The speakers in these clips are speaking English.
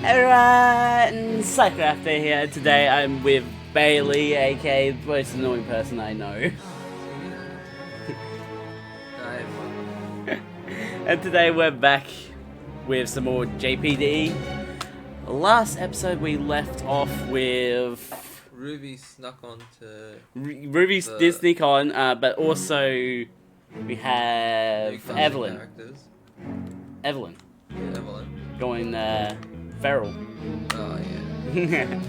Everyone, Psycrafter here. Today I'm with Bailey, aka the most annoying person I know. And today we're back with some more JPDE. Last episode we left off with Ruby snuck on to Ruby did sneak on, but also we have Evelyn. Evelyn. Yeah, Evelyn. Going feral. Oh yeah. That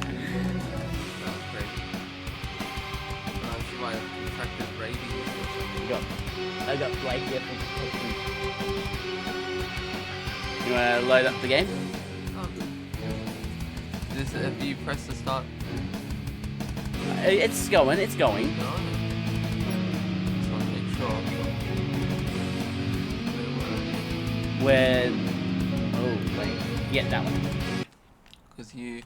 was crazy. She might have contracted rabies or something. I got Blake here from You wanna load up the game? Oh, good. Have you pressed the start? It's going. No. Just want to make sure. When oh wait, yeah, that one. Because you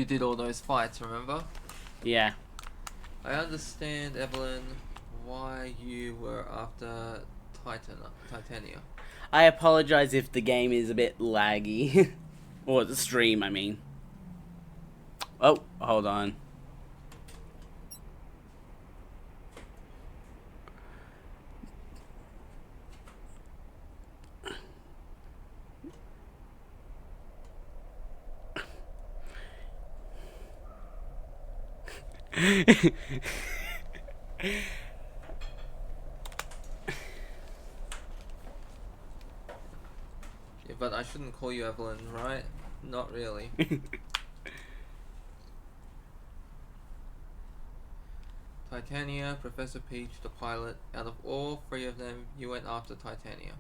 did all those fights, remember? Yeah. I understand, Evelyn, why you were after Titania. I apologize if the game is a bit laggy, or the stream, I mean. Oh, hold on. Yeah, but I shouldn't call you Evelyn, right? Not really. Titania, Professor Peach, the pilot. Out of all three of them, you went after Titania.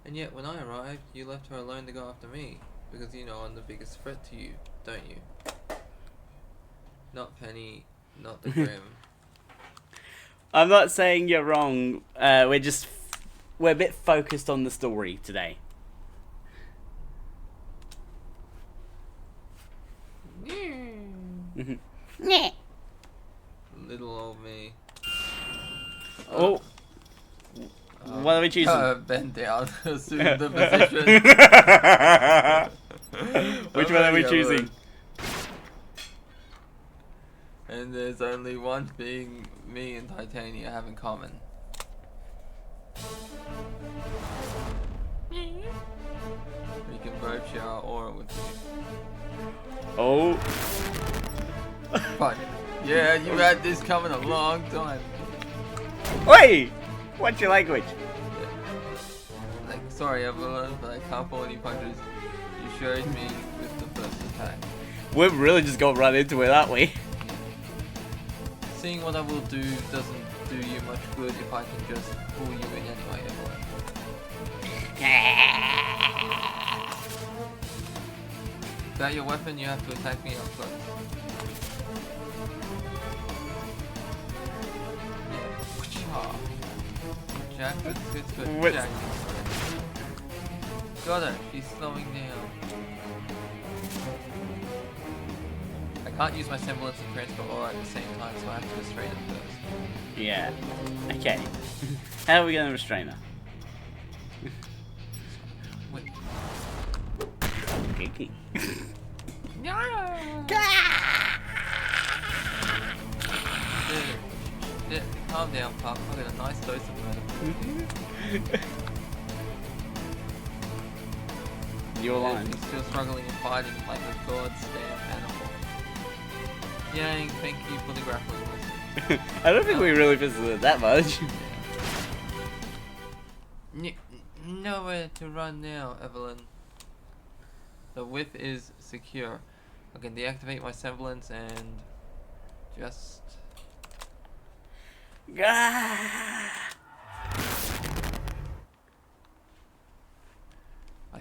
And yet, when I arrived, you left her alone to go after me. Because you know I'm the biggest threat to you, don't you? Not Penny, not the Grim. I'm not saying you're wrong. We're a bit focused on the story today. Little old me. Oh. What are we choosing? Bend down. Assume the position. Which one are we choosing? And there's only one thing me and Titania have in common. We can both share our aura with you. Oh. Fine. Yeah, you had this coming a long time. Wait! What's your language? Like, sorry Evelyn, but I can't pull any punches. You showed me with the first attack. We're really just gonna run into it, aren't we? Seeing what I will do doesn't do you much good if I can just pull you in anyway, Evelyn. Without your weapon, you have to attack me up close. Yeah. Jack, it's good. What? Jack. Got her. She's slowing down. I can't use my semblance and transfer aura at the same time, so I have to restrain it first. Yeah. Okay. How are we gonna restrain her? Wait. Okay. Calm down, pup. I got a nice dose of medicine. Your line. He's still struggling and fighting like a goddamn animal. Yang, thank you for the grappling lesson. I don't think we really visited it that much. Nowhere to run now, Evelyn. The whip is secure. I can deactivate my semblance and just... I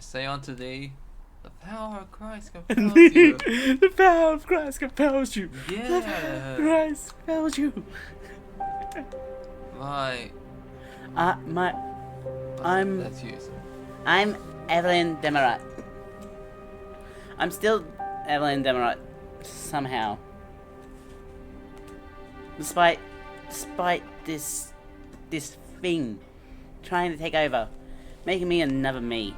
say unto thee, the power of Christ compels you. The power of Christ compels you. Yeah. The power of Christ compels you. That's you. I'm Evelyn Demarat. I'm still Evelyn Demarat somehow. Despite this thing trying to take over, making me another me.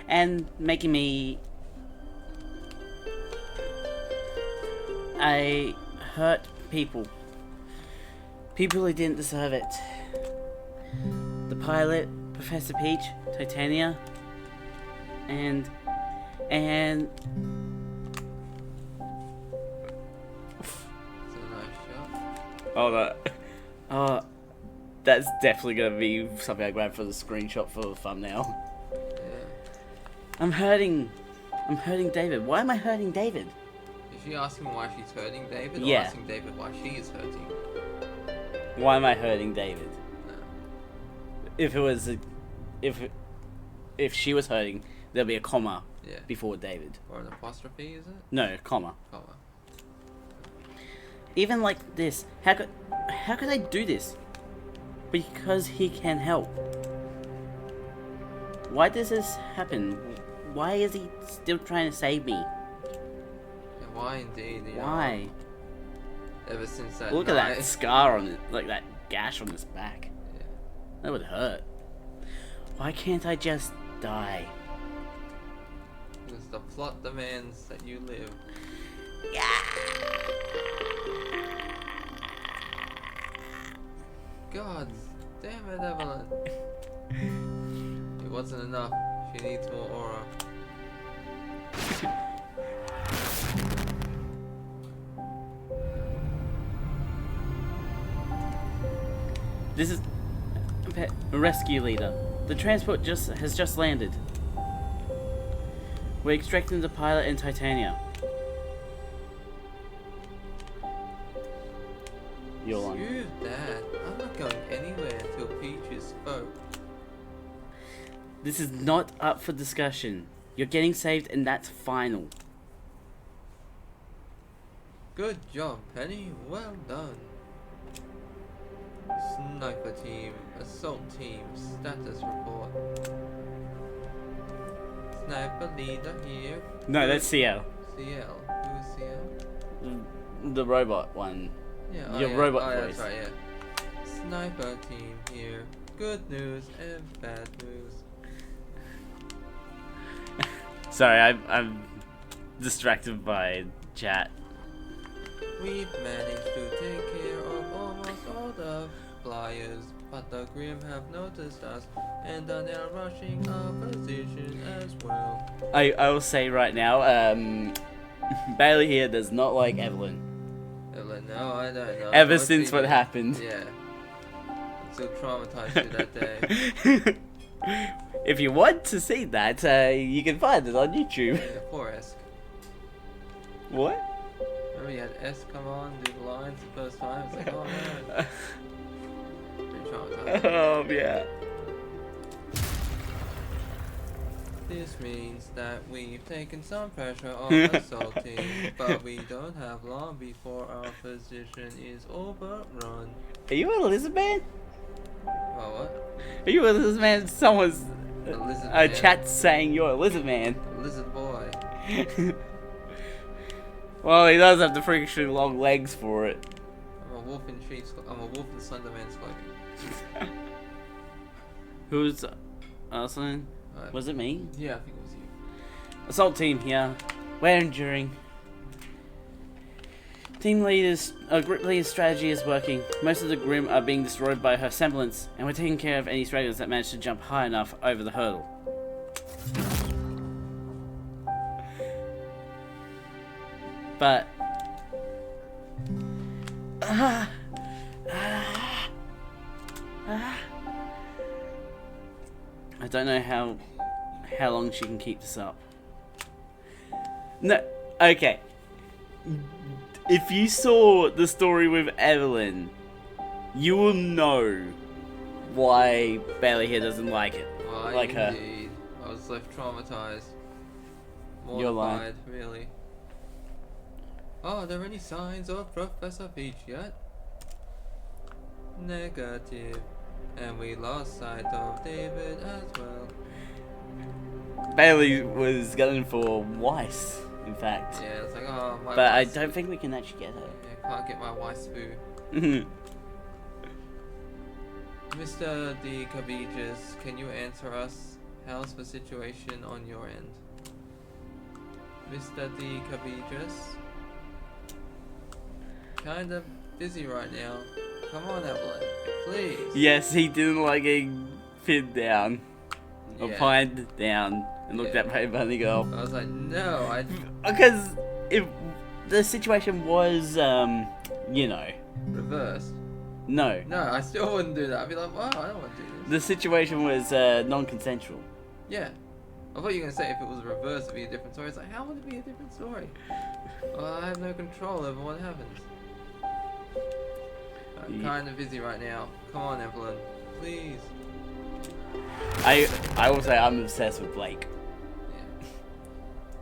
and making me I hurt people who didn't deserve it. The pilot, Professor Peach, Titania, and It's a nice shot. that's definitely gonna be something I grab for the screenshot for the thumbnail. Yeah. I'm hurting David. Why am I hurting David? Is she asking why she's hurting David, or Yeah. asking David why she is hurting? Why am I hurting David? No. If she was hurting, there'll be a comma Yeah. before David. Or an apostrophe, is it? No, comma. Comma. Even like this, how could I do this? Because he can help. Why does this happen? Why is he still trying to save me? Yeah, why indeed? You Why? know, ever since that Look at night. that scar on it, like that gash on his back. Yeah. That would hurt. Why can't I just die? Because the plot demands that you live. God damn it, Evelyn. It wasn't enough. She needs more aura. This is a rescue leader. The transport has just landed. We're extracting the pilot and Titania. You're on. Screw that. I'm not going anywhere until Peaches spoke. This is not up for discussion. You're getting saved, and that's final. Good job, Penny. Well done. Sniper team, assault team, status report. Sniper leader here. No, that's CL. CL. Who is CL? The robot one. Yeah, Your yeah. robot That's voice. right, yeah. Sniper team here. Good news and bad news. Sorry, I'm distracted by chat. We've managed to take care of almost all the flyers, but the Grim have noticed us and are now rushing our position as well. I will say right now, Bailey here does not like Evelyn. Evelyn, no, I don't know. Ever Mostly since what me. happened. Yeah. I'm still traumatized to that day. If you want to see that, you can find it on YouTube. Yeah, poor Esk. What? Remember you had S come on, do the lines the first time? It's like, oh no. Pretty traumatized. Oh yeah. This means that we've taken some pressure off the Assault team, but we don't have long before our position is overrun. Are you a lizard man? Well, what? Are you a lizard man? Someone's A lizard a man. chat saying you're a lizard man. A lizard boy. Well, he does have the freakishly long legs for it. I'm a wolf in sheep's I'm a wolf in Slenderman's clothing. Who's Arslan? Right. Was it me? Yeah, I think it was you. Assault team here. We're enduring. Group leader's strategy is working. Most of the Grim are being destroyed by her semblance, and we're taking care of any stragglers that manage to jump high enough over the hurdle. But I don't know how long she can keep this up. No, okay. If you saw the story with Evelyn, you will know why Bailey here doesn't like it. Why Like her. indeed. I was left traumatized. You're lying. Mortified, really. Oh, are there any signs of Professor Peach yet? Negative. And we lost sight of David as well. Bailey was gunning for Weiss, in fact. Yeah, it's like, oh, my But I Weiss- don't think we can actually get Yeah, can't get my Weiss boo. her. Mr. D. Cabijus, can you answer us? How's the situation on your end? Mr. D. Cabijas? Kinda busy right now. Come on, Evelyn. Please. Yes, he didn't like getting pinned down. Or Yeah. pinned down and looked at my bunny girl. I was like, no, I... Because if the situation was, you know. Reversed. No. No, I still wouldn't do that. I'd be like, wow, I don't want to do this. The situation was non-consensual. Yeah. I thought you were going to say if it was reversed, it'd be a different story. It's like, how would it be a different story? Well, I have no control over what happens. I'm kind of busy right now. Come on, Evelyn. Please. I will say I'm obsessed with Blake. Yeah.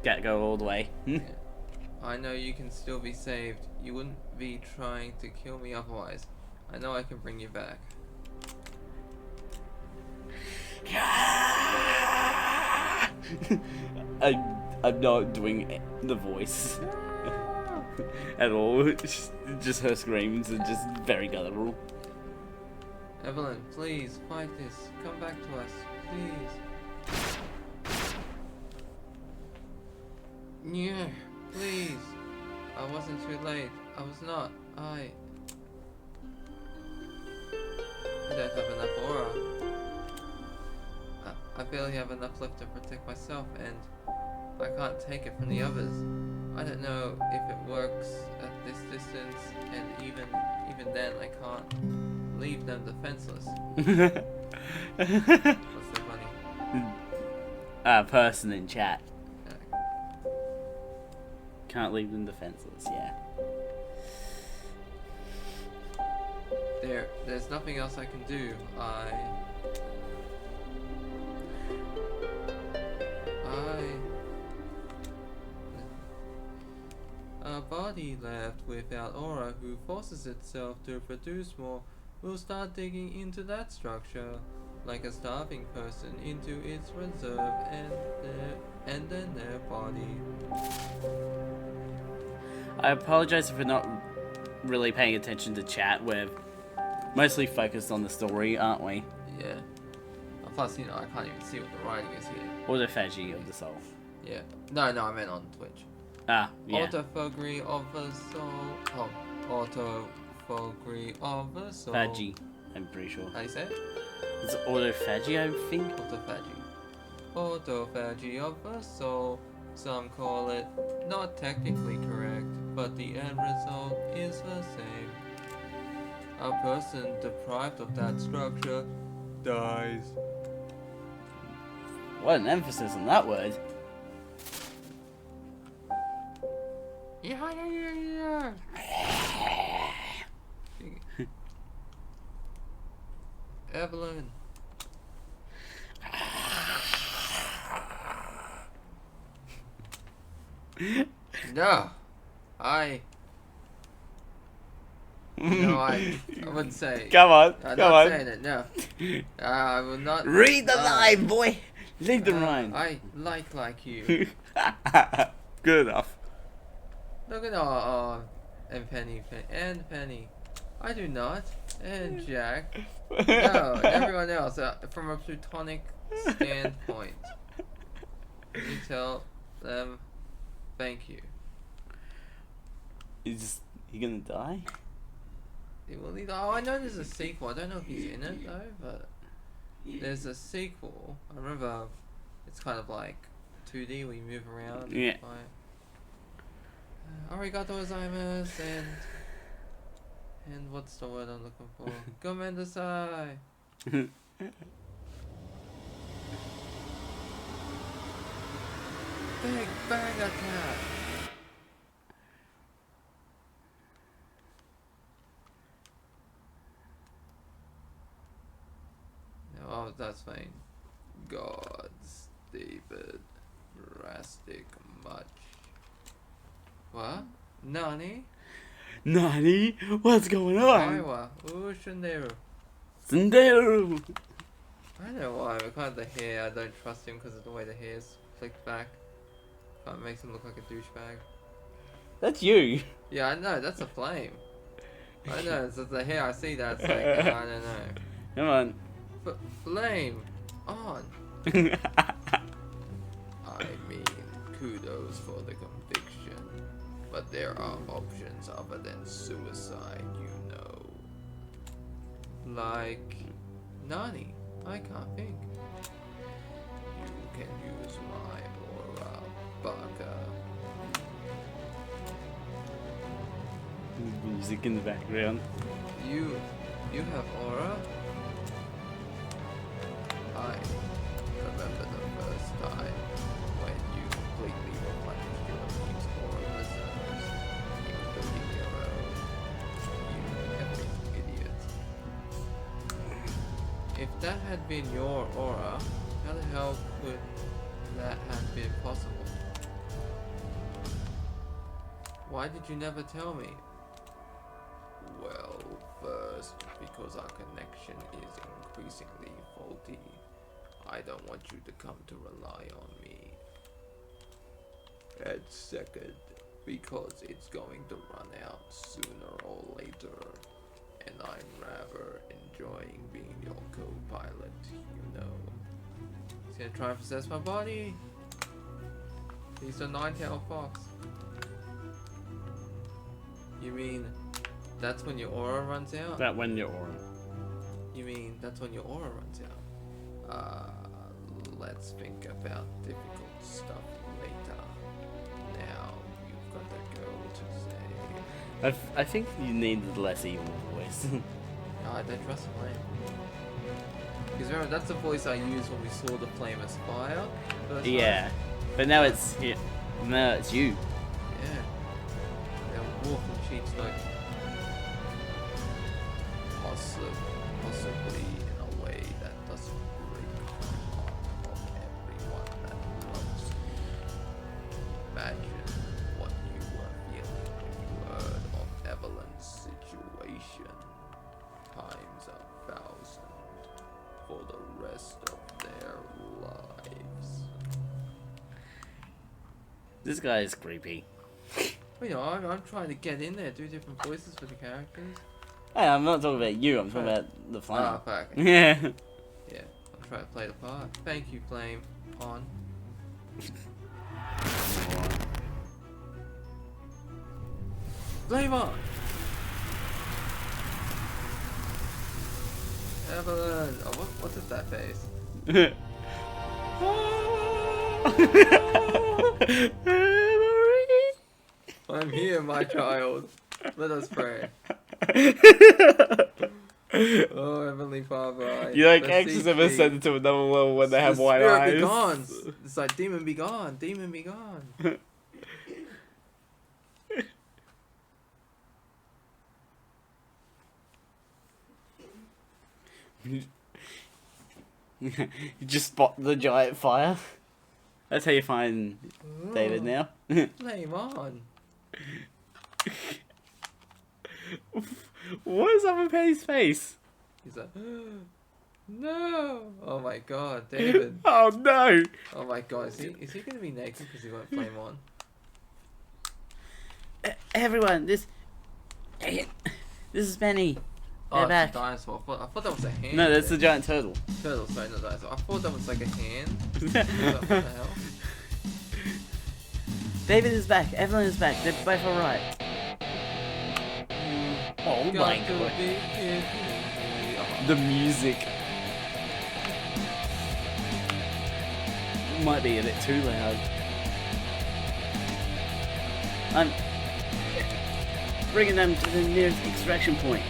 Gotta go all the way. Yeah. I know you can still be saved. You wouldn't be trying to kill me otherwise. I know I can bring you back. I'm not doing the voice at all. Just her screams are just very guttural. Evelyn, please, fight this. Come back to us, please. Yeah, please. I wasn't too late. I was not. I don't have enough aura. I barely have enough left to protect myself, and I can't take it from the others. I don't know if it works at this distance, and even then I can't leave them defenseless. What's so funny? Person in chat. Can't leave them defenseless, yeah. There's nothing else I can do. A body left without aura who forces itself to produce more will start digging into that structure like a starving person into its reserve and then their body. I apologize if we're not really paying attention to chat. We're mostly focused on the story, aren't we? Yeah. Plus, you know, I can't even see what the writing is here. Autophagy of the soul. Yeah. No, I meant on Twitch. Ah, yeah. Autophagy of the soul. Oh, autophagy of the soul. Phagy, I'm pretty sure. How do you say it? It's autophagy, I think. Autophagy. Autophagy of the soul. Some call it not technically correct, but the end result is the same. A person deprived of that structure dies. What an emphasis on that word. Yeah. Evelyn. No, I wouldn't say. Come on, I'm come not on. saying it. No, I will not. Read the line, boy. Read the line. I like you. Good enough. Look at and Penny. I do not, and Jack. No, everyone else. From a plutonic standpoint, you tell them thank you. Is he gonna die? He will either. Oh, I know there's a sequel. I don't know if he's in it though, but there's a sequel. I remember it's kind of like 2D. We move around. Yeah. Arigato gozaimasu and what's the word I'm looking for? Gomendasai. Big bang attack. Oh, that's fine. Gods, David, drastic much. What? Nani? Nani? What's going on? Aiwa, Ushinderu. Sendero. I don't know why, but kind of the hair, I don't trust him because of the way the hair's flicked back. It makes him look like a douchebag. That's you. Yeah, I know, that's a flame. I know, it's the hair, I see that, it's like, I don't know. Come on. Flame! On! I mean, kudos for the conviction, but there are options other than suicide, you know. Like, Nani, I can't think. You can use my aura, Baka. Music in the background. You have aura? I remember the first time when you completely replenished your team's aura reserves, including your own. You epic idiot. If that had been your aura, how the hell could that have been possible? Why did you never tell me? Well, first, because our connection is increasingly faulty. I don't want you to come to rely on me. And second, because it's going to run out sooner or later. And I'm rather enjoying being your co-pilot, you know. He's gonna try and possess my body. He's a nine-tailed fox. You mean that's when your aura runs out? That when your aura. You mean that's when your aura runs out? Let's think about difficult stuff later. Now you've got to go to say. I think you needed less evil voice. No, I don't trust Flame. Because remember, that's the voice I used when we saw the flame as fire. Yeah, but now it's you. Yeah. They're wolf and sheep's like possibly in a way that doesn't break the heart of everyone that loves you. Imagine what you were feeling when you heard of Evelyn's situation. Times 1,000 for the rest of their lives. This guy is creepy. Well, you know, I'm trying to get in there, do different voices for the characters. Hey, I'm not talking about you. I'm talking about the flame. Ah, fuck. Yeah. Yeah, I'll try to play the part. Thank you, Flame. On. Flame on! Evelyn! Oh, what's with that face? I'm here, my child. Let us pray. Oh, Heavenly Father. You like exorcism and send it to another level when they have white eyes. Be gone. It's like, demon be gone. Demon be gone. You just spot the giant fire. That's how you find David now. Flame on. What is up with Penny's face? He's like, no. Oh my god, David. Oh no. Oh my god, is he gonna be naked because he won't flame on? Everyone, this is Penny. Oh, They're it's back. a dinosaur. I thought that was a hand. No, that's the giant turtle. Turtle, sorry, not dinosaur. I thought that was like a hand. What the hell? David is back. Evelyn is back. They're both alright. Oh my god. The music might be a bit too loud. I'm bringing them to the nearest extraction point.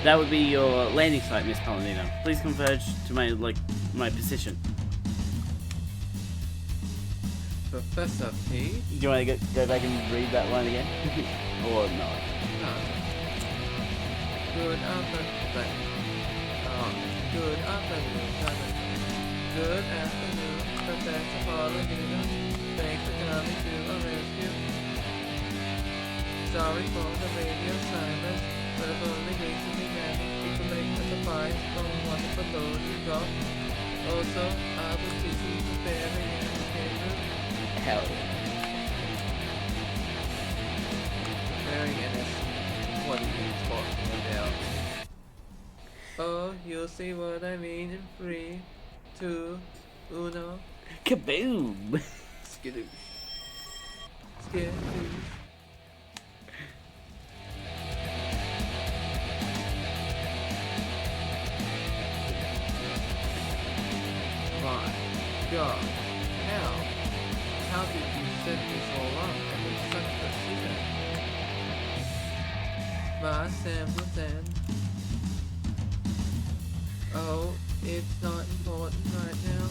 That would be your landing site, Miss Palomino. Please converge to my position. Professor P? Do you want to go back and read that line again? Or no? No. Good afternoon. Good afternoon. Good afternoon, Professor Palomino. Thanks for coming to our rescue. Sorry for the radio silence, but I've only recently managed to make the device from one of the loads you dropped. Also, I was busy preparing an escape route. Hell yeah. Preparing an escape. What do you mean, no doubt. Oh, you'll see what I mean in 3, 2, 1. Kaboom! Skidoosh. Skidoosh. My God, how did you set this all up with such precision? My samples end. Oh, it's not important right now.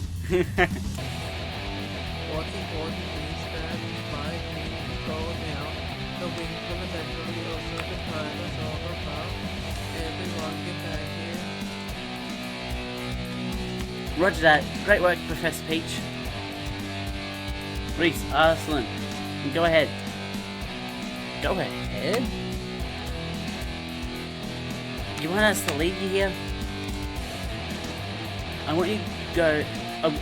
What's important is that my team control now. The wing from eventually also the time us all about. Everyone get back here. Roger that. Great work, Professor Peach. Reese, Arslan, go ahead. Go ahead? You want us to leave you here? I want you to go...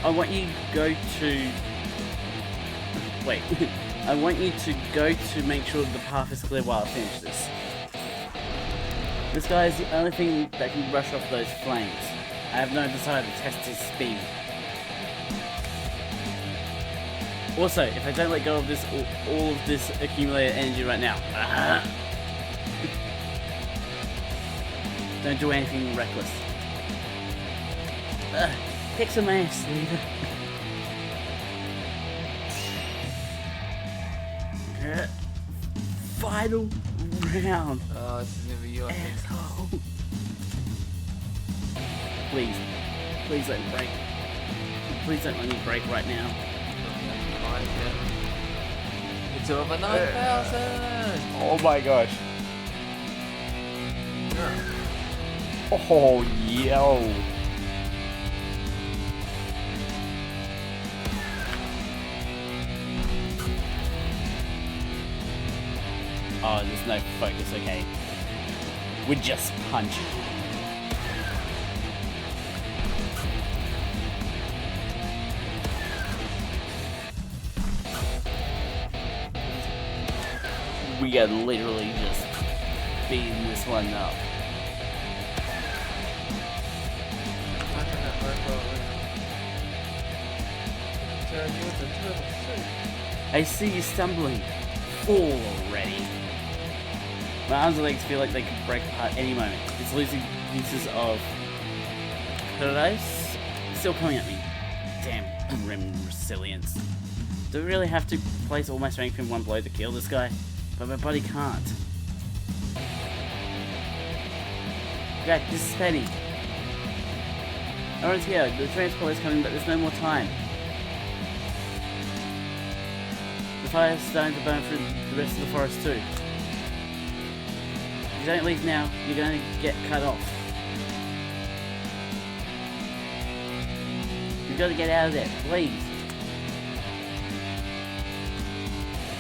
I want you to go to... Wait. I want you to go to make sure the path is clear while I finish this. This guy is the only thing that can rush off those flames. I have no desire to test his speed. Also, if I don't let go of this, all of this accumulated energy right now, don't do anything reckless. Kick some ass, leader. Final round. Oh, this is gonna be your asshole. Please, please let me break. Please don't let me break right now. It's over 9,000! Oh my gosh. Oh, yo. Oh, there's no focus, okay. We're just punching. We are literally just beating this one up. I see you stumbling. Fall already. My arms and legs feel like they could break apart any moment. It's losing pieces of paradise still coming at me. Damn grim resilience. Do I really have to place all my strength in one blow to kill this guy? But my body can't. Jack, this is Penny. Everyone's here. The transport is coming, but there's no more time. The fire's starting to burn through the rest of the forest too. If you don't leave now, you're going to get cut off. You've got to get out of there, please.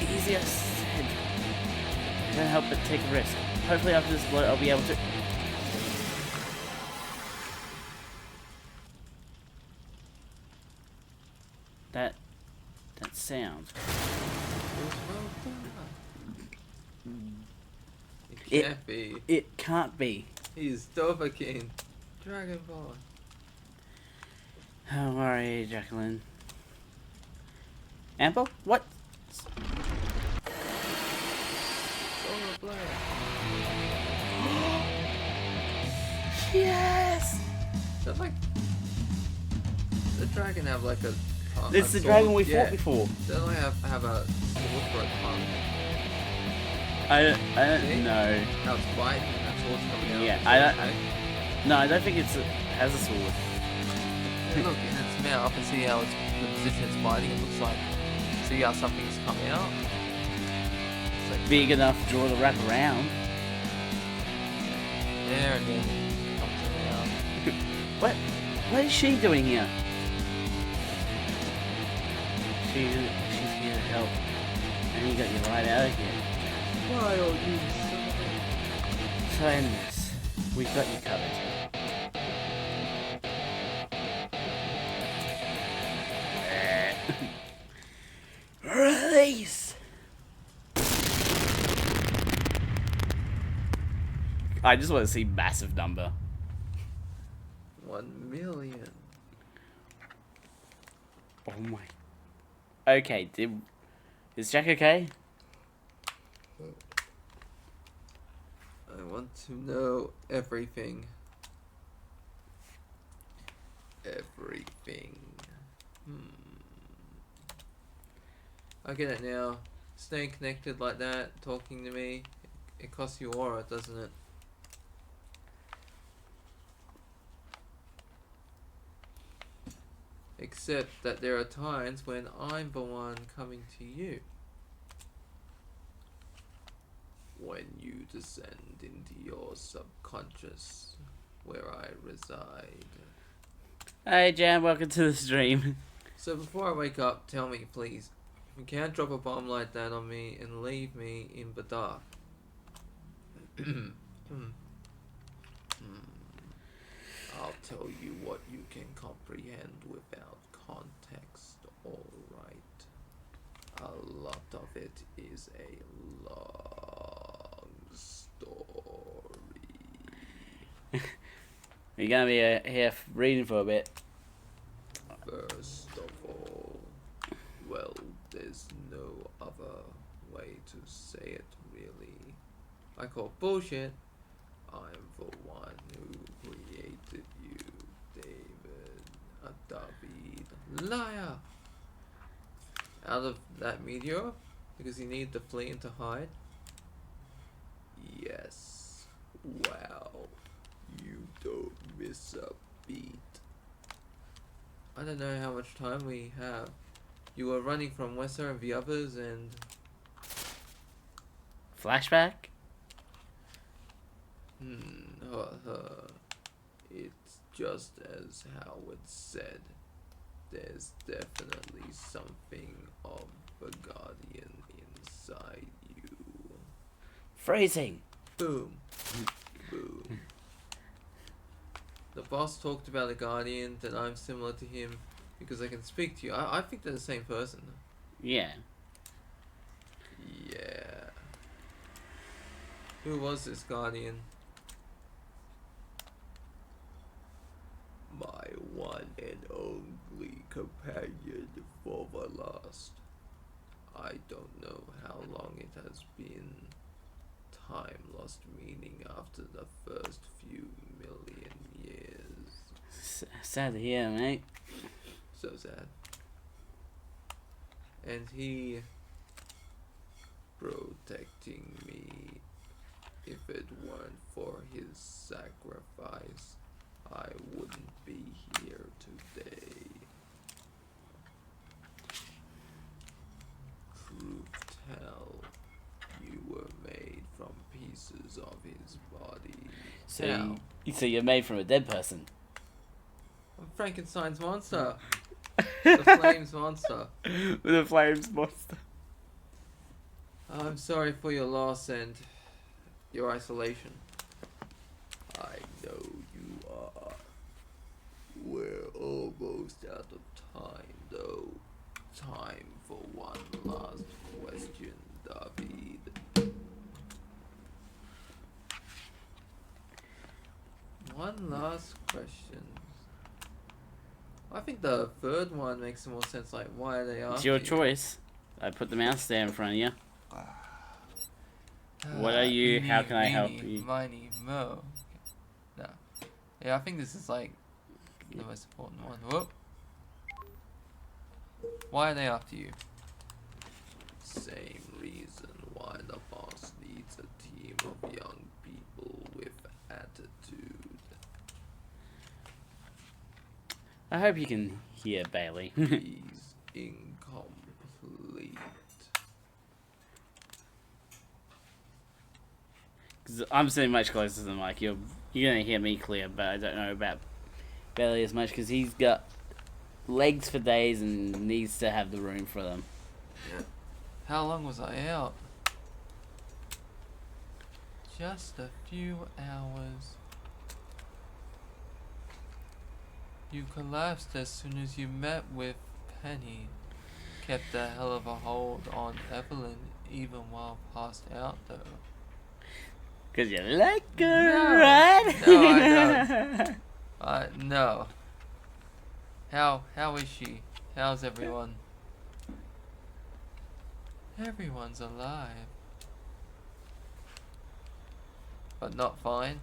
Easier said. Can't help but take a risk. Hopefully after this blow I'll be able to... That sound. It can't be. It can't be. He's Dovahkiin. Dragon Ball. Don't worry, Jacqueline. Amber? What? Solar Blade. Yes! Is that like... Does the dragon have like a... It's the dragon we fought before. Does it like have a sword for a tongue? I don't know. How it's biting and that sword's coming out. Yeah, of I its don't... head? No, I don't think it has a sword. Yeah, look in its mouth and see how it's the position it's biting. It looks like. See how something's come out. It's like Big enough to draw the wrap around. there and then it comes around. What is she doing here? She's here to help. And you got your right out of here. Why are you So in this, we've got you covered. Release! I just want to see massive number. 1 million. Oh my. Okay, is Jack okay? I want to know everything. Everything. I get it now. Staying connected like that, talking to me, it costs you aura, doesn't it? Except that there are times when I'm the one coming to you. When you descend into your subconscious, where I reside. Hey Jan, welcome to the stream. So before I wake up, tell me please, you can't drop a bomb like that on me and leave me in the dark. I'll tell you what you can comprehend without context, alright. A lot of it is a long story. You're gonna be here reading for a bit. First of all, well, there's no other way to say it really. I call bullshit. I'm the one who created you, David. A David liar. Out of that meteor, because you need to flee and to hide. Yes. Wow. You don't miss a beat. I don't know how much time we have. You were running from Wesser and the others and... Flashback? It's just as Howard said. There's definitely something of the Guardian inside you. Phrasing. Boom. Boom. The boss talked about a Guardian, that I'm similar to him because I can speak to you. I think they're the same person. Yeah. Yeah. Who was this Guardian? My one and only companion for the last. I don't know how long it has been. Time lost meaning after the first few million years. Sad to hear, mate. So sad. And he protecting me. If it weren't for his sacrifice, I wouldn't be here today. Truth tell, you were made from pieces of his body. So you're made from a dead person. I'm Frankenstein's monster. The Flames monster. The Flames monster. I'm sorry for your loss and your isolation. I know you are. We're almost out of time, though. Time for one last question, David. One last question. I think the third one makes more sense. Like, why are they asking? It's your choice. I put the mouse there in front of you. What are you? How can I help you? Miny, mo. No. Yeah, I think this is like the most important one. Whoop. Why are they after you? Same reason why the boss needs a team of young people with attitude. I hope you can hear Bailey. He's incomplete. 'Cause I'm sitting much closer than Mike. You're gonna hear me clear, but I don't know about Bailey as much because he's got legs for days and needs to have the room for them. Yeah. How long was I out? Just a few hours. You collapsed as soon as you met with Penny. Kept a hell of a hold on Evelyn even while passed out though. Cause you like her, No. right? No, I don't. No. How is she? How's everyone? Everyone's alive. But not fine?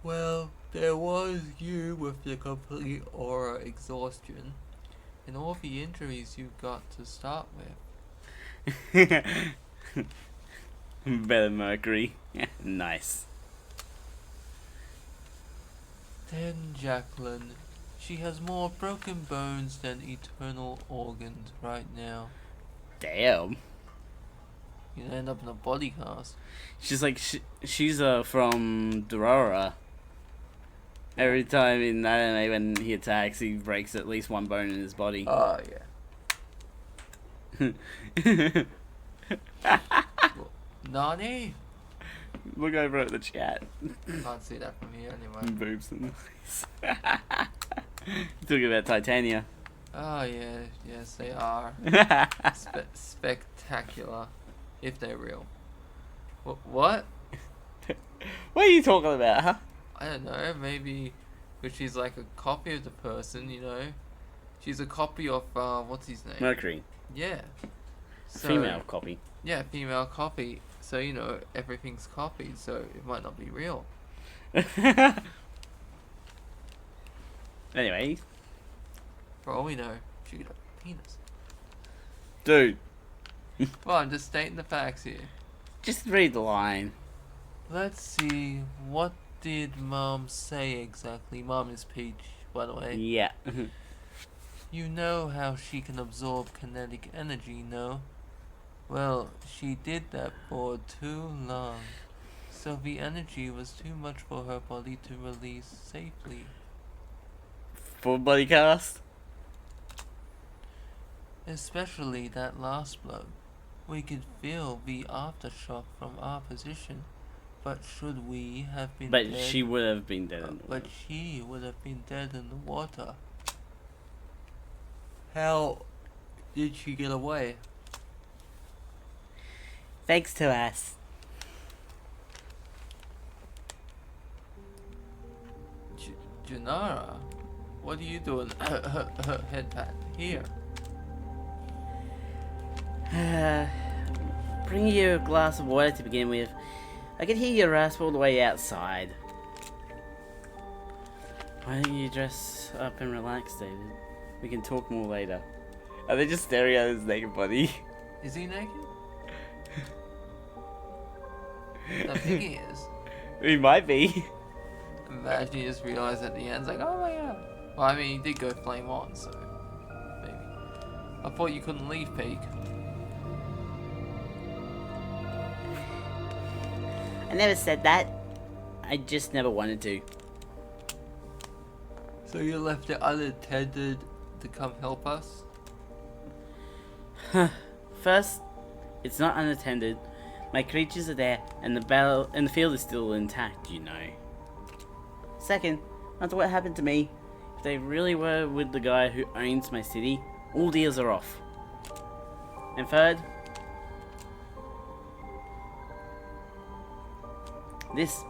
Well, there was you with the complete aura exhaustion, and all the injuries you got to start with. Better Mercury. Nice. Then Jacqueline, she has more broken bones than eternal organs right now. Damn. You'd end up in a body cast. She's like she's from Dorora. Every time in anime when he attacks, he breaks at least one bone in his body. Oh, yeah. Nani? Look over at the chat. Can't see that from here anyway. Boobs and talking about Titania. Oh, yeah. Yes, they are. Spectacular. If they're real. What? What are you talking about, huh? I don't know, maybe because she's like a copy of the person, you know. She's a copy of, what's his name? Mercury. Yeah. So, Female copy. Yeah, female copy. So, you know, everything's copied, so it might not be real. Anyway. For all we know, she could have a penis. Dude. Well, I'm just stating the facts here. Just read the line. Let's see, what did Mom say exactly? Mom is Peach, by the way. Yeah. You know how she can absorb kinetic energy, no? Well, she did that for too long. So the energy was too much for her body to release safely. Full body cast? Especially that last blow. We could feel the aftershock from our position. But should we have been dead? But she would have been dead in the water. But she would have been dead in the water. How did she get away? Thanks to us. Janara, what are you doing? Head pat here. Bring you a glass of water to begin with. I can hear your rasp all the way outside. Why don't you dress up and relax, David? We can talk more later. Are they just staring at his naked body? Is he naked? I think he is. He might be. Imagine you just realize at the end, it's like, oh my god. Well, I mean, he did go flame on, so maybe. I thought you couldn't leave, Peak. I never said that. I just never wanted to. So you left it unattended to come help us? First, it's not unattended. My creatures are there, and the field is still intact, you know. Second, after what happened to me, if they really were with the guy who owns my city, all deals are off. And third, this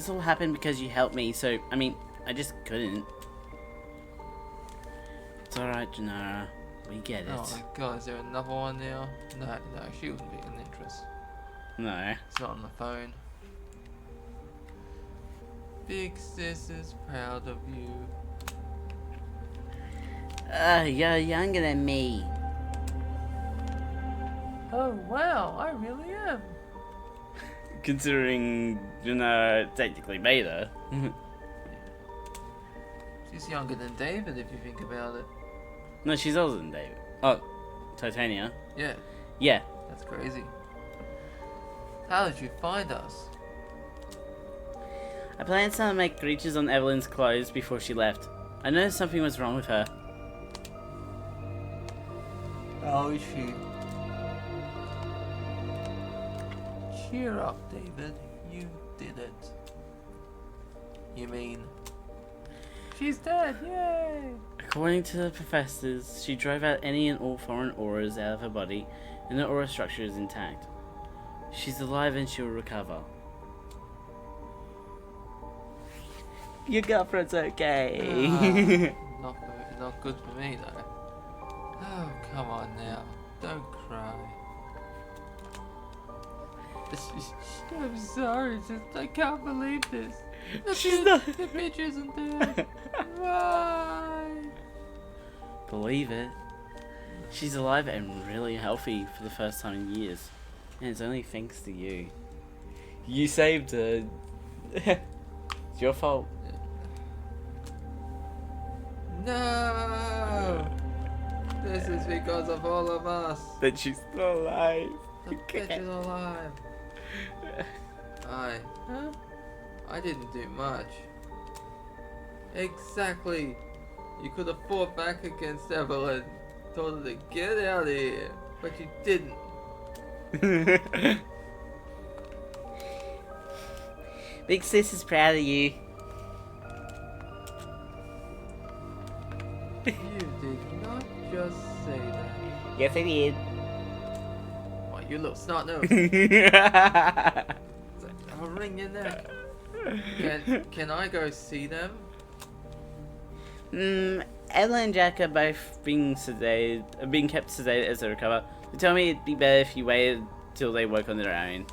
all happened because you helped me, so, I just couldn't. It's alright, Janara. We get it. Oh my god, is there another one now? No, she wouldn't be an interest. No. It's not on the phone. Big sis is proud of you. You're younger than me. Oh wow, I really am. Considering Janara technically made her. She's younger than David if you think about it. No, she's older than David. Oh, Titania. Yeah, Yeah. that's crazy. How did you find us? I planned to make creatures on Evelyn's clothes before she left. I noticed something was wrong with her. How is she? Cheer up, David. You did it. You mean? She's dead, yay! According to the professors, she drove out any and all foreign auras out of her body, and the aura structure is intact. She's alive and she'll recover. Your girlfriend's okay. Not good for me though. Oh, come on now. Don't cry. I'm sorry, just I can't believe this. She's not. The bitch isn't dead. Why? Believe it. She's alive and really healthy for the first time in years. And it's only thanks to you. You saved her. It's your fault. No! This is because of all of us. That she's still alive. The bitch is alive. I didn't do much. Exactly. You could have fought back against Evelyn. Told her to get out of here. But you didn't. Big sis is proud of you. You did not just say that. Yes, I did. Oh, you little snot nose. I'll ring your neck. Can I go see them? Evelyn and Jack are both being sedated, being kept sedated as they recover. They tell me it'd be better if you waited till they work on their own.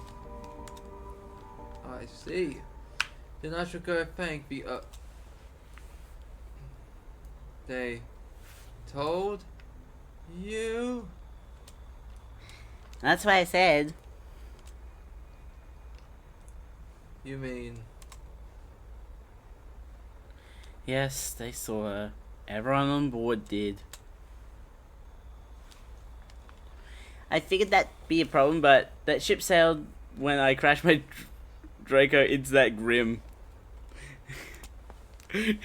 I see. Then I should go thank the They told you? That's what I said. You mean? Yes, they saw her. Everyone on board did. I figured that'd be a problem, but that ship sailed when I crashed my Draco into that Grim. At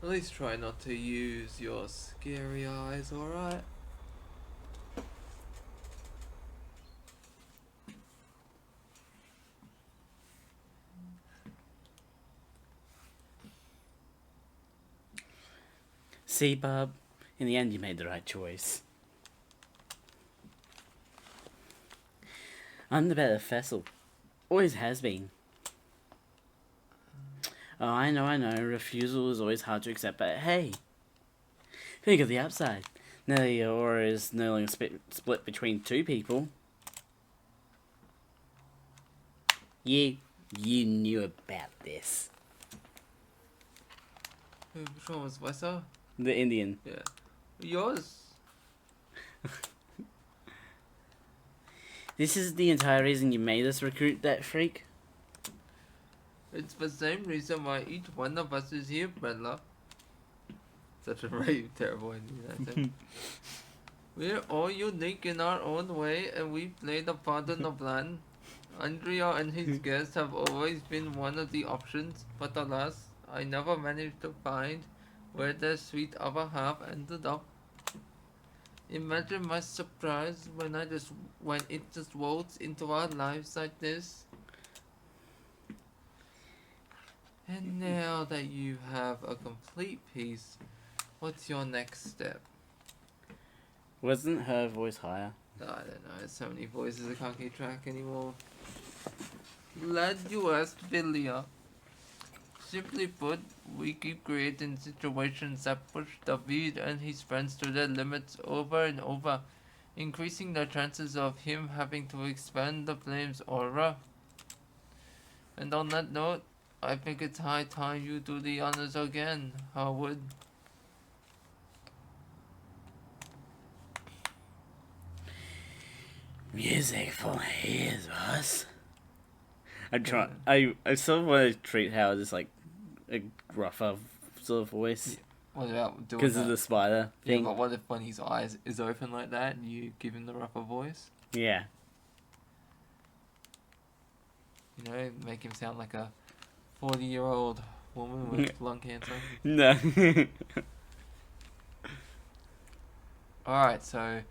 least try not to use your scary eyes, alright? See, Bub, in the end you made the right choice. I'm the better vessel. Always has been. Oh, I know. Refusal is always hard to accept, but hey. Think of the upside. Now the aura is no longer split between two people. You knew about this. Which one was Wessa? The Indian. Yeah. Yours? This is the entire reason you made us recruit that freak? It's the same reason why each one of us is here, Bella. Such a very terrible Indian. We're all unique in our own way, and we played a part in the plan. Andrea and his guests have always been one of the options, but alas, I never managed to find where their sweet other half ended up. Imagine my surprise when it just waltzed into our lives like this. And now that you have a complete piece, what's your next step? Wasn't her voice higher? I don't know, there's so many voices I can't keep track anymore. Glad you asked, Villia. Simply put, we keep creating situations that push David and his friends to their limits over and over, increasing the chances of him having to expand the flame's aura. And on that note, I think it's high time you do the honors again, Howard. Music for my ears, boss. I'm trying. I sort of want to treat Howard as like a gruffer sort of voice. What about doing Because of the spider Yeah, thing. but what if when his eyes is open like that and you give him the rougher voice? Yeah. You know, make him sound like a 40-year-old woman with lung cancer. No. Alright, so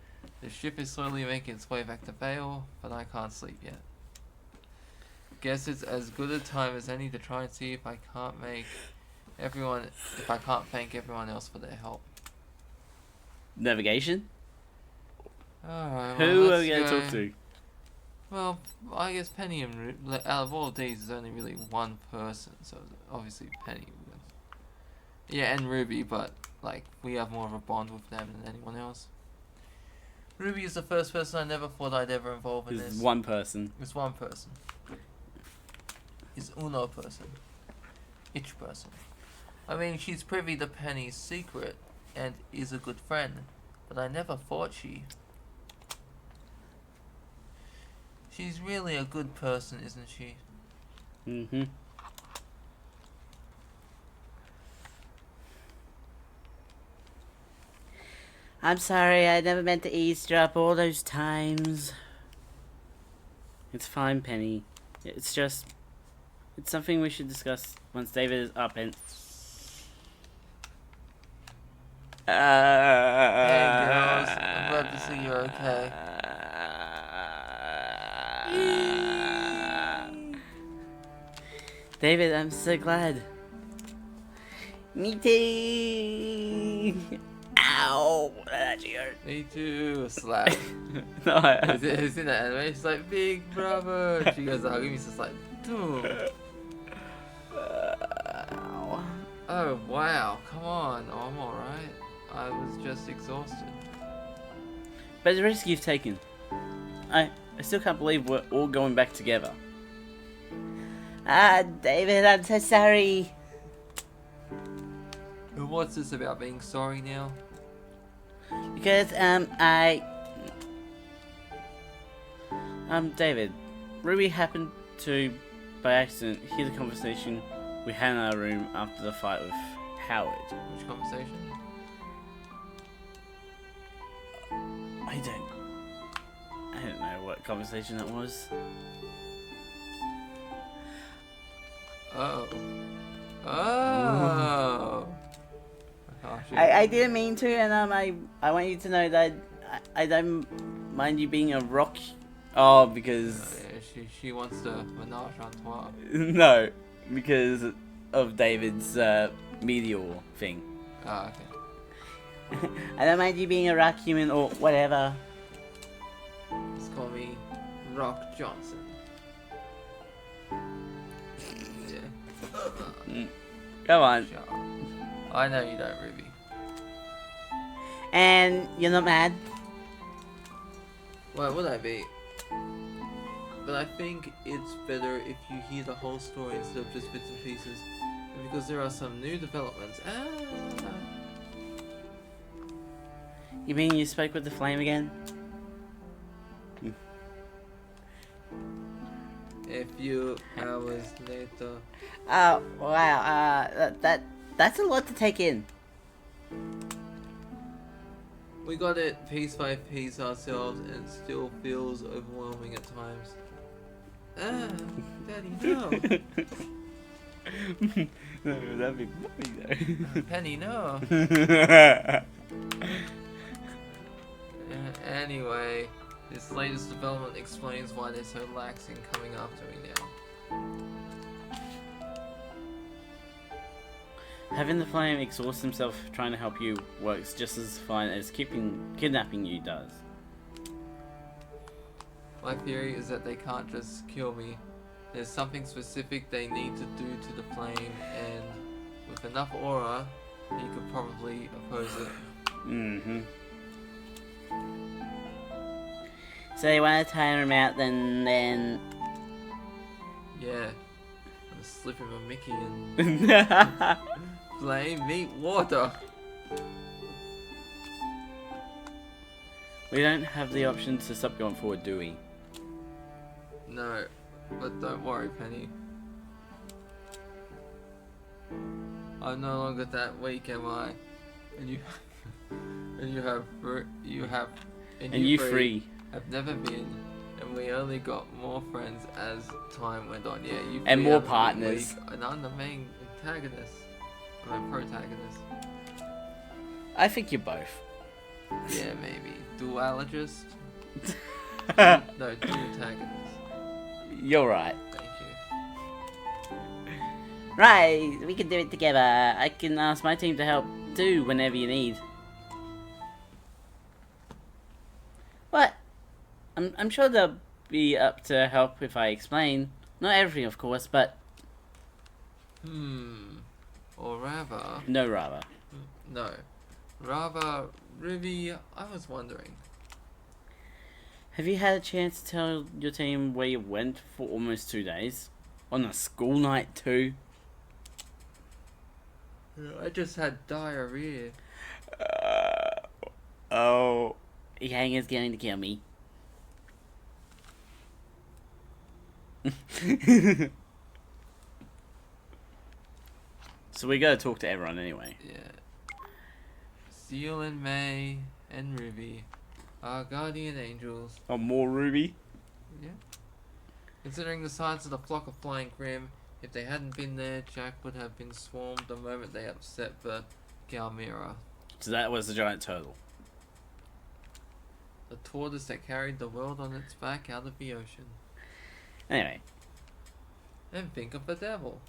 the ship is slowly making its way back to Vale, but I can't sleep yet. Guess it's as good a time as any to try and see if I can't thank everyone else for their help. Navigation? Alright, Who are we going to talk to? Well, I guess Penny and out of all of these, there's only really one person, so obviously Penny. Yeah, and Ruby, but like we have more of a bond with them than anyone else. Ruby is the first person I never thought I'd ever involve in There's this. one person. It's one person. It's uno person. Each person. I mean, she's privy to Penny's secret and is a good friend, but I never thought she... She's really a good person, isn't she? Mm-hmm. I'm sorry, I never meant to eavesdrop all those times. It's fine, Penny. It's just... It's something we should discuss once David is up and... Hey girls, I'm glad to see you're okay. David, I'm so glad. Me too. Ow, that actually hurt. Me too, slap. No, It's in the anime, she's like, big brother. She goes to hug him, he's just like, dude. Ow. Oh wow, come on. Oh, I'm alright. I was just exhausted. But the risk you've taken. I still can't believe we're all going back together. David, I'm so sorry. And what's this about being sorry now? Because, David, Ruby happened to, by accident, hear the conversation we had in our room after the fight with Howard. Which conversation? I don't know what conversation that was. Oh. Oh. Oh, shit. I didn't mean to, and I want you to know that I don't mind you being a rock. Oh, because Yeah, she wants to menage a trois. no, because of David's meteor thing. Oh, okay. I don't mind you being a rock human or whatever. Just call me Rock Johnson. Yeah. Come on. Shut up. I know you don't, Ruby. And you're not mad? Why would I be? But I think it's better if you hear the whole story instead of just bits and pieces. Because there are some new developments. You mean you spoke with the flame again? A few hours later. Oh, wow. That's a lot to take in. We got it piece by piece ourselves and it still feels overwhelming at times. Daddy, no. No, that'd be funny though. Penny, no. Anyway, this latest development explains why they're so lax in coming after me now. Having the flame exhaust himself trying to help you works just as fine as kidnapping you does. My theory is that they can't just kill me. There's something specific they need to do to the flame, and with enough aura, he could probably oppose it. Mm-hmm. So you want to tire him out, then... Yeah. I'm slip him a Mickey and flame meet water. We don't have the option to stop going forward, do we? No, but don't worry, Penny. I'm no longer that weak, am I? And you, and you free. have never been, and we only got more friends as time went on. Yeah, you And three more haven't been partners. weak, and I'm the main antagonist. I'm a protagonist. I think you're both. Yeah, maybe duologist. No, duotagonist. You're right. Thank you. Right, we can do it together. I can ask my team to help too whenever you need. What? I'm sure they'll be up to help if I explain. Not everything, of course, but Or rather, no rather. no. Rather, Ruby, I was wondering. Have you had a chance to tell your team where you went for almost 2 days? On a school night too? I just had diarrhea. Oh, Yang is going to kill me. So we gotta talk to everyone anyway. Yeah. Seal and May and Ruby are guardian angels. Oh, more Ruby? Yeah. Considering the size of the flock of flying Grim, if they hadn't been there, Jack would have been swarmed the moment they upset the Galmira, So that was the giant turtle. the tortoise that carried the world on its back out of the ocean. Anyway, And think of the devil.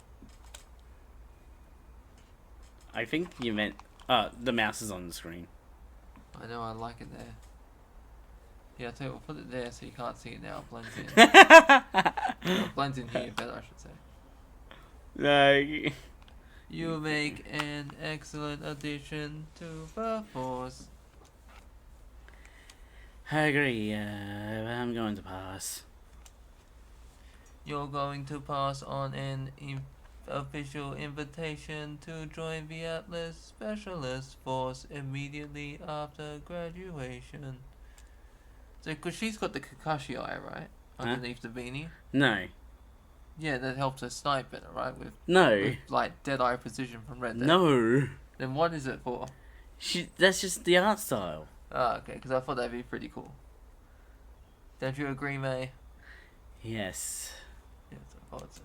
I think you meant... the mouse is on the screen. I know, I like it there. Yeah, I'll tell you, we'll put it there so you can't see it now. It blends in. Well, it blends in here better, I should say. Like... You make an excellent addition to the force. I agree, I'm going to pass. You're going to pass on an official invitation to join the Atlas Specialist Force immediately after graduation. So, because she's got the Kakashi eye, right? Underneath the beanie. No. Yeah, that helps her snipe better, right? With No. like dead eye precision from Red Dead. No. Then what is it for? That's just the art style. Ah, okay, because I thought that'd be pretty cool. Don't you agree, May? Yes. Yes, I thought so.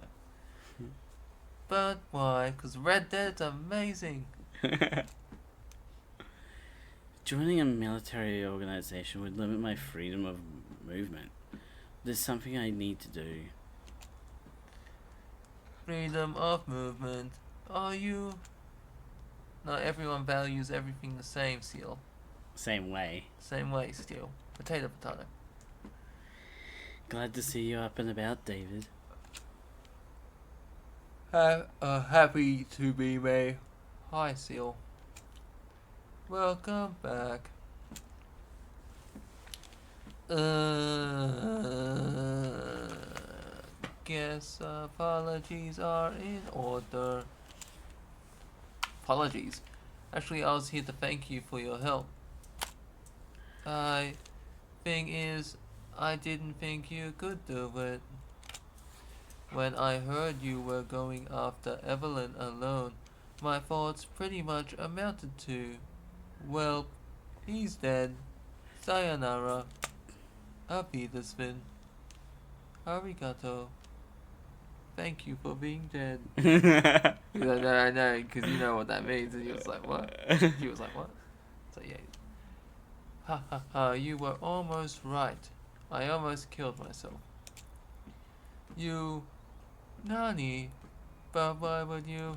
But why? Because Red Dead's amazing. Joining a military organization would limit my freedom of movement. There's something I need to do. Freedom of movement. Are you? Not everyone values everything the same, Seal. Same way. Same way, Steel. Potato, potato. Glad to see you up and about, David. Happy to be, May. Hi, Seal. Welcome back. Guess apologies are in order. Apologies. Actually, I was here to thank you for your help. Thing is, I didn't think you could do it. When I heard you were going after Evelyn alone, my thoughts pretty much amounted to, well, he's dead. Sayonara. Auf Wiedersehen. Arigato. Thank you for being dead. I know, because you know what that means. And he was like, what? He was like, what? So yeah. Ha ha ha, you were almost right. I almost killed myself. You... Nani? But why would you...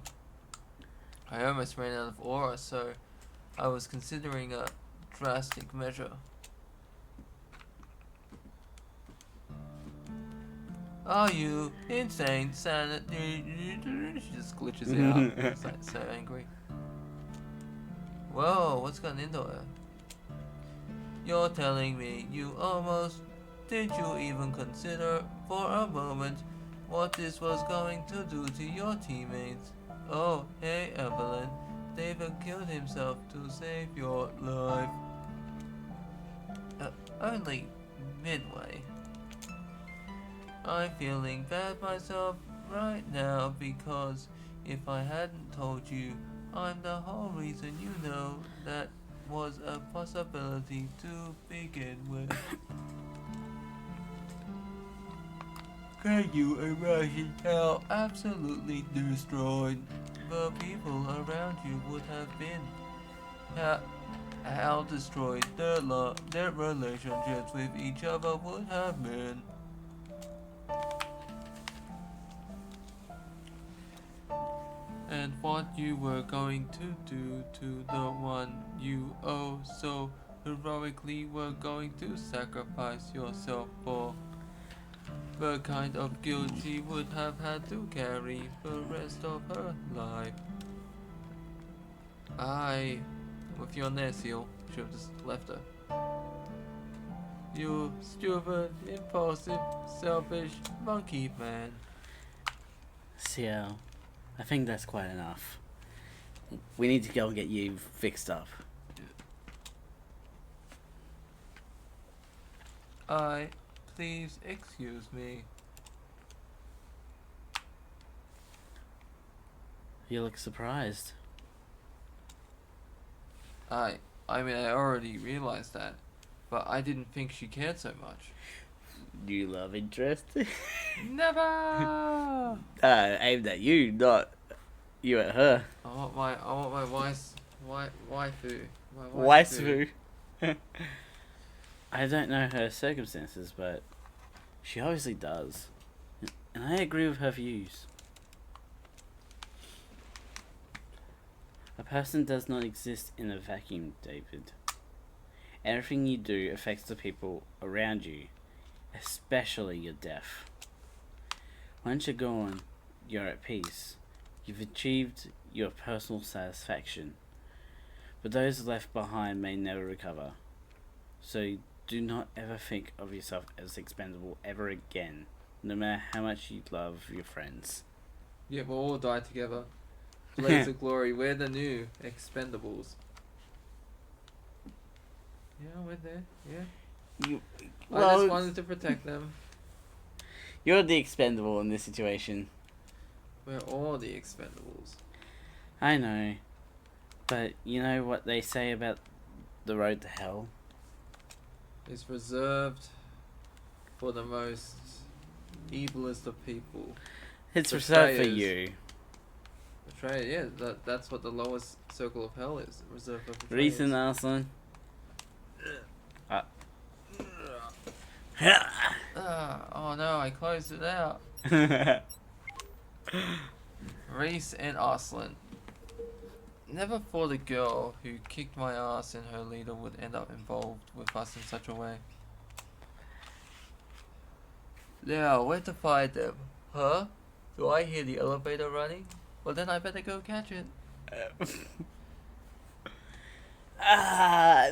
I almost ran out of aura, so I was considering a drastic measure. Are you insane, She just glitches out. It's like so angry. Whoa, what's gotten into her? You're telling me you almost... Did you even consider for a moment what this was going to do to your teammates? Oh, hey Evelyn, David killed himself to save your life. Only midway. I'm feeling bad myself right now because if I hadn't told you, I'm the whole reason you know that was a possibility to begin with. Can you imagine how absolutely destroyed the people around you would have been? How destroyed their relationships with each other would have been. And what you were going to do to the one you so heroically were going to sacrifice yourself for. The kind of guilt she would have had to carry the rest of her life. With your Nessie, should have just left her. You stupid, impulsive, selfish monkey man. Ciel, I think that's quite enough. We need to go and get you fixed up. Please excuse me. You look surprised. I mean, I already realized that, but I didn't think she cared so much. New love interest? Never! Aimed at you, not you at her. I want my wife's waifu. My Waifu. I don't know her circumstances, but she obviously does. And I agree with her views. A person does not exist in a vacuum, David. Everything you do affects the people around you, especially your death. Once you're gone, you're at peace. You've achieved your personal satisfaction. But those left behind may never recover. So do not ever think of yourself as expendable ever again, no matter how much you love your friends. Yeah, we'll all die together. Blaze of glory, we're the new expendables. Yeah, we're there, yeah. I just wanted to protect them. You're the expendable in this situation. We're all the expendables. I know. But you know what they say about the road to hell? It's reserved for the most evilest of people. It's reserved for Betrayers. you. Betrayal, yeah, that's what the lowest circle of hell is. Reserved for betrayers. Reason, Arslan. Oh no, I closed it out. Reese and Arslan. Never thought a girl who kicked my ass and her leader would end up involved with us in such a way. Now, where to find them? Huh? Do I hear the elevator running? Well then I better go catch it.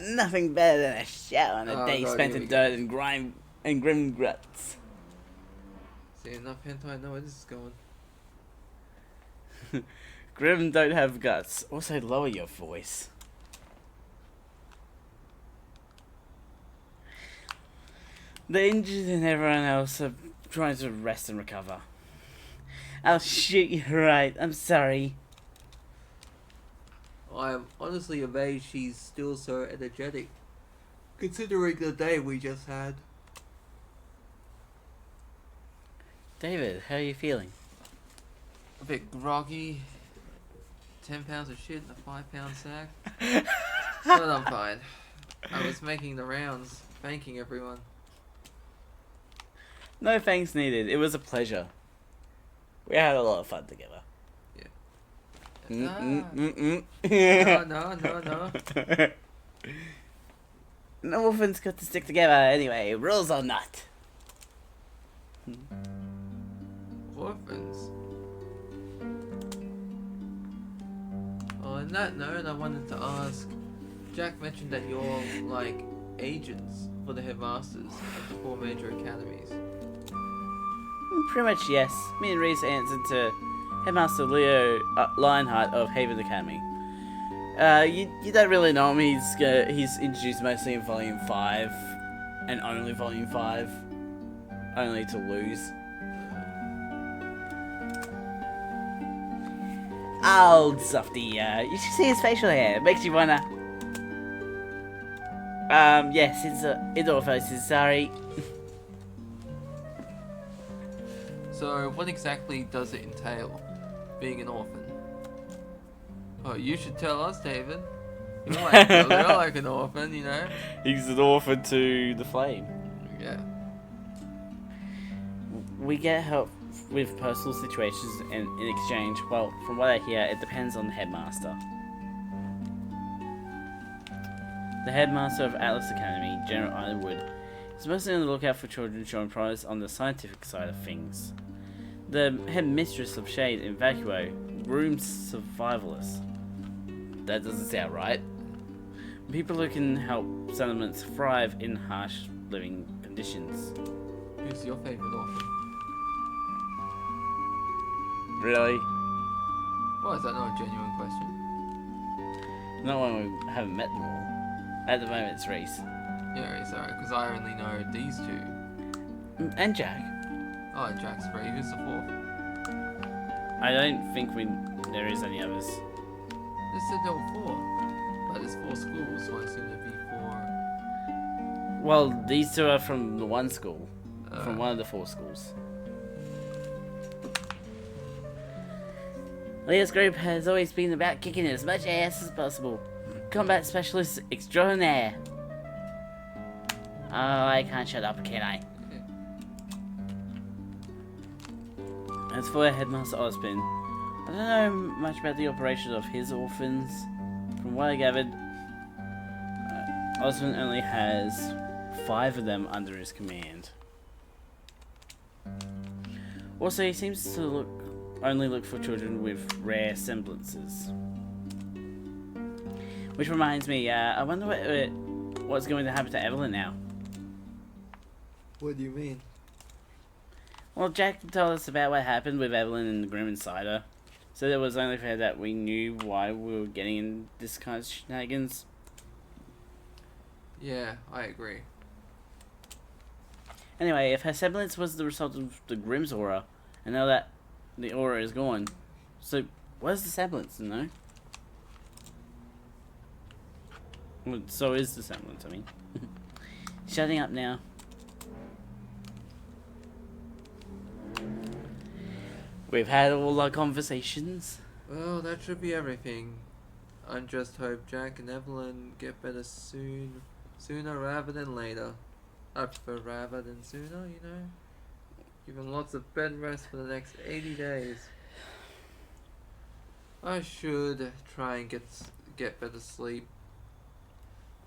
Nothing better than a shower on a Oh, day God, spent here in we go. dirt and grime and grim guts. See enough hentai, I know where this is going. Grim don't have guts. Also, lower your voice. The injured and everyone else are trying to rest and recover. I'll shoot you right. I'm sorry. I am honestly amazed she's still so energetic, considering the day we just had. David, how are you feeling? A bit groggy. 10 pounds of shit in a 5-pound sack. But I'm fine. I was making the rounds, thanking everyone. No thanks needed. It was a pleasure. We had a lot of fun together. No. No orphans got to stick together anyway, rules or not. Orphans. On that note, I wanted to ask, Jack mentioned that you're like agents for the headmasters of the 4 major academies. Pretty much yes. Me and Reese answered to Headmaster Leo Lionheart of Haven Academy. You don't really know him. He's introduced mostly in Volume 5, and only Volume 5, only to lose. Old softy, you should see his facial hair. It makes you wanna. Yes, it's orphosis. Sorry. So, what exactly does it entail, being an orphan? Oh, you should tell us, David. You're like an orphan, you know? He's an orphan to the flame. Yeah. We get help with personal situations, and in exchange, well, from what I hear, it depends on the headmaster. The headmaster of Atlas Academy, General Ironwood, Supposedly on the lookout for children showing promise on the scientific side of things. The headmistress of Shade in Vacuo, room survivalist. That doesn't sound right. People who can help settlements thrive in harsh living conditions. Who's your favourite orphan? Really? Well, is that not a genuine question? Not when we haven't met them all. At the moment, it's Reese. Yeah, sorry, because I only know these two. And Jack. Oh, Jack's free. Who's the fourth? I don't think there is any others. They said there were 4. But there's 4 schools, so I assume there'd be 4. Well, these two are from the one school. From one of the 4 schools. Leah's group has always been about kicking as much ass as possible. Combat specialist extraordinaire. Oh, I can't shut up, can I? As for Headmaster Ozpin, I don't know much about the operation of his orphans. From what I gathered, Ozpin only has 5 of them under his command. Also, he seems to only look for children with rare semblances. Which reminds me, I wonder what's going to happen to Evelyn now. What do you mean? Well, Jack told us about what happened with Evelyn and the Grim Insider. So it was only fair that we knew why we were getting in this kind of shenanigans. Yeah, I agree. Anyway, if her semblance was the result of the Grimm's aura, and now that the aura is gone, so what is the semblance, you know? Well, so is the semblance, I mean. Shutting up now. We've had all our conversations. Well, that should be everything. I just hope Jack and Evelyn get better sooner rather than later. I prefer rather than sooner, you know? Give them lots of bed rest for the next 80 days. I should try and get better sleep.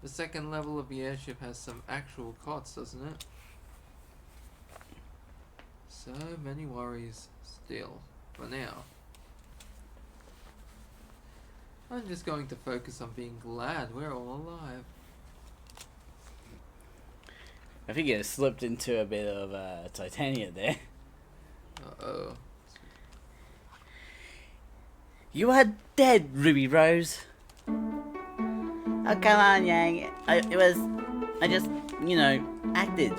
The second level of the airship has some actual cots, doesn't it? So many worries still, for now. I'm just going to focus on being glad we're all alive. I think you slipped into a bit of Titania there. Uh-oh. You are dead, Ruby Rose. Oh, come on, Yang. I just, you know, acted.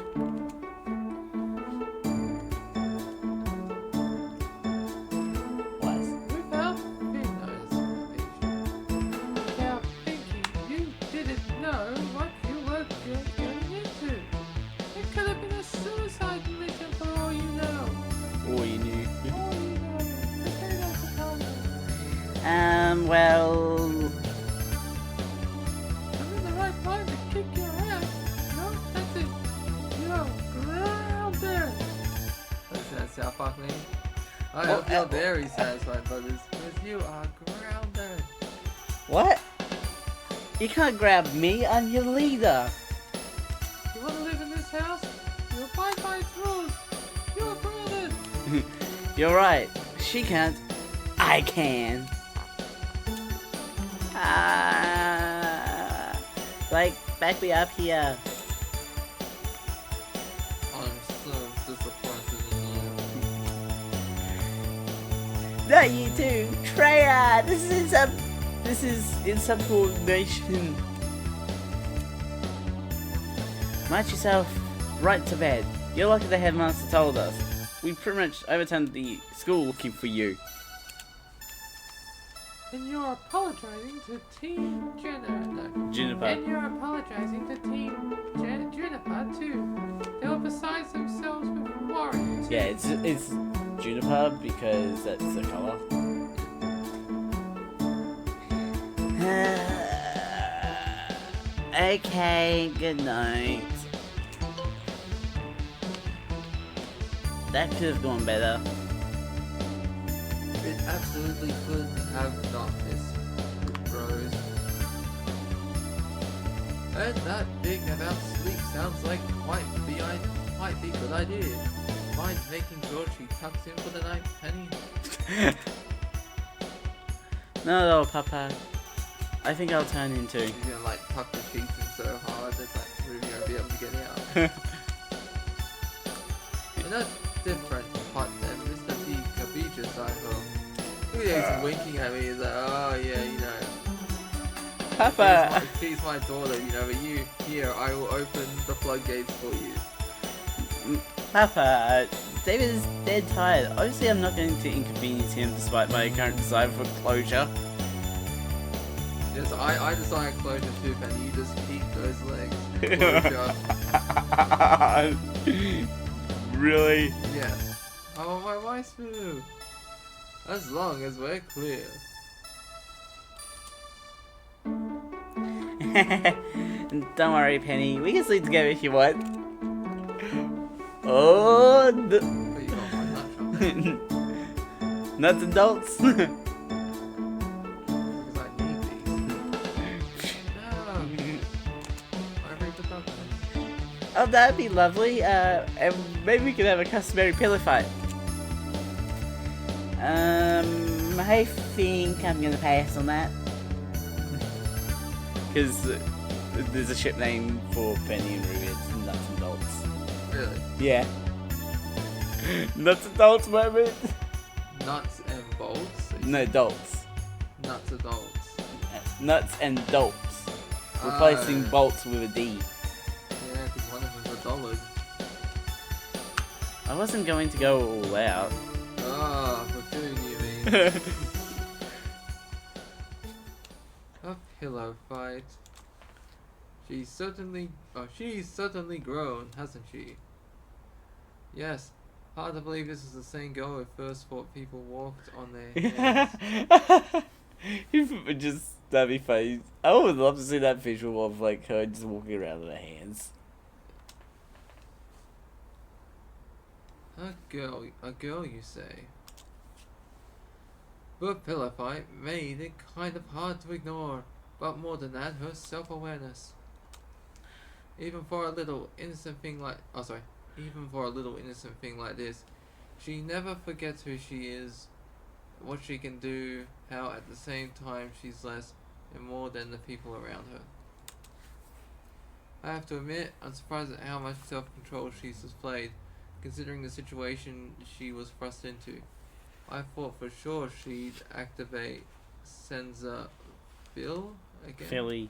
What? Without being without thinking, you didn't know what you were getting into. It could have been a suicide mission for all you know. All you knew. All you know. Potatoes are coming. Well... I'm in the right place to kick your ass. No, that's it. You're grounded. Does that sound fucking? I hope you're very satisfied, brothers, because you are grounded. What? You can't grab me, I'm your leader. You want to live in this house? You abide by its rules. You're grounded. You're right. She can't. I can. Like, back me up here. I'm so disappointed in you. Not you too. Treya! This is insubordination. March yourself right to bed. You're lucky the headmaster told us. We pretty much overturned the school looking for you. And you're apologizing to Team Juniper. And you're apologizing to Team Juniper too. They were besides themselves with worry too. Yeah, it's Juniper because that's the color. Okay, good night. That could have gone better. It absolutely couldn't have not, Miss Rose. And that thing about sleep sounds like might be a good idea. Mind making sure she tucks in for the night, Penny? No, Papa. I think I'll turn into. She's gonna like tuck the sheets in so hard that like Ruby won't be able to get out. And that's different hot than Mr. D. Cabeaches, I hope. Look at he's winking at me, he's like, oh yeah, you know. Papa! She's my daughter, you know, but you, here, I will open the floodgates for you. Papa, David is dead tired. Obviously, I'm not going to inconvenience him despite my current desire for closure. Yes, I desire closure too, Penny. You just keep those legs. Closure. Really? Yes. Oh, my wife's move. As long as we're clear. Don't worry, Penny. We can sleep together if you want. Oh, But you got my nut shot. nuts adults. Because I need these. No. I read the document. Oh, that'd be lovely. And maybe we could have a customary pillow fight. I think I'm gonna pass on that. Because there's a ship name for Penny and Ruby. It's Nuts and Dolts. Really? Yeah. Nuts and Dolts moment. Nuts and bolts? No, Dolts. Nuts adults. Nuts and Dolts. Replacing Oh. bolts with a D. Yeah, because one of them's $1. I wasn't going to go all out. Ah, for food you mean. A pillow fight. She's certainly grown, hasn't she? Yes. Hard to believe this is the same girl who first thought people walked on their hands. That'd be funny. I would love to see that visual of like her just walking around with her hands. A girl, you say? But pillow fight made it kind of hard to ignore. But more than that, her self-awareness. Even for a little innocent thing like this, she never forgets who she is, what she can do, how at the same time she's less and more than the people around her. I have to admit, I'm surprised at how much self-control she's displayed, considering the situation she was thrust into. I thought for sure she'd activate Senza Phil again. Philly.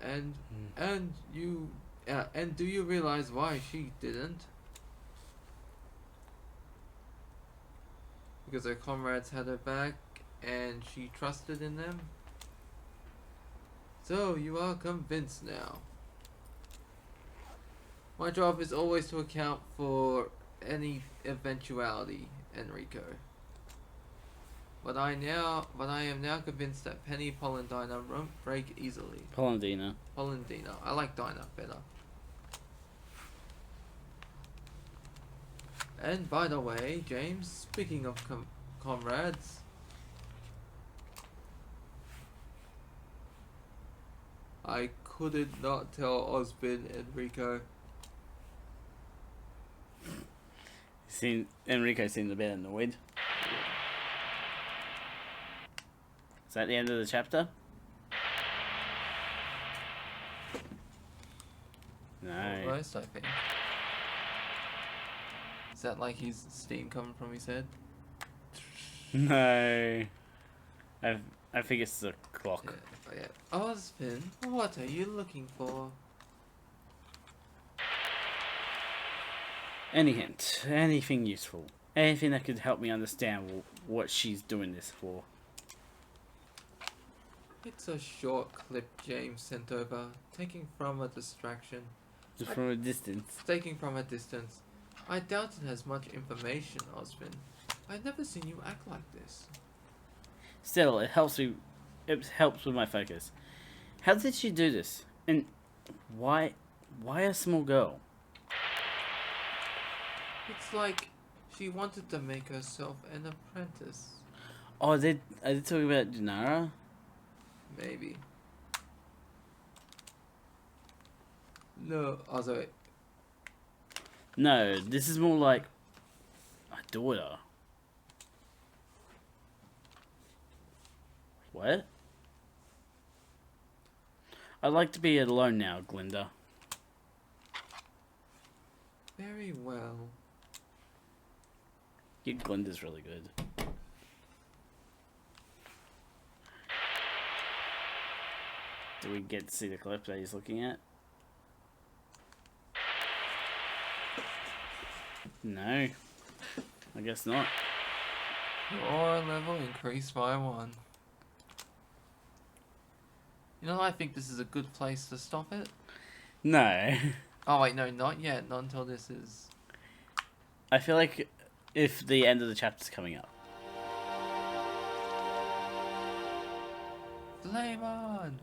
And do you realize why she didn't? Because her comrades had her back and she trusted in them? So you are convinced now. My job is always to account for any eventuality, Enrico. But I am now convinced that Penny Polendina won't break easily. Polendina. I like Dinah better. And by the way, James, speaking of comrades, I couldn't not tell Osbin Enrico. Enrico seemed a bit annoyed. Is that the end of the chapter? No. Almost, I think. Is that like his steam coming from his head? No. I think it's the clock. Yeah. Osbin, what are you looking for? Any hint, anything useful, anything that could help me understand what she's doing this for. It's a short clip James sent over, taking from a distance. I doubt it has much information, Osbin. I've never seen you act like this. Still, it helps me. It helps with my focus. How did she do this? And why a small girl? It's like she wanted to make herself an apprentice. Oh, are they talking about Janara? Maybe. No, oh, sorry. No, this is more like my daughter. What? I'd like to be alone now, Glinda. Very well. Yeah, Glinda's really good. Do we get to see the clip that he's looking at? No. I guess not. Your level increased by 1. You know, I think this is a good place to stop it. No. Oh wait, no, not yet. Not until this is... I feel like if the end of the chapter's coming up. Flame on!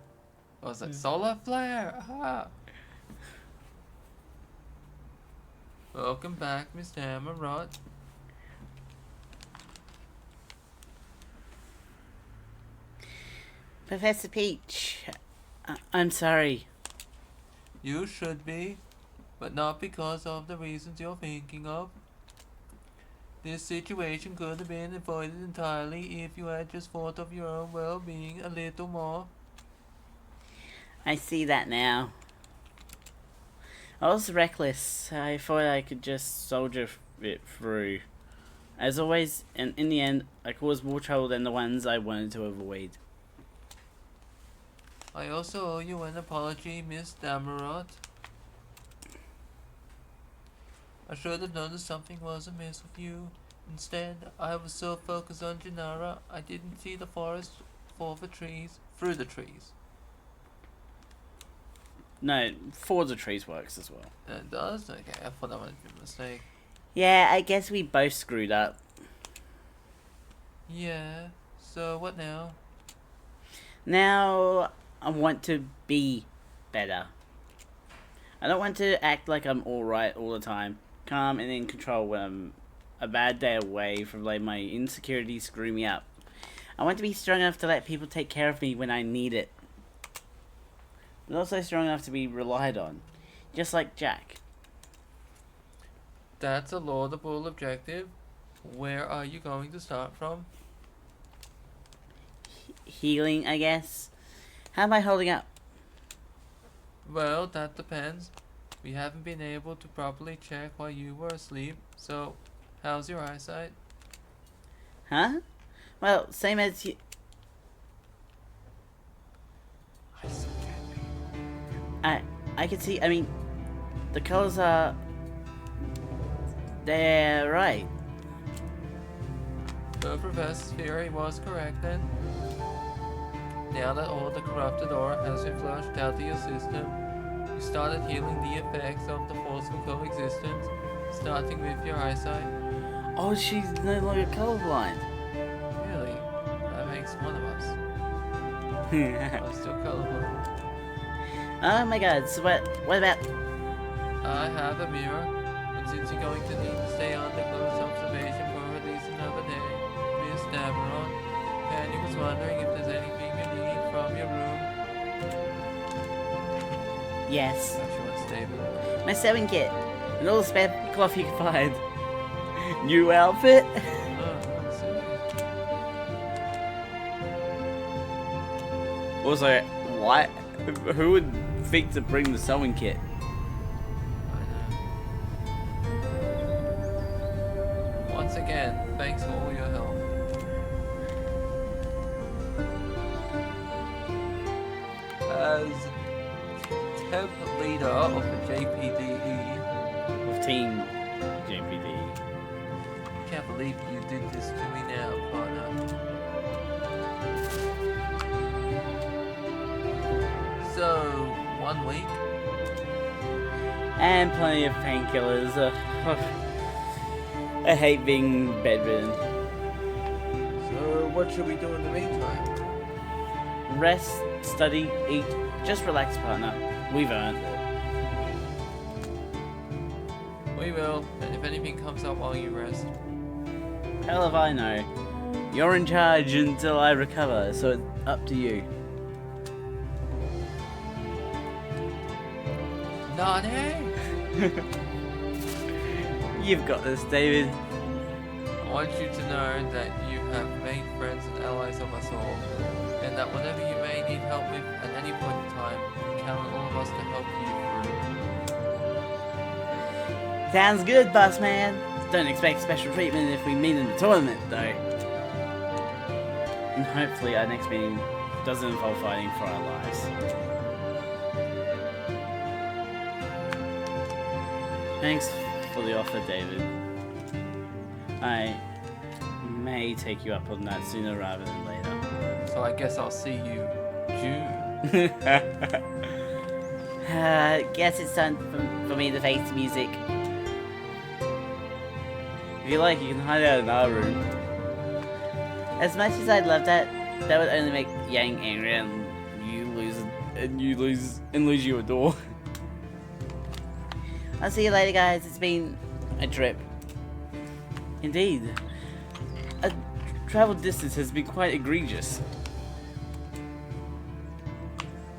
Oh, it's like solar flare! Aha! Welcome back, Miss Tamarot. Professor Peach, I'm sorry. You should be, but not because of the reasons you're thinking of. This situation could have been avoided entirely if you had just thought of your own well-being a little more. I see that now. I was reckless. I thought I could just soldier it through. As always, and in the end, I caused more trouble than the ones I wanted to avoid. I also owe you an apology, Miss Damarot. I should have noticed something was amiss with you. Instead, I was so focused on Janara, I didn't see the forest for the trees, through the trees. No, for the trees works as well. It does? Okay, I thought that might have been a mistake. Yeah, I guess we both screwed up. Yeah, so what now? Now, I want to be better. I don't want to act like I'm alright all the time. Calm and in control when I'm a bad day away from letting my insecurities screw me up. I want to be strong enough to let people take care of me when I need it. But also strong enough to be relied on. Just like Jack. That's a laudable objective. Where are you going to start from? Healing, I guess. How am I holding up? Well, that depends. We haven't been able to properly check while you were asleep, so how's your eyesight? Huh? Well, same as you. I can see, I mean, the colors are. They're right. The professor's theory was correct then. Now that all the corrupted aura has been flushed out of your system, you started healing the effects of the forceful coexistence, starting with your eyesight. Oh, she's no longer colorblind. Really? That makes one of us. I'm still colorblind. Oh my god, so what about... I have a mirror, and since you're going to need to stay under close observation for at least another day, Miss Dameron, Penny was wondering if there's anything you need from your room. Yes. She wants stable. My sewing kit. And all the spare cloth you can find. New outfit? Also, why? Who would think to bring the sewing kit? Once again, thanks for all your help. As temp leader of the JPDE, With Team JPDE. can't believe you did this to me now, partner. So, 1 week? And plenty of painkillers. I hate being bedridden. So, what should we do in the meantime? Rest, study, eat. Just relax, partner. We've earned it. We will, and if anything comes up while you rest. Hell if I know. You're in charge until I recover, so it's up to you. Nani? You've got this, David. I want you to know that you have made friends and allies of us all, and that whatever you may need help with at any point in time, count on all of us to help you through. Sounds good, boss man. Don't expect special treatment if we meet in the tournament, though. And hopefully our next meeting doesn't involve fighting for our lives. Thanks for the offer, David. I may take you up on that sooner rather than later. So I guess I'll see you June. Guess it's time for me to face the music. If you like, you can hide out in our room. As much as I'd love that, that would only make Yang angry and you lose you a door. I'll see you later, guys. It's been a trip. Indeed. A travel distance has been quite egregious.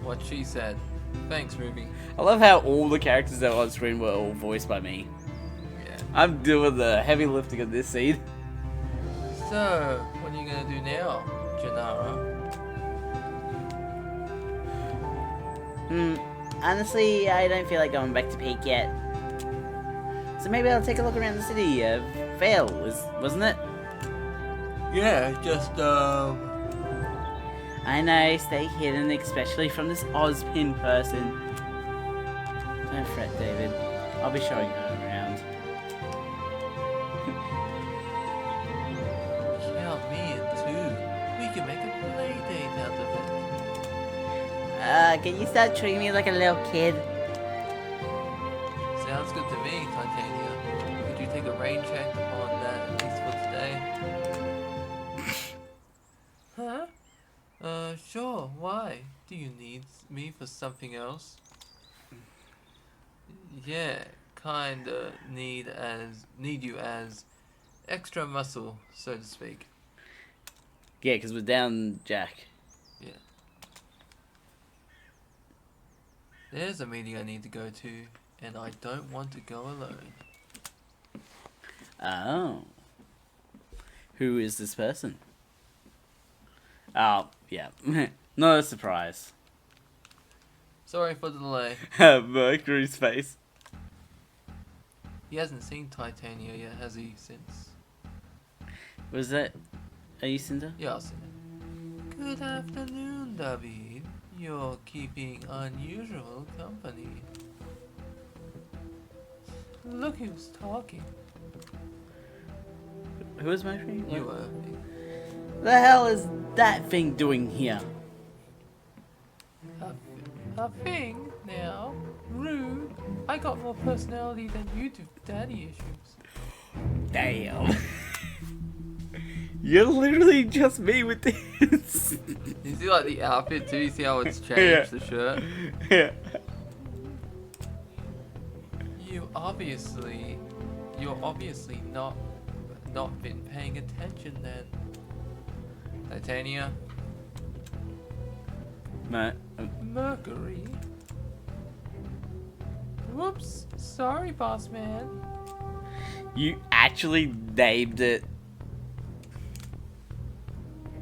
What she said. Thanks, Ruby. I love how all the characters that were on screen were all voiced by me. Yeah. I'm doing the heavy lifting of this scene. So, what are you gonna do now, Janara? Honestly, I don't feel like going back to Peak yet. So maybe I'll take a look around the city. Vale, wasn't it? Yeah, just, I know, stay hidden, especially from this Ozpin person. Don't fret, David. I'll be showing her around. Count me in too. We can make a play date out of it. Can you start treating me like a little kid? Sounds good to me, Titania. Could you take a rain check on that at least for today? Huh? Sure, why? Do you need me for something else? Yeah, kinda need you as extra muscle, so to speak. Yeah, because we're down Jack. Yeah. There's a meeting I need to go to, and I don't want to go alone. Oh. Who is this person? Oh, yeah. Not a surprise. Sorry for the delay. Mercury's face. He hasn't seen Titania yet, has he, since? Was that Acinda? Yeah, I'll see it. Good afternoon, David. You're keeping unusual company. Look who's talking. Who is Mercury? You were. The hell is that thing doing here? A thing now? Rude. I got more personality than you do. Daddy issues. Damn. You're literally just me with this. You see like the outfit too? You see how it's changed, the shirt? Yeah. You're obviously not been paying attention then. Titania? Mercury? Whoops, sorry boss man. You actually named it.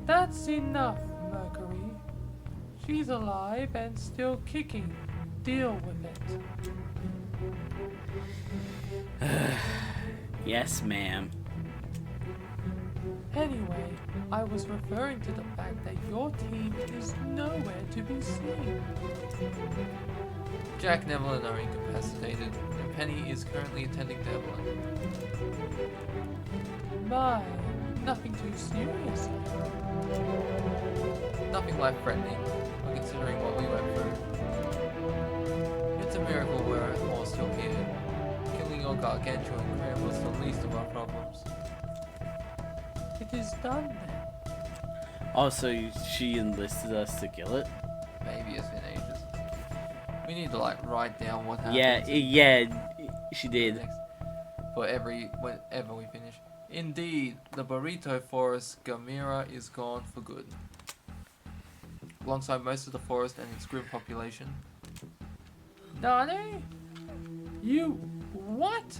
That's enough, Mercury. She's alive and still kicking. Deal with it. Yes, ma'am. Anyway, I was referring to the fact that your team is nowhere to be seen. Jack and Evelyn are incapacitated, and Penny is currently attending to Evelyn. My, nothing too serious. Nothing life-threatening, considering what we went through. It's a miracle we're all still here. Killing your gargantuan crab was the least of our problems. It is done then. Oh, so she enlisted us to kill it? Maybe it's been ages. We need to like write down what happened. Yeah, she did. Whenever we finish. Indeed, the burrito forest Gamera is gone for good. Alongside most of the forest and its grim population. Nani? You... what?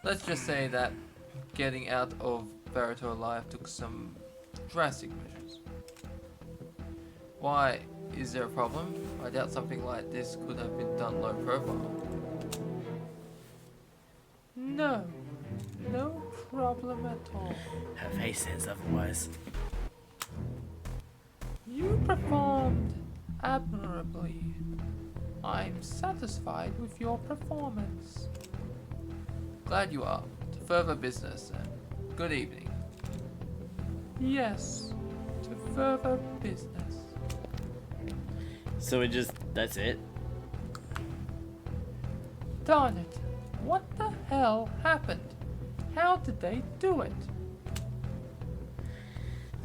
Let's just say that getting out of Barito alive took some drastic measures. Why? Is there a problem? I doubt something like this could have been done low profile. No. No problem at all. Her face says otherwise. You performed admirably. I'm satisfied with your performance. Glad you are. To further business, then. Good evening. Yes, to further business. So it just, that's it? Darn it. What the hell happened? How did they do it?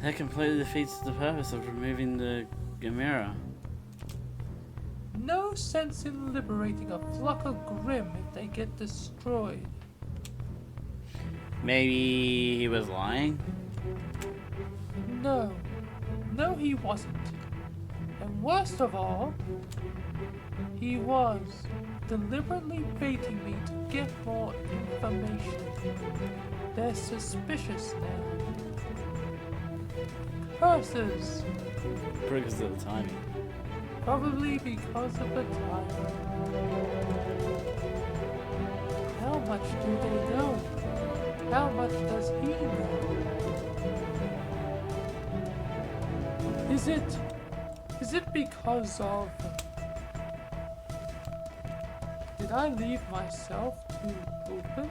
That completely defeats the purpose of removing the Gamera. No sense in liberating a flock of Grimm if they get destroyed. Maybe he was lying? No. No, he wasn't. And worst of all, he was deliberately baiting me to get more information. They're suspicious now. Curses! Because of the timing. Probably because of the time. How much do they know? How much does he know? Is it because of... Did I leave myself too open?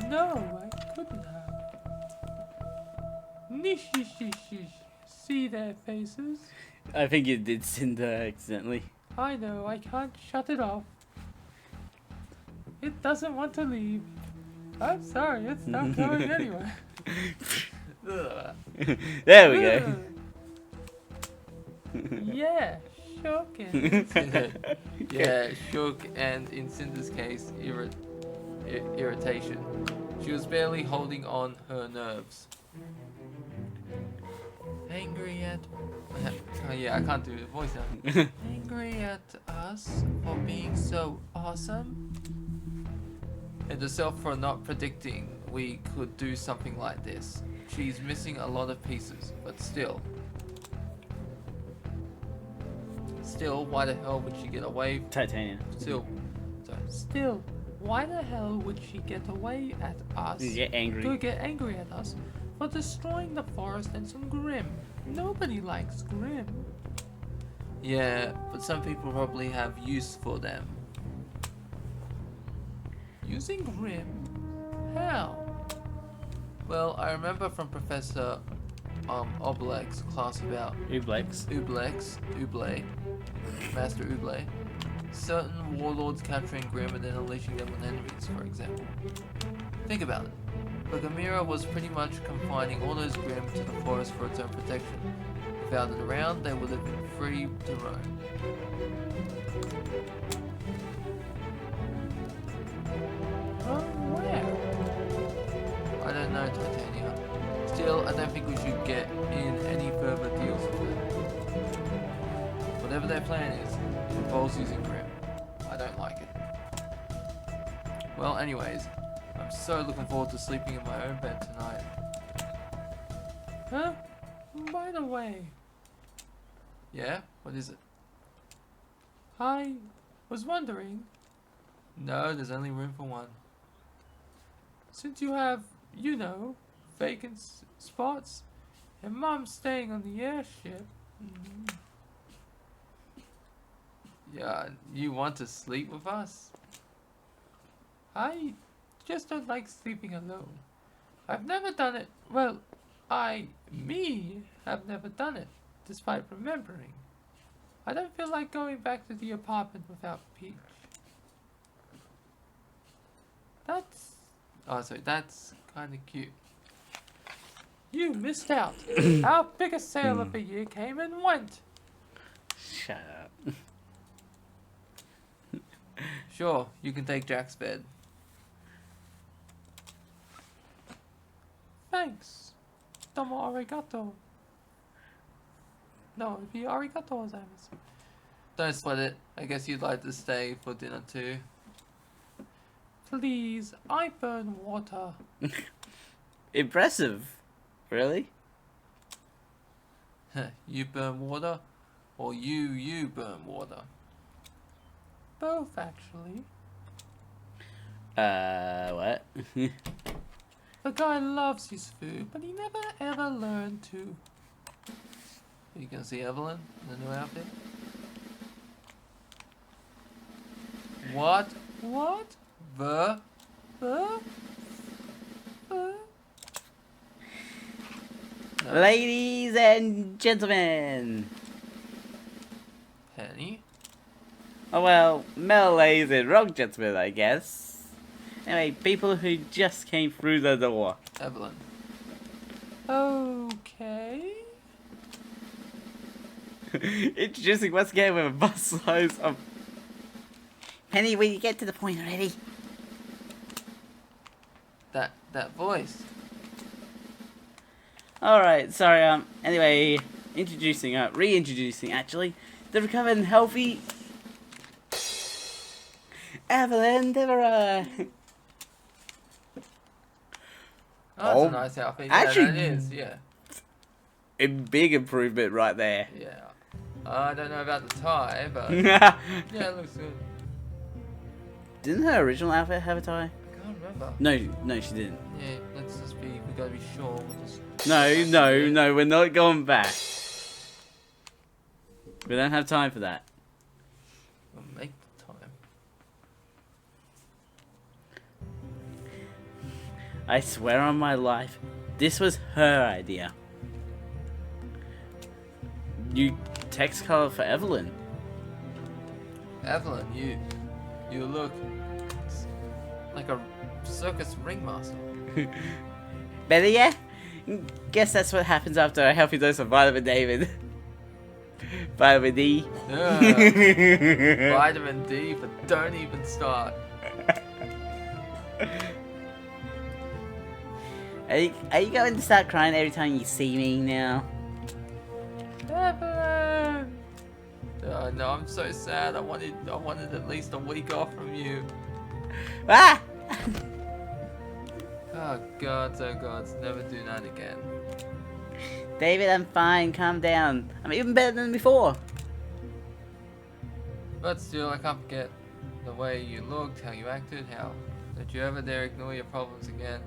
No, I couldn't have. Nishishishish. See their faces? I think you did Cinder accidentally. I know, I can't shut it off. It doesn't want to leave. I'm sorry, it's not going anywhere. There we go. Yeah, shook and yeah, shook and in Cinder's case, irritation. She was barely holding on her nerves. Angry at... Oh yeah, I can't do the voice now. Angry at us for being so awesome? And herself for not predicting we could do something like this. She's missing a lot of pieces, but still. Still, why the hell would she get away? Titanium. Still, why the hell would she get away at us? Get angry. To get angry at us for destroying the forest and some Grimm. Nobody likes Grimm. Yeah, but some people probably have use for them. Using Grimm? How? Well, I remember from Professor Oblek's class about Uble, Master Uble, certain warlords capturing Grimm and then unleashing them on enemies, for example. Think about it. But Gamera was pretty much confining all those Grimm to the forest for its own protection. Without it around, they would have been free to roam. Where? I don't know, Titania. Still, I don't think we should get in any further deals with them. Whatever their plan is, it involves using Grimm. I don't like it. Well, anyways, I'm so looking forward to sleeping in my own bed tonight. Huh? By the way. Yeah? What is it? I was wondering. No, there's only room for one. Since you have, you know, vacant spots, and Mom's staying on the airship. Yeah, you want to sleep with us? I just don't like sleeping alone. I've never done it. Well, have never done it, despite remembering. I don't feel like going back to the apartment without Peach. That's kind of cute. You missed out. Our biggest sale of the year came and went. Shut up. Sure, you can take Jack's bed. Thanks. Domo arigato. No, it'd be arigato gozaimasu. Don't sweat it. I guess you'd like to stay for dinner too. Please, I burn water. Impressive. Really? You burn water, or you burn water? Both, actually. What? The guy loves his food, but he never ever learned to. You can see Evelyn in the new outfit. What? The? No. Ladies and gentlemen. Penny? Oh well, melees and wrong gentlemen, I guess. Anyway, people who just came through the door. Evelyn. Okay. Introducing once again with a busload of... Penny, will you get to the point already? That voice. Alright, sorry, anyway, reintroducing actually, the recovered and healthy... Evelyn Deborah. Oh, that's a nice outfit. Yeah, actually, that is, yeah. A big improvement right there. Yeah. I don't know about the tie, but yeah, it looks good. Didn't her original outfit have a tie? I can't remember. No, she didn't. Yeah, we gotta be sure. We'll just... No, we're not going back. We don't have time for that. We'll make the time. I swear on my life, this was her idea. New text color for Evelyn. Evelyn, you look like a circus ringmaster. Better yet? Guess that's what happens after a healthy dose of vitamin David. Vitamin D. Vitamin D, but don't even start. Are you going to start crying every time you see me now? Evelyn! No, I'm so sad. I wanted at least a week off from you. Ah! Oh gods, never do that again. David, I'm fine. Calm down. I'm even better than before. But still, I can't forget the way you looked, how you acted, how don't you ever dare ignore your problems again.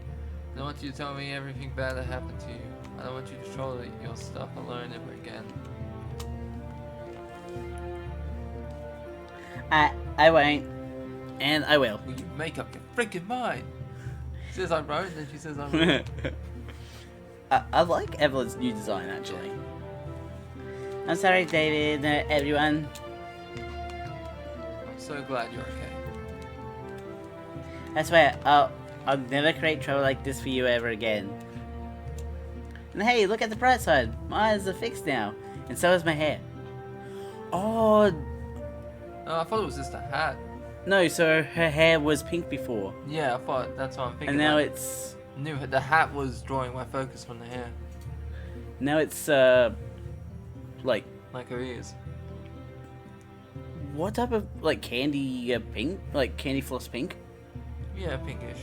I don't want you to tell me everything bad that happened to you. I don't want you to tolerate your stuff alone ever again. I won't. And I will. Will you make up your freaking mind? She says I won't, then she says I will. I like Evelyn's new design, actually. I'm sorry, David, everyone. I'm so glad you're okay. I swear, I'll never create trouble like this for you ever again. And hey, look at the bright side. My eyes are fixed now, and so is my hair. Oh, No, I thought it was just a hat. no, so her hair was pink before. Yeah, I thought that's what I'm thinking. And now like, it's... the hat was drawing my focus from the hair. Now it's, like... Like her ears. What type of, like, candy pink? Like, candy floss pink? Yeah, pinkish.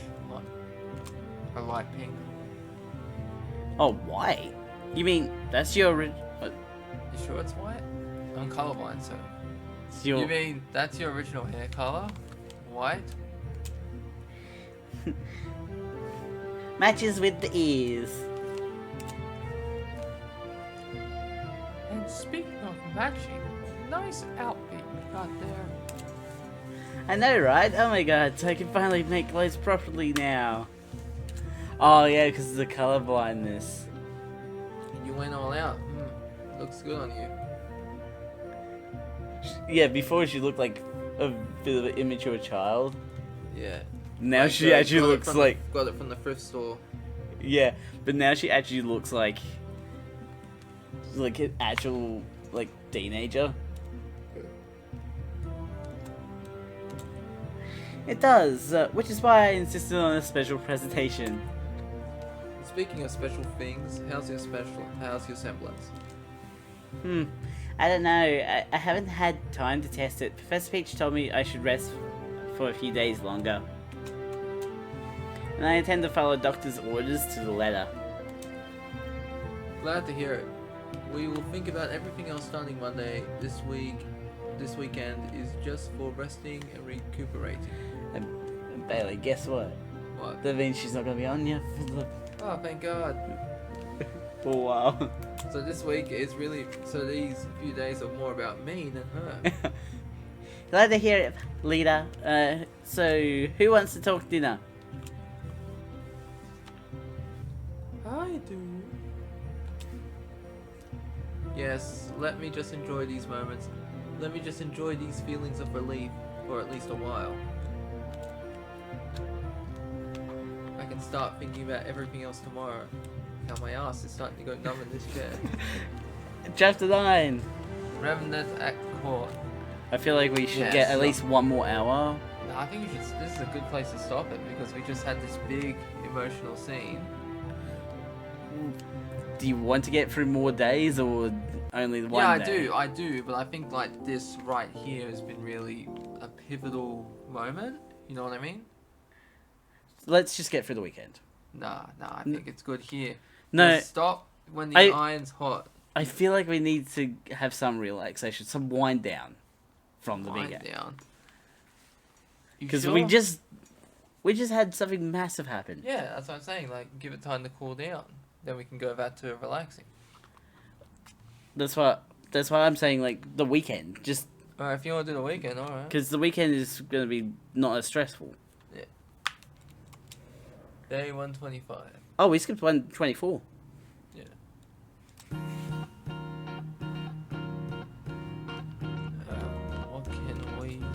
A light pink. Oh, white? You mean, that's your... You sure it's white? I'm colorblind, so... It's your... You mean that's your original hair color? White? Matches with the ears. And speaking of matching, nice outfit you got there. I know, right? Oh my god, so I can finally make clothes properly now. Oh yeah, because of the color blindness. You went all out. Looks good on you. Yeah, before she looked like a bit of an immature child. Yeah. Now Like, she got actually it looks from like... got it from the thrift store. Yeah, but now she actually looks like an actual, like, teenager. It does, which is why I insisted on a special presentation. Speaking of special things, how's your semblance? I don't know. I haven't had time to test it. Professor Peach told me I should rest for a few days longer. And I intend to follow doctor's orders to the letter. Glad to hear it. We will think about everything else starting Monday. This weekend is just for resting and recuperating. And Bailey, guess what? What? That means she's not going to be on you Oh, thank God. for a while. So this week is really, so these few days are more about me than her. Glad to hear it, Leader. So, who wants to talk dinner? I do. Yes, let me just enjoy these moments. Let me just enjoy these feelings of relief for at least a while. I can start thinking about everything else tomorrow. How my ass is starting to go numb in this chair. Chapter 9. Revenant at Court. I feel like we should Yes. get at least one more hour. No, I think we should. This is a good place to stop it because we just had this big emotional scene. Do you want to get through more days or only the one Yeah, day? I do, but I think like this right here has been really a pivotal moment. You know what I mean? Let's just get through the weekend. Nah, I think it's good here. No, Just stop when the iron's hot. I feel like we need to have some relaxation, some wind down from the Wind weekend. down. You Because sure? we just had something massive happen. Yeah, that's what I'm saying. Like, give it time to cool down. Then we can go back to relaxing. That's why I'm saying like the weekend, just Alright, if you want to do the weekend, alright. because the weekend is going to be not as stressful. Day 125. Oh, we skipped 124. Yeah. What can we do?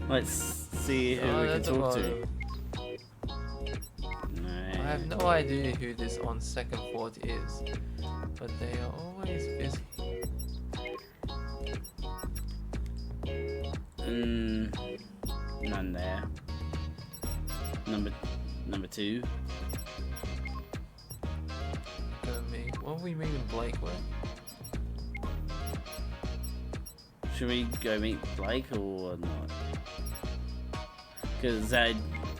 Let's see who we can that's a talk lot to. of- I have no idea who this on second thought is, but they are always busy. None there. Number 2. Me. What are we meeting Blake with? Should we go meet Blake or not? Because I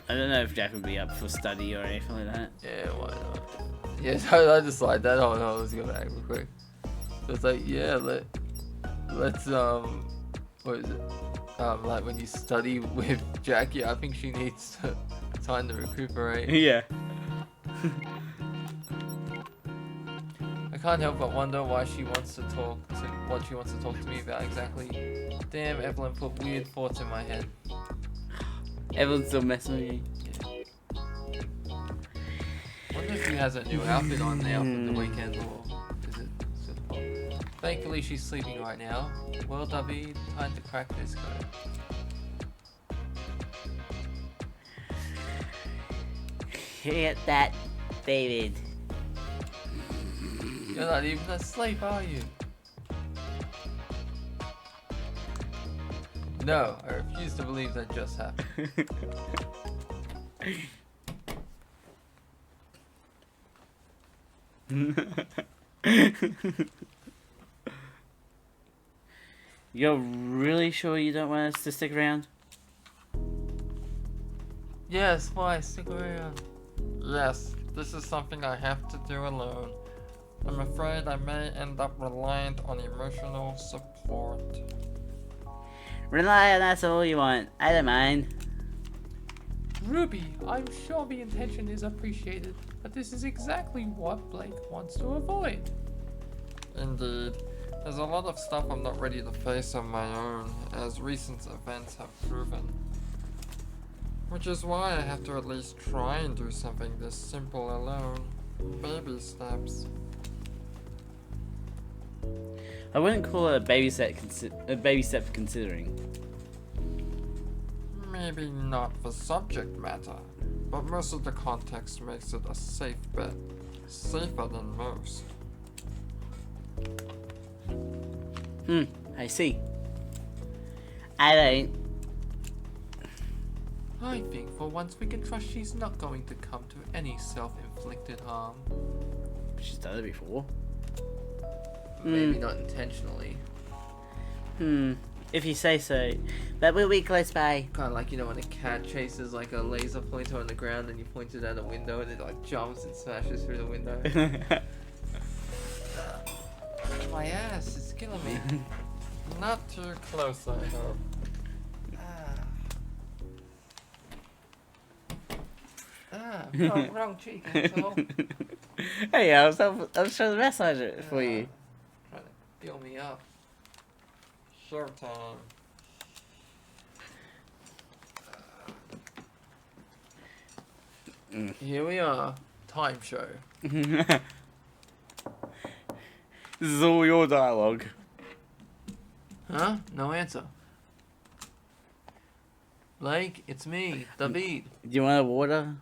don't know if Jack would be up for study or anything like that. Yeah, why not? Yeah, so I just like that. Oh no, let's go back real quick. So it's like, yeah, let's what is it? Like when you study with Jackie, I think she needs time to recuperate. Yeah. I can't help but wonder why she wants to talk to me about exactly. Damn, Evelyn put weird thoughts in my head. Evelyn's still messing with you. Wonder if she has a new outfit on now for the weekend, or is it simple? Thankfully, she's sleeping right now. Well, David, time to crack this code. Hit that, David. You're not even asleep, are you? No, I refuse to believe that just happened. You're really sure you don't want us to stick around? Yes, why? Stick around. Yes, this is something I have to do alone. I'm afraid I may end up reliant on emotional support. Rely on us all you want. I don't mind. Ruby, I'm sure the intention is appreciated, but this is exactly what Blake wants to avoid. Indeed. There's a lot of stuff I'm not ready to face on my own, as recent events have proven. Which is why I have to at least try and do something this simple alone. Baby steps. I wouldn't call it a baby step considering. Maybe not the subject matter, but most of the context makes it a safe bet. Safer than most. I see. I don't. I think for once we can trust she's not going to come to any self-inflicted harm. She's done it before. Maybe not intentionally. If you say so. But we'll be close by. Kind of like, you know, when a cat chases like a laser pointer on the ground and you point it at a window and it like jumps and smashes through the window. My ass is killing me. Not too close, I hope. Wrong cheek, asshole. Hey, I was trying to massage it for you. Trying to feel me up. Short time. Here we are. Time show. This is all your dialogue. Huh? No answer. Blake, it's me, David. Do you want a water?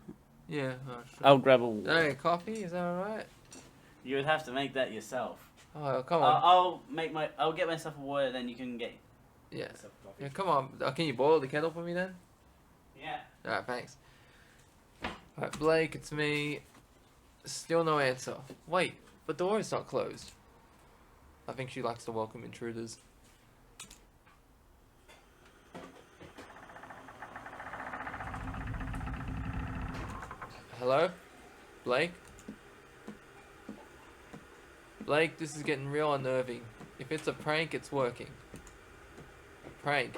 Yeah, sure. I'll grab a water. Hey, coffee? Is that alright? You would have to make that yourself. Oh, come on. I'll get myself a water, then you can get Yeah. yourself coffee. Yeah, come on. Can you boil the kettle for me then? Yeah. Alright, thanks. Alright, Blake, it's me. Still no answer. Wait, the door is not closed. I think she likes to welcome intruders. Hello? Blake? Blake, this is getting real unnerving. If it's a prank, it's working. A prank?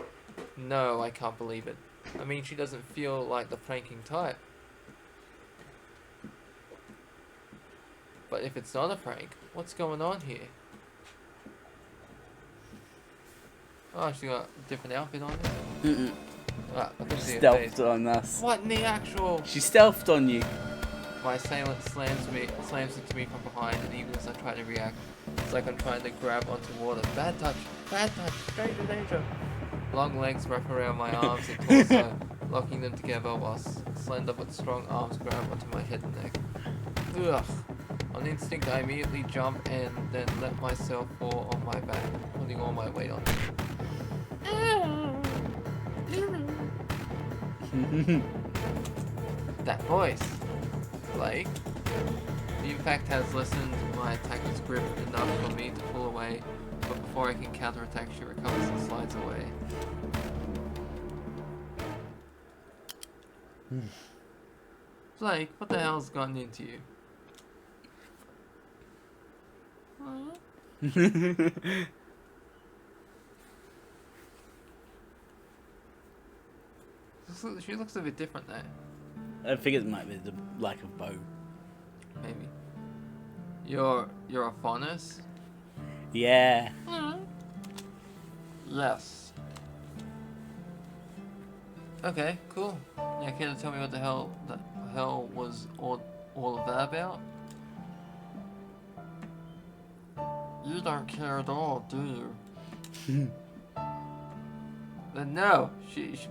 No, I can't believe it. I mean, she doesn't feel like the pranking type. But if it's not a prank, what's going on here? Oh, she got a different outfit on here? Ah, I can see her face. Stealthed on us. What in the actual... She stealthed on you. My assailant slams into me from behind, and even as I try to react, it's like I'm trying to grab onto water. Bad touch, stranger danger. Long legs wrap around my arms and torso, locking them together while slender but strong arms grab onto my head and neck. Ugh. On instinct, I immediately jump and then let myself fall on my back, putting all my weight on it. That voice! Blake? He in fact has lessened my attacker's grip enough for me to pull away, but before I can counterattack, she recovers and slides away. Blake, what the hell's gotten into you? She looks a bit different now. I think it might be the lack of bow. Maybe. You're a faunus? Yeah. Yes. Okay, cool. Yeah, care to tell me what the hell was all of that about? You don't care at all, do you? No,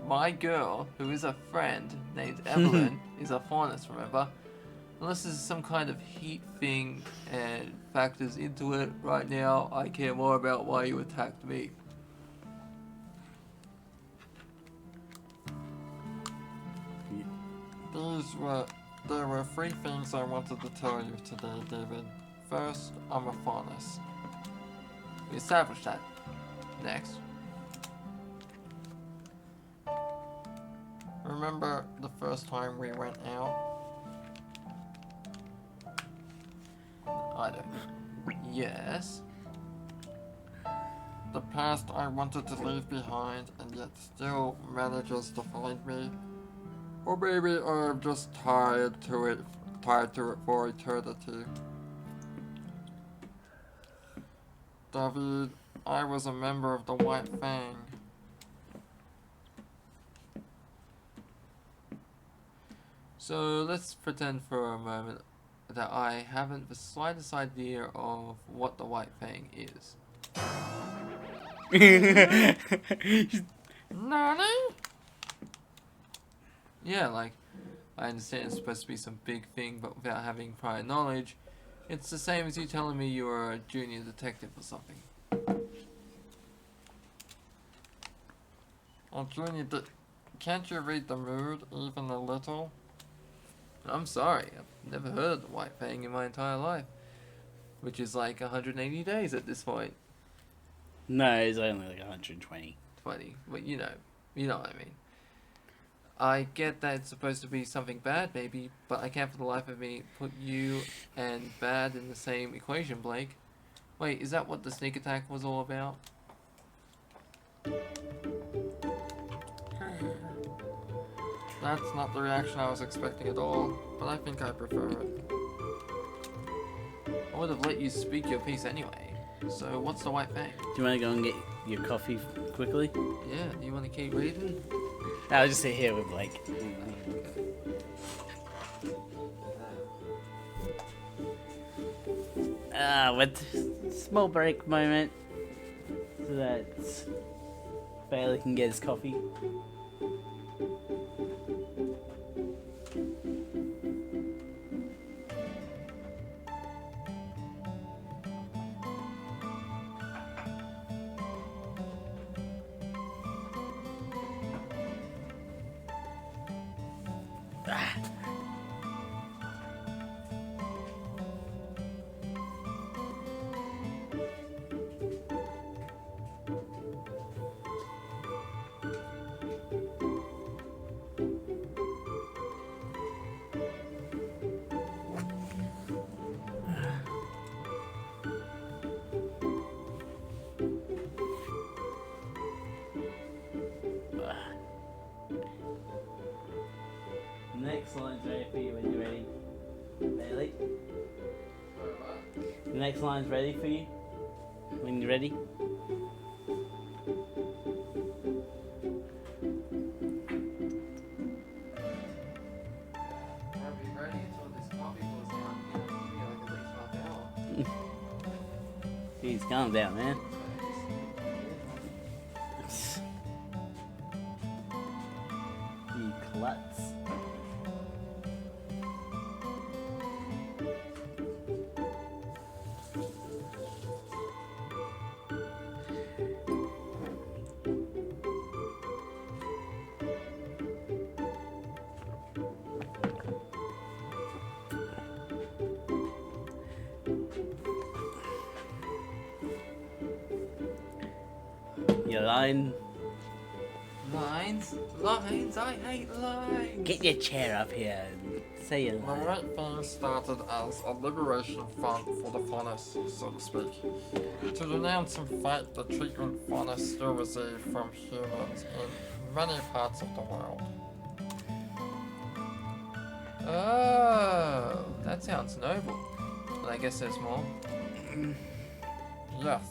my girl, who is a friend named Evelyn, is a faunus, remember? Unless there's some kind of heat thing and factors into it right now, I care more about why you attacked me. There were 3 things I wanted to tell you today, David. First, I'm a faunus. We established that. Next. Remember the first time we went out? I don't. Yes. The past I wanted to leave behind and yet still manages to find me. Or maybe I'm just tied to it for eternity. David, I was a member of the White Fang. So let's pretend for a moment that I haven't the slightest idea of what the White Fang is. Nani? Yeah, like, I understand it's supposed to be some big thing, but without having prior knowledge, it's the same as you telling me you were a junior detective or something. Can't you read the mood even a little? I'm sorry, I've never heard of the White Fang in my entire life. which is like 180 days at this point. No, it's only like 120. 20, but you know what I mean. I get that it's supposed to be something bad, maybe, but I can't for the life of me put you and bad in the same equation, Blake. Wait, is that what the sneak attack was all about? That's not the reaction I was expecting at all, but I think I prefer it. I would have let you speak your piece anyway. So what's the white fang? Do you want to go and get your coffee quickly? Yeah, do you want to keep reading? I'll just sit here with Blake. With small break moment so that Bailey can get his coffee. Next line's ready for you when you're ready, Bailey. The next line's ready for you when you're ready. I'll be ready until this coffee goes down. Give me like at least half hour. Jeez, calm down, man. You klutz. Your line. Lines? Lines? I hate lines! Get your chair up here and say your The line. White Fang started as a liberation front for the faunus, so to speak, to denounce and fight the treatment faunus still receive from humans in many parts of the world. Oh, that sounds noble. But I guess there's more. Yes,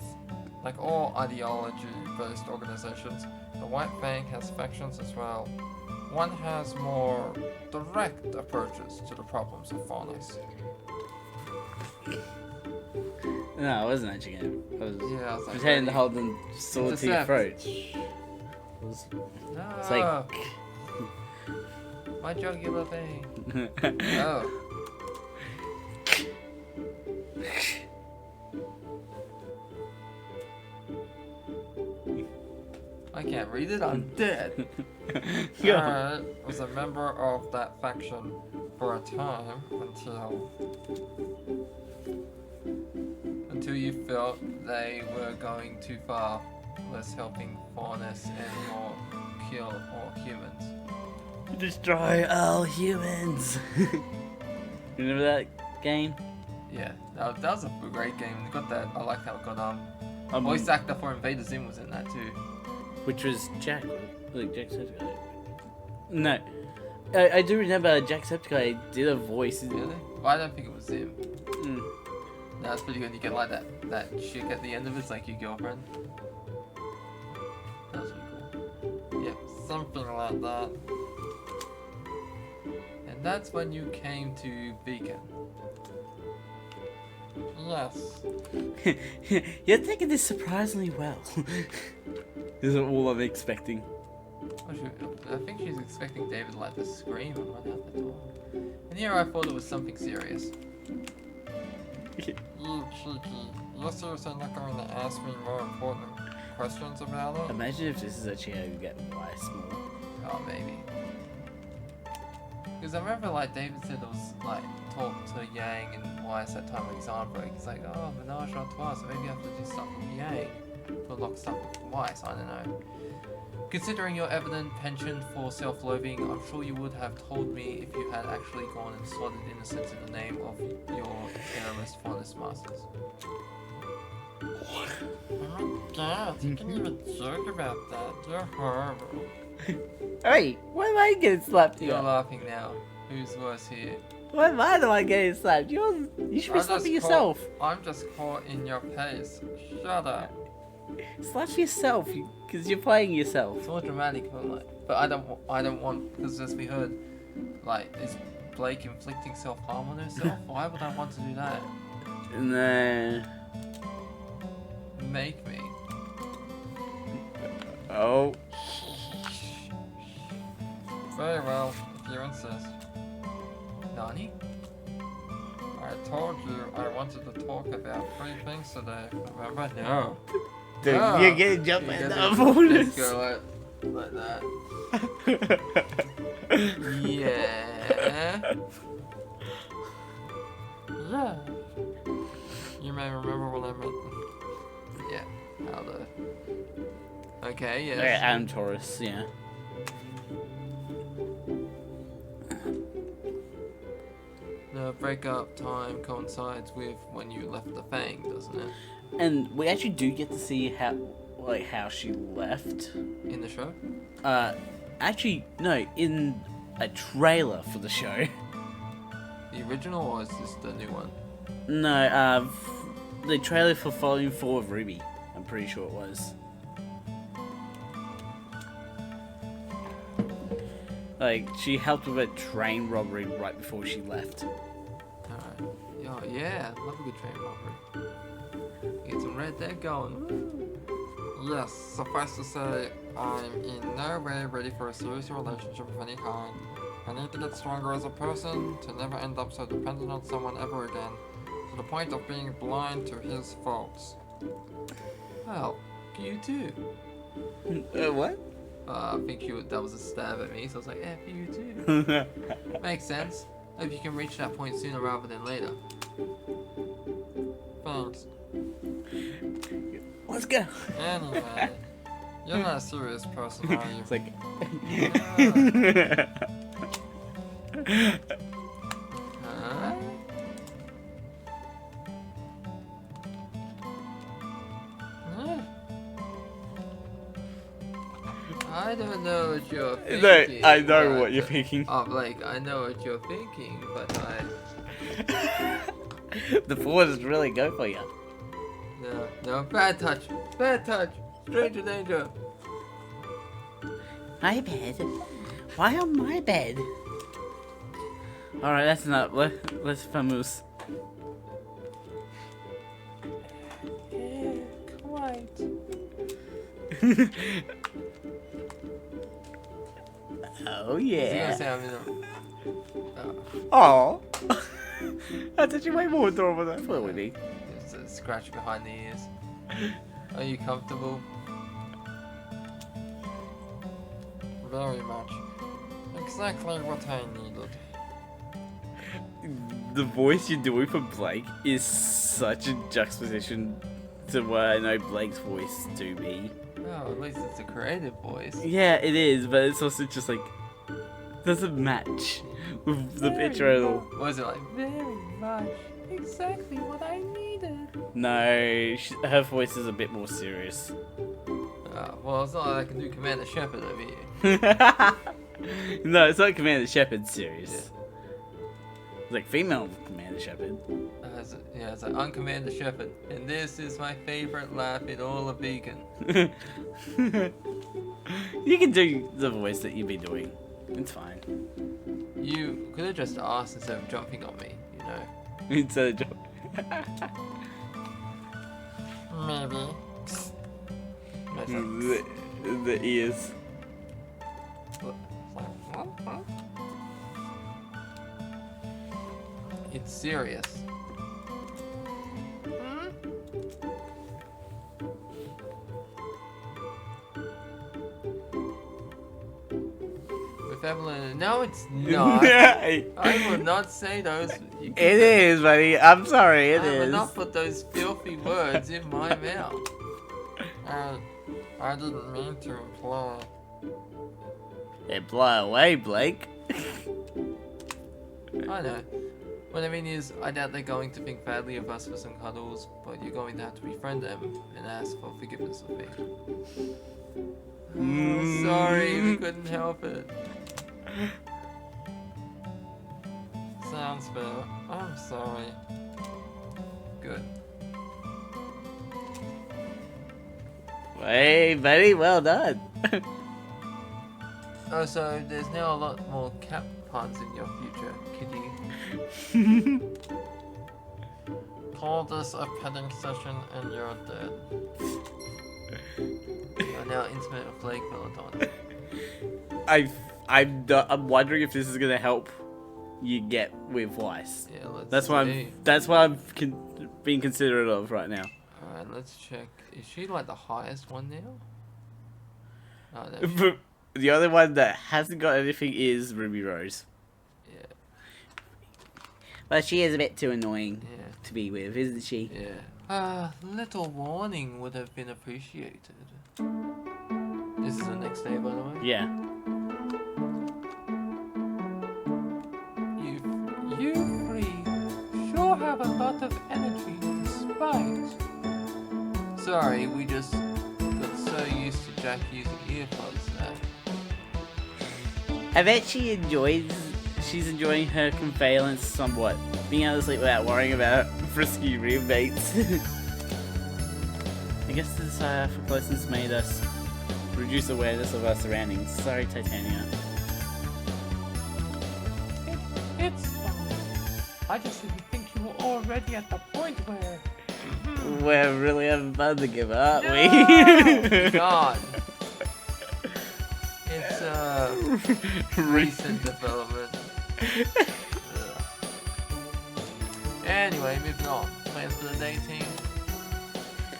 like all ideology-based organizations, the White Fang has factions as well. One has more direct approaches to the problems of faunus. No, I wasn't actually going. I was Yeah, I was like, pretending to hold the sword to your Intercept. throat. It's No, like. my jugular vein. Oh. I can't read it, I'm dead. I was a member of that faction for a time Until you felt they were going too far, less helping faunus and more kill all humans. Destroy all humans. Remember that game? Yeah, that was a great game. It got that. I like how it got Um, voice actor for Invader Zim was in that too. Which was Jack. Like Jacksepticeye. No. I do remember Jacksepticeye did a voice. Really? Well, I don't think it was Zim. Mm. No, that's pretty good. You get like that chick at the end of it's like your girlfriend. That was pretty cool. Yep. something like that. And that's when you came to Beacon. Yes. You're taking this surprisingly well. Isn't all I'm expecting. I think she's expecting David like to scream and run out the door. And here I thought it was something serious. You cheeky. You're seriously not going to ask me more important questions about it? Imagine if this is actually how you get Weiss more. Oh, maybe. Because I remember like David said it was like talk to Yang and Weiss that time when he's on break. He's like, oh, menage a trois, so maybe I have to do stuff with Yang. Or lock stuff with Weiss, I don't know. Considering your evident penchant for self-loathing, I'm sure you would have told me if you had actually gone and slotted innocence in the name of your careless fondest masters. Oh my god, you can even joke about that. You're horrible. Hey, why am I getting slapped You're here? laughing now. Who's worse here? Why am I the one getting slapped? You should be slapping yourself. I'm just caught in your pace. Shut up. Slap yourself, because you're playing yourself. It's more dramatic, but I don't want, because as we heard, like, is Blake inflicting self-harm on herself? Why would I want to do that? No. Make me. Oh. Very well, if you insist. Nani? I told you I wanted to talk about 3 things today. Remember? No. Dude, Ah, you're getting jumped in the Let's bonus. go like that. Yeah. Yeah. You may remember what I meant. Yeah. How the... Okay, yes. Okay, I'm Taurus, yeah. The breakup time coincides with when you left the Fang, doesn't it? And we actually do get to see how she left. In the show? Actually, no, in a trailer for the show. The original, or is this the new one? No, the trailer for Volume 4 of Ruby. I'm pretty sure it was. Like, she helped with a train robbery right before she left. Alright. Oh, yeah. Love a good train robbery. Get some red dead going. Woo. Yes, suffice to say, I'm in no way ready for a serious relationship of any kind. I need to get stronger as a person, to never end up so dependent on someone ever again, to the point of being blind to his faults. Well, you too. What? I think that was a stab at me, so I was like, F you too. Makes sense. Hope you can reach that point sooner rather than later. Thanks. Let's go. Anyway, you're not a serious person, are you? It's like... Huh? Yeah. I don't know what you're No, thinking. I know but- what you're thinking. Oh, Blake, I know what you're thinking, but The forces really go for you. No, bad touch. Bad touch. Stranger danger. My bed? Why on my bed? Alright, that's enough. Let's famous. Quite. Oh Is he gonna yeah. say I'm in a... Oh. That's actually way more adorable than I thought it would be. Just a scratch behind the ears. Are you comfortable? Very much. Exactly what I needed. The voice you're doing for Blake is such a juxtaposition to what I know Blake's voice to be. Oh, at least it's a creative voice. Yeah, it is, but it's also just like doesn't match with the picture at all. What is it like? Very much. Exactly what I needed. No, her voice is a bit more serious. Well, it's not like I can do Commander Shepard over here. No, it's not Commander Shepard serious. It's like female Commander Shepard. It's like, I'm Commander Shepard, and this is my favorite laugh in all of Beacon. You can do the voice that you've been doing. It's fine. You could have just asked instead of jumping on me, you know. Instead of jump. Maybe. That's like, the ears. it's serious. Evelyn. No, it's not. It I would not say those. You keep is, buddy. I'm sorry, it I would is. not put those filthy words in my mouth. I didn't mean to imply. It blow away, Blake. I know. What I mean is, I doubt they're going to think badly of us for some cuddles, but you're going to have to befriend them and ask for forgiveness of me. Oh, sorry, we couldn't help it. Sounds fair. I'm sorry. Good. Hey, buddy, well done. Oh, so there's now a lot more cat puns in your future, kitty. Call this a petting session and you're dead. You're now intimate with Blake Peloton. I'm wondering if this is gonna help you get with Weiss. Yeah, let's That's see. what I'm being considerate of right now. Alright, let's check. Is she like the highest one now? Oh, no. The only one that hasn't got anything is Ruby Rose. Yeah, But she is a bit too annoying yeah, to be with, isn't she? yeah. Little warning would have been appreciated. This is the next day, by the way. Yeah. You three sure have a lot of energy despite. Sorry, we just got so used to Jack using earplugs that. I bet she's enjoying her convalesce somewhat. Being able to sleep without worrying about frisky roommates. I guess the desire for closeness made us reduce awareness of our surroundings. Sorry, Titania. It's fine. I just didn't think you were already at the point where... We're really having fun together, aren't we? God. It's recent development. Ugh. Anyway, moving on. Plans for the day, team?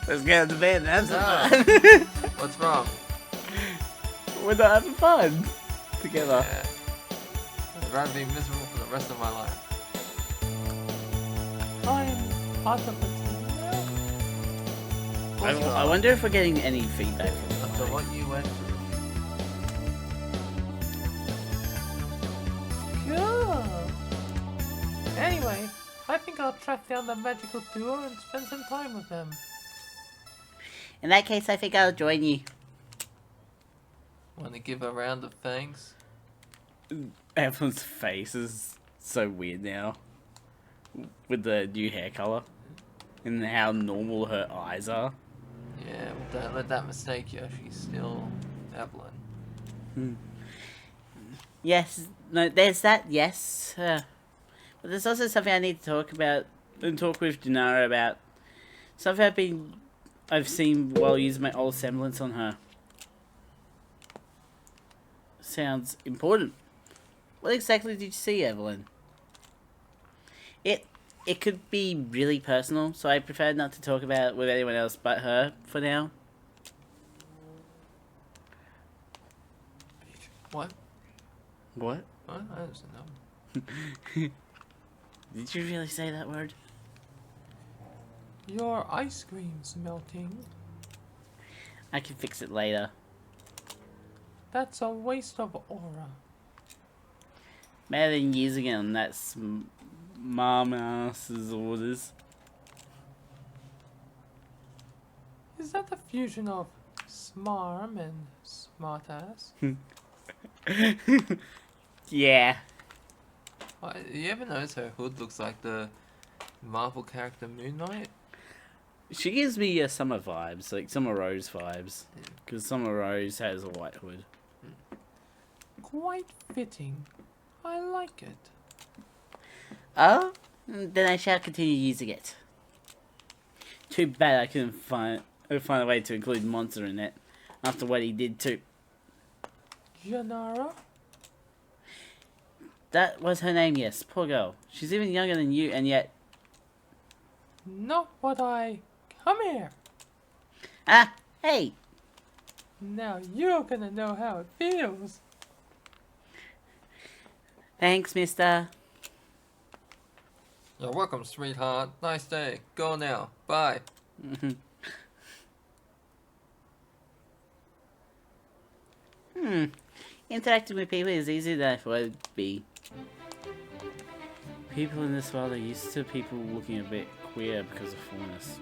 Let's get to bed and have some No. fun. What's wrong? We're not having fun together. Yeah. I'd rather be miserable for the rest of my life. I'm part of the team now. What's I wrong? wonder if we're getting any feedback from After what you went through. Cool. Anyway, I think I'll track down the magical duo and spend some time with them. In that case, I think I'll join you. Want to give a round of thanks? Evelyn's face is so weird now. With the new hair color. And how normal her eyes are. Yeah, well, don't let that mistake you. She's still Evelyn. Yes, no, there's that, yes. But there's also something I need to talk about and talk with Janara about. Something I've seen while using my old semblance on her. Sounds important. What exactly did you see, Evelyn? It could be really personal, so I prefer not to talk about it with anyone else but her for now. What? What? What? I don't know. Did you really say that word? Your ice cream's melting. I can fix it later. That's a waste of aura. Better than using it on that Mom-ass's orders. Is that the fusion of smarm and smartass? Yeah. You ever notice her hood looks like the Marvel character Moon Knight? She gives me Summer vibes, like Summer Rose vibes. Because Summer Rose has a white hood. Quite fitting. I like it. Oh? Then I shall continue using it. Too bad I couldn't find a way to include Monster in it. After what he did to... Janara? That was her name, yes. Poor girl. She's even younger than you, and yet... Not what I... Come here! Ah! Hey! Now you're gonna know how it feels. Thanks, mister. You're welcome, sweetheart. Nice day. Go now. Bye. Interacting with people is easier than I thought it would be. People in this world are used to people looking a bit queer because of fullness.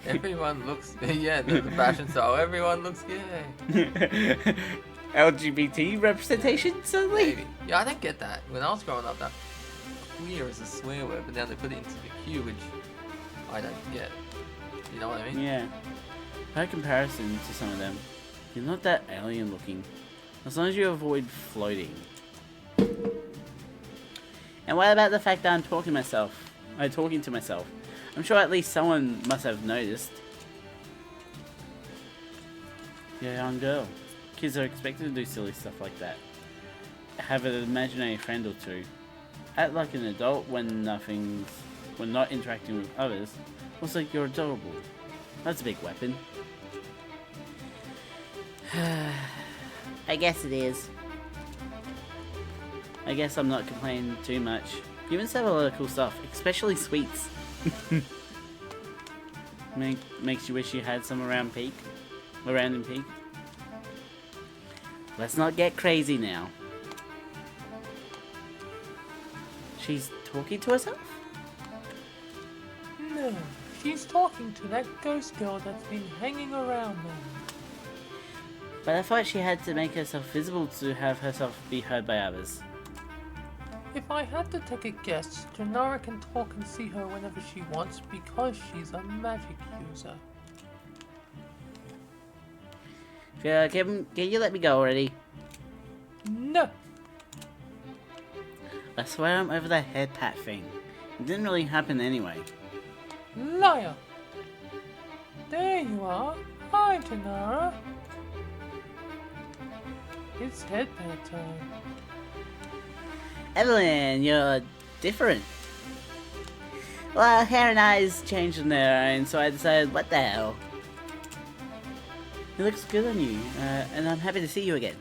Everyone looks. Yeah, the fashion style. Everyone looks gay. LGBT representation, suddenly? Maybe. Yeah, I didn't get that. When I was growing up, that queer is a swear word, but now they put it into the Q, which I don't get. You know what I mean? Yeah. By comparison to some of them, you're not that alien looking. As long as you avoid floating. And what about the fact that I'm talking to myself? I'm sure at least someone must have noticed. You're a young girl. Kids are expected to do silly stuff like that. Have an imaginary friend or two. Act like an adult when not interacting with others. Looks like you're adorable. That's a big weapon. I guess it is. I guess I'm not complaining too much. Humans have a lot of cool stuff, especially sweets. Makes you wish you had some around in Peak. Let's not get crazy now. She's talking to herself? No, she's talking to that ghost girl that's been hanging around them. But I thought she had to make herself visible to have herself be heard by others. If I had to take a guess, Janara can talk and see her whenever she wants because she's a magic user. Can you let me go already? No! I swear I'm over that head pat thing. It didn't really happen anyway. Liar! There you are. Hi, Janara. It's headband time. Evelyn, you're different. Well, hair and eyes changed on their own, so I decided, what the hell? It looks good on you, and I'm happy to see you again.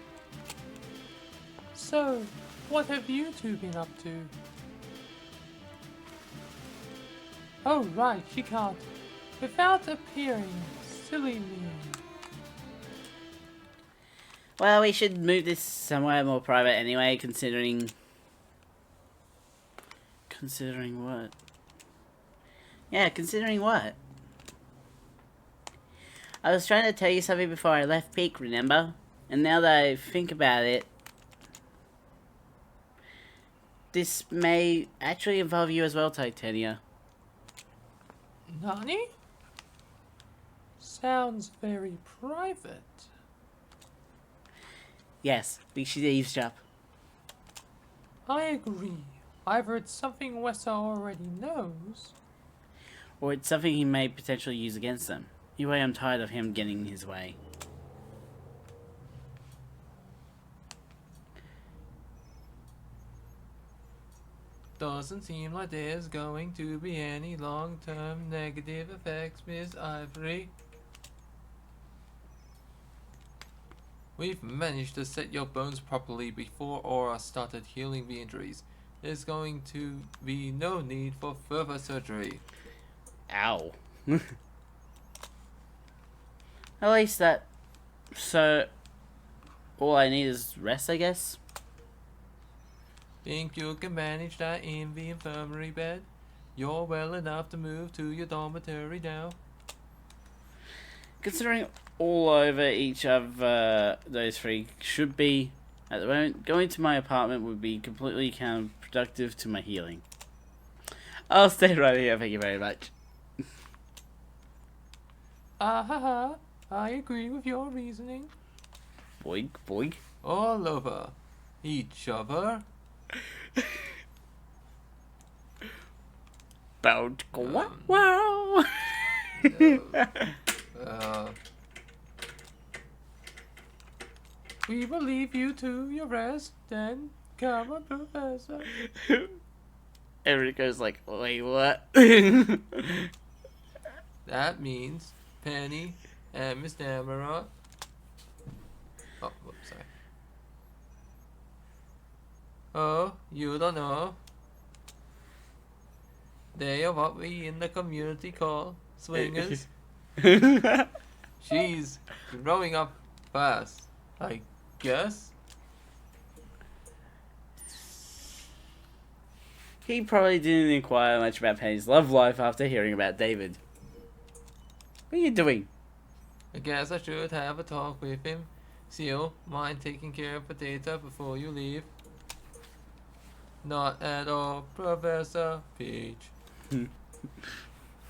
So, what have you two been up to? Oh right, she can't. Without appearing, silly me. Well, we should move this somewhere more private anyway, considering... Considering what? Yeah, considering what? I was trying to tell you something before I left Peak, remember? And now that I think about it, this may actually involve you as well, Titania. Nani? Sounds very private. Yes, we should eavesdrop. I agree. Either it's something Wessa already knows. Or it's something he may potentially use against them. Anyway, I'm tired of him getting in his way. Doesn't seem like there's going to be any long-term negative effects, Miss Ivory. We've managed to set your bones properly before Aura started healing the injuries. There's going to be no need for further surgery. Ow. At least that... So... all I need is rest, I guess? Think you can manage that in the infirmary bed? You're well enough to move to your dormitory now. Considering all over each of those three should be... At the moment, going to my apartment would be completely counterproductive to my healing. I'll stay right here, thank you very much. Ah, I agree with your reasoning. Boink, boink. All over each other. Bound go wow. We will leave you to your rest, then come on, Professor. Everybody goes like, wait, what? That means Penny and Miss Namara. Oh, whoops, sorry. Oh, you don't know. They are what we in the community call swingers. She's growing up fast, I guess. He probably didn't inquire much about Penny's love life after hearing about David. What are you doing? I guess I should have a talk with him. Seal, mind taking care of Potato before you leave? Not at all, Professor Peach.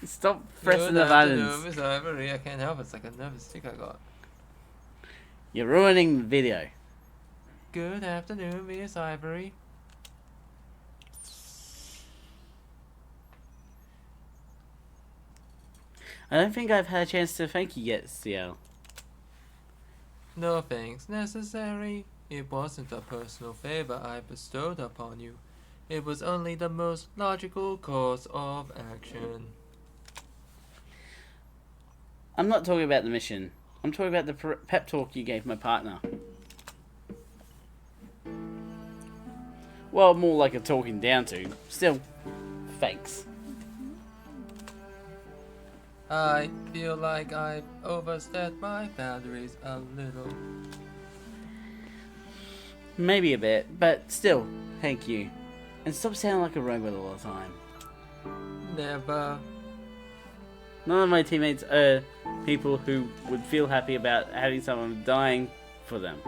Stop pressing the Good buttons. afternoon, Miss Ivory. I can't help it. It's like a nervous tick I got. You're ruining the video. Good afternoon, Miss Ivory. I don't think I've had a chance to thank you yet, CL. No thanks necessary. It wasn't a personal favor I bestowed upon you. It was only the most logical course of action. I'm not talking about the mission. I'm talking about the pep talk you gave my partner. Well, more like a talking down to. Still, thanks. I feel like I've overstepped my boundaries a little. Maybe a bit, but still, thank you. And stop sounding like a robot all the time. Never. None of my teammates are people who would feel happy about having someone dying for them.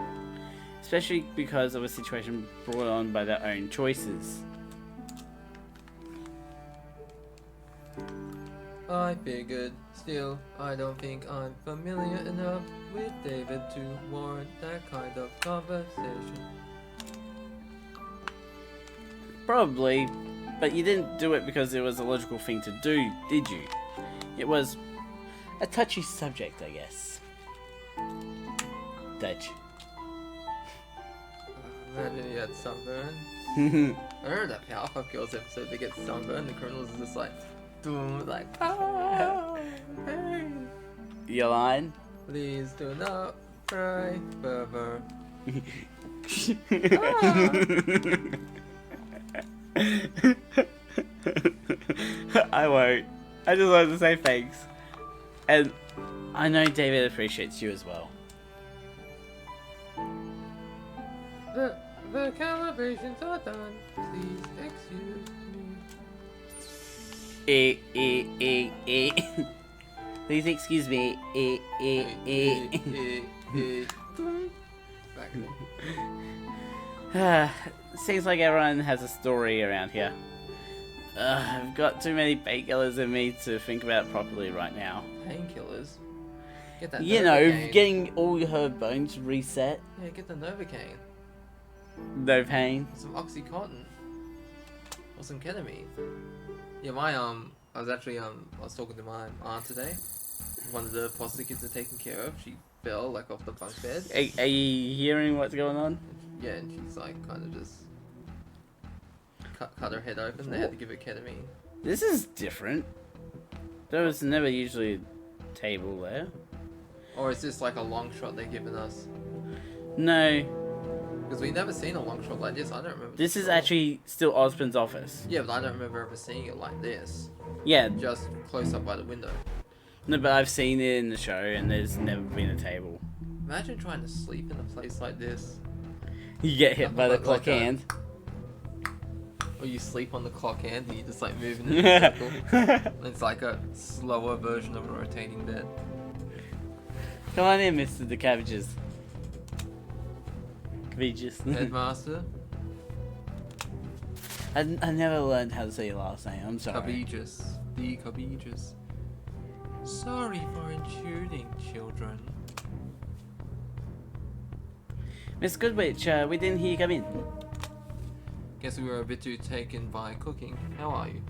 Especially because of a situation brought on by their own choices. I figured. Still, I don't think I'm familiar enough with David to warrant that kind of conversation. Probably, but you didn't do it because it was a logical thing to do, did you? It was a touchy subject, I guess. Dutch. Imagine he had sunburn. I heard that Powerpuff Girls episode, they get sunburn, the criminals are just like, doom, like, ah, hey. Your line? Please do not cry further. I won't. I just wanted to say thanks. And I know David appreciates you as well. The calibrations are done. Please excuse me. Please excuse me. Back there. Seems like everyone has a story around here. I've got too many painkillers in me to think about properly right now. Painkillers. Get that. You know, Novocaine. getting all her bones reset. Yeah, get the Novocaine. No pain. Some OxyContin. Or some ketamine. Yeah, I was actually I was talking to my aunt today. One of the foster kids are taken care of. She fell like off the bunk bed. Are you hearing what's going on? Yeah, and she's like kind of just cut her head open. They had to give her ketamine. This is different. There was never usually a table there. Or is this like a long shot they're giving us? No, Because we've never seen a long shot like this. I don't remember. this is before. actually still Osborn's office. Yeah, but I don't remember ever seeing it like this. Yeah, Just close up by the window. no, but I've seen it in the show and there's never been a table. Imagine trying to sleep in a place like this. You get hit by the Like clock that. hand. Or you sleep on the clock hand and you just like moving in a circle. It's like a slower version of a rotating bed. Come on in, Mr. The Cabbages. Cabbages. Headmaster, I never learned how to say your last name. I'm sorry. Cabbages, the Cabbages. Sorry for intruding, children. Miss Goodwitch, we didn't hear you come in. Guess we were a bit too taken by cooking. How are you?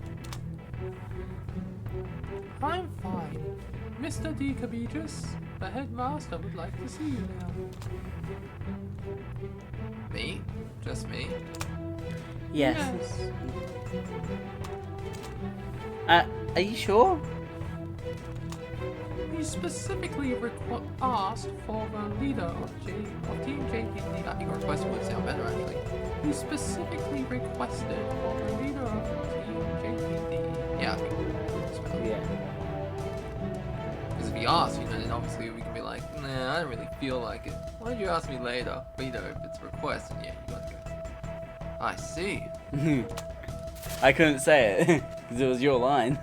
I'm fine. Mr. D. Cabijus, the headmaster would like to see you now. Me? Just me? Yes. Are you sure? he specifically asked for the leader of Team JPD. I think request would sound better actually. He specifically requested for the leader of Team JPD. Yeah, I think it's better. Yeah. Because if he asks, then obviously we can be like, nah, I don't really feel like it. Why don't you ask me later? If it's a request, then yeah, you gotta go. I see. I couldn't say it because it was your line.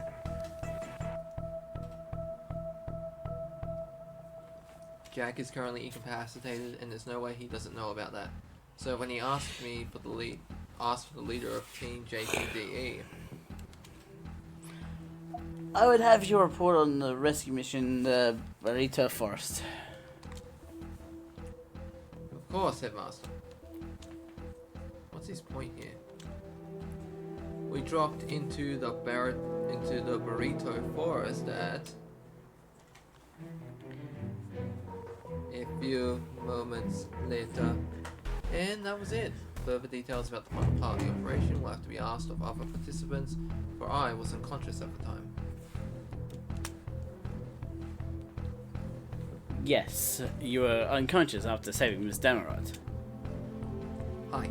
Jack is currently incapacitated, and there's no way he doesn't know about that. So when he asked me for the leader of Team JPDE, I would have your report on the rescue mission, the Burrito Forest. of course, Headmaster. What's his point here? We dropped into the Burrito Forest at a few moments later, and that was it. Further details about the final part of the operation will have to be asked of other participants, for I was unconscious at the time. Yes, you were unconscious after saving Miss Demerod. Hi.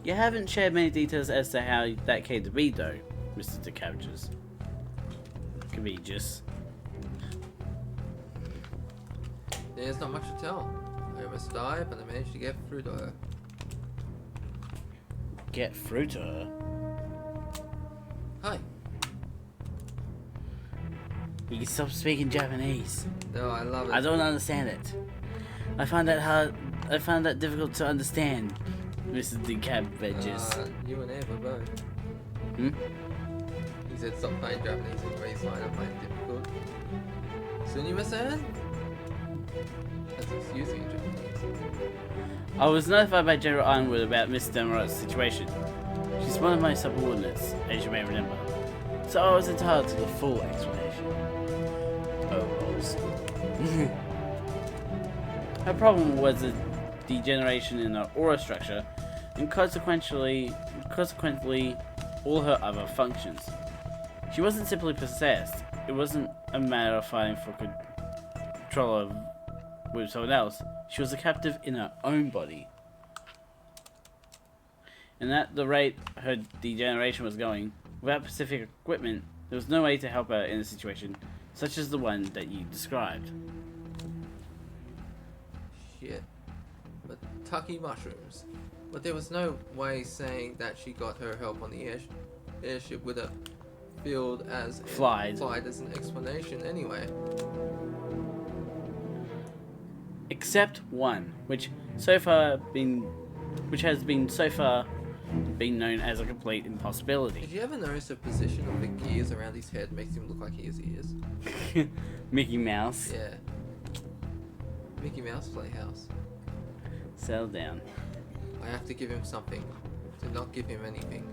You haven't shared many details as to how that came to be, though, Mr. DeCabbages. Cabbages. There's not much to tell. I almost died, but I managed to get through to her. Get through to her? Hi. You can stop speaking Japanese. No, I love it. I don't understand it. I find that hard. I find that difficult to understand, Mr. DeCabbages. You and Ava both. Hmm? He said stop playing Japanese in baseline, I find it difficult. Sunima-san? That's excusing in Japanese. I was notified by General Ironwood about Miss Demerod's situation. She's one of my subordinates, as you may remember. So I was entitled to the full explanation. Oh, balls. Her problem was a degeneration in her aura structure, and consequently, all her other functions. She wasn't simply possessed. It wasn't a matter of fighting for control with someone else. She was a captive in her own body. And at the rate her degeneration was going, without specific equipment, there was no way to help her in a situation such as the one that you described. Shit. But Tucky mushrooms. But there was no way saying that she got her help on the airship with a field as Flied as an explanation anyway. Except one, which has been so far been known as a complete impossibility. Did you ever notice the position of the gears around his head makes him look like he has ears? Mickey Mouse. Yeah. Mickey Mouse Playhouse. Settle down. I have to give him something. To not give him anything.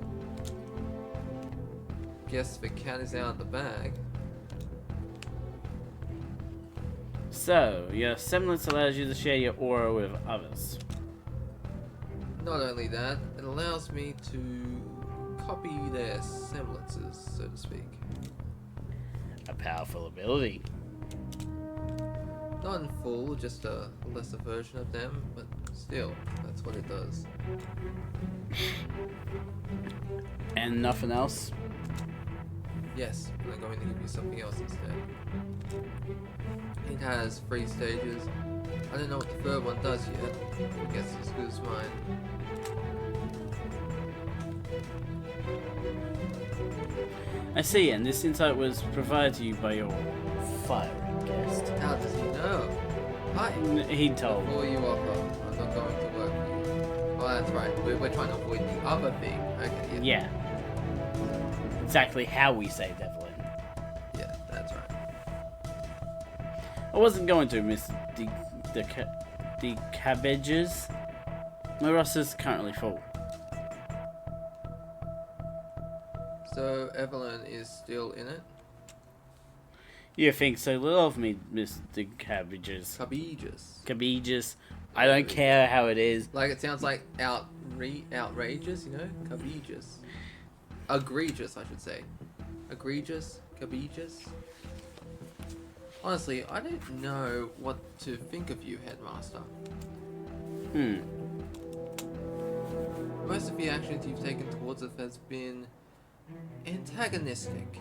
Guess the cat is out of the bag. So, your semblance allows you to share your aura with others. Not only that, it allows me to copy their semblances, so to speak. A powerful ability. Not in full, just a lesser version of them, but still, that's what it does. And nothing else? Yes, but I'm going to give you something else instead. It has 3 stages. I don't know what the third one does yet. I guess it's as good as mine. I see, and this insight was provided to you by your firing guest. How does he know? Hi! He told. Before you offer, I'm not going to work for you. Oh, that's right. We're trying to avoid the other thing. Okay, Yeah. Exactly how we saved Evelyn. Yeah, that's right. I wasn't going to, Miss the Cabbages. My roster's currently full. So, Evelyn is still in it? You think so little of me, Miss the Cabbages. Cabbages. I don't care how it is. Like, it sounds like outrageous, you know? Cabbages. Egregious, I should say. egregious, cabbageous. Honestly, I don't know what to think of you, Headmaster. Most of the actions you've taken towards us has been antagonistic.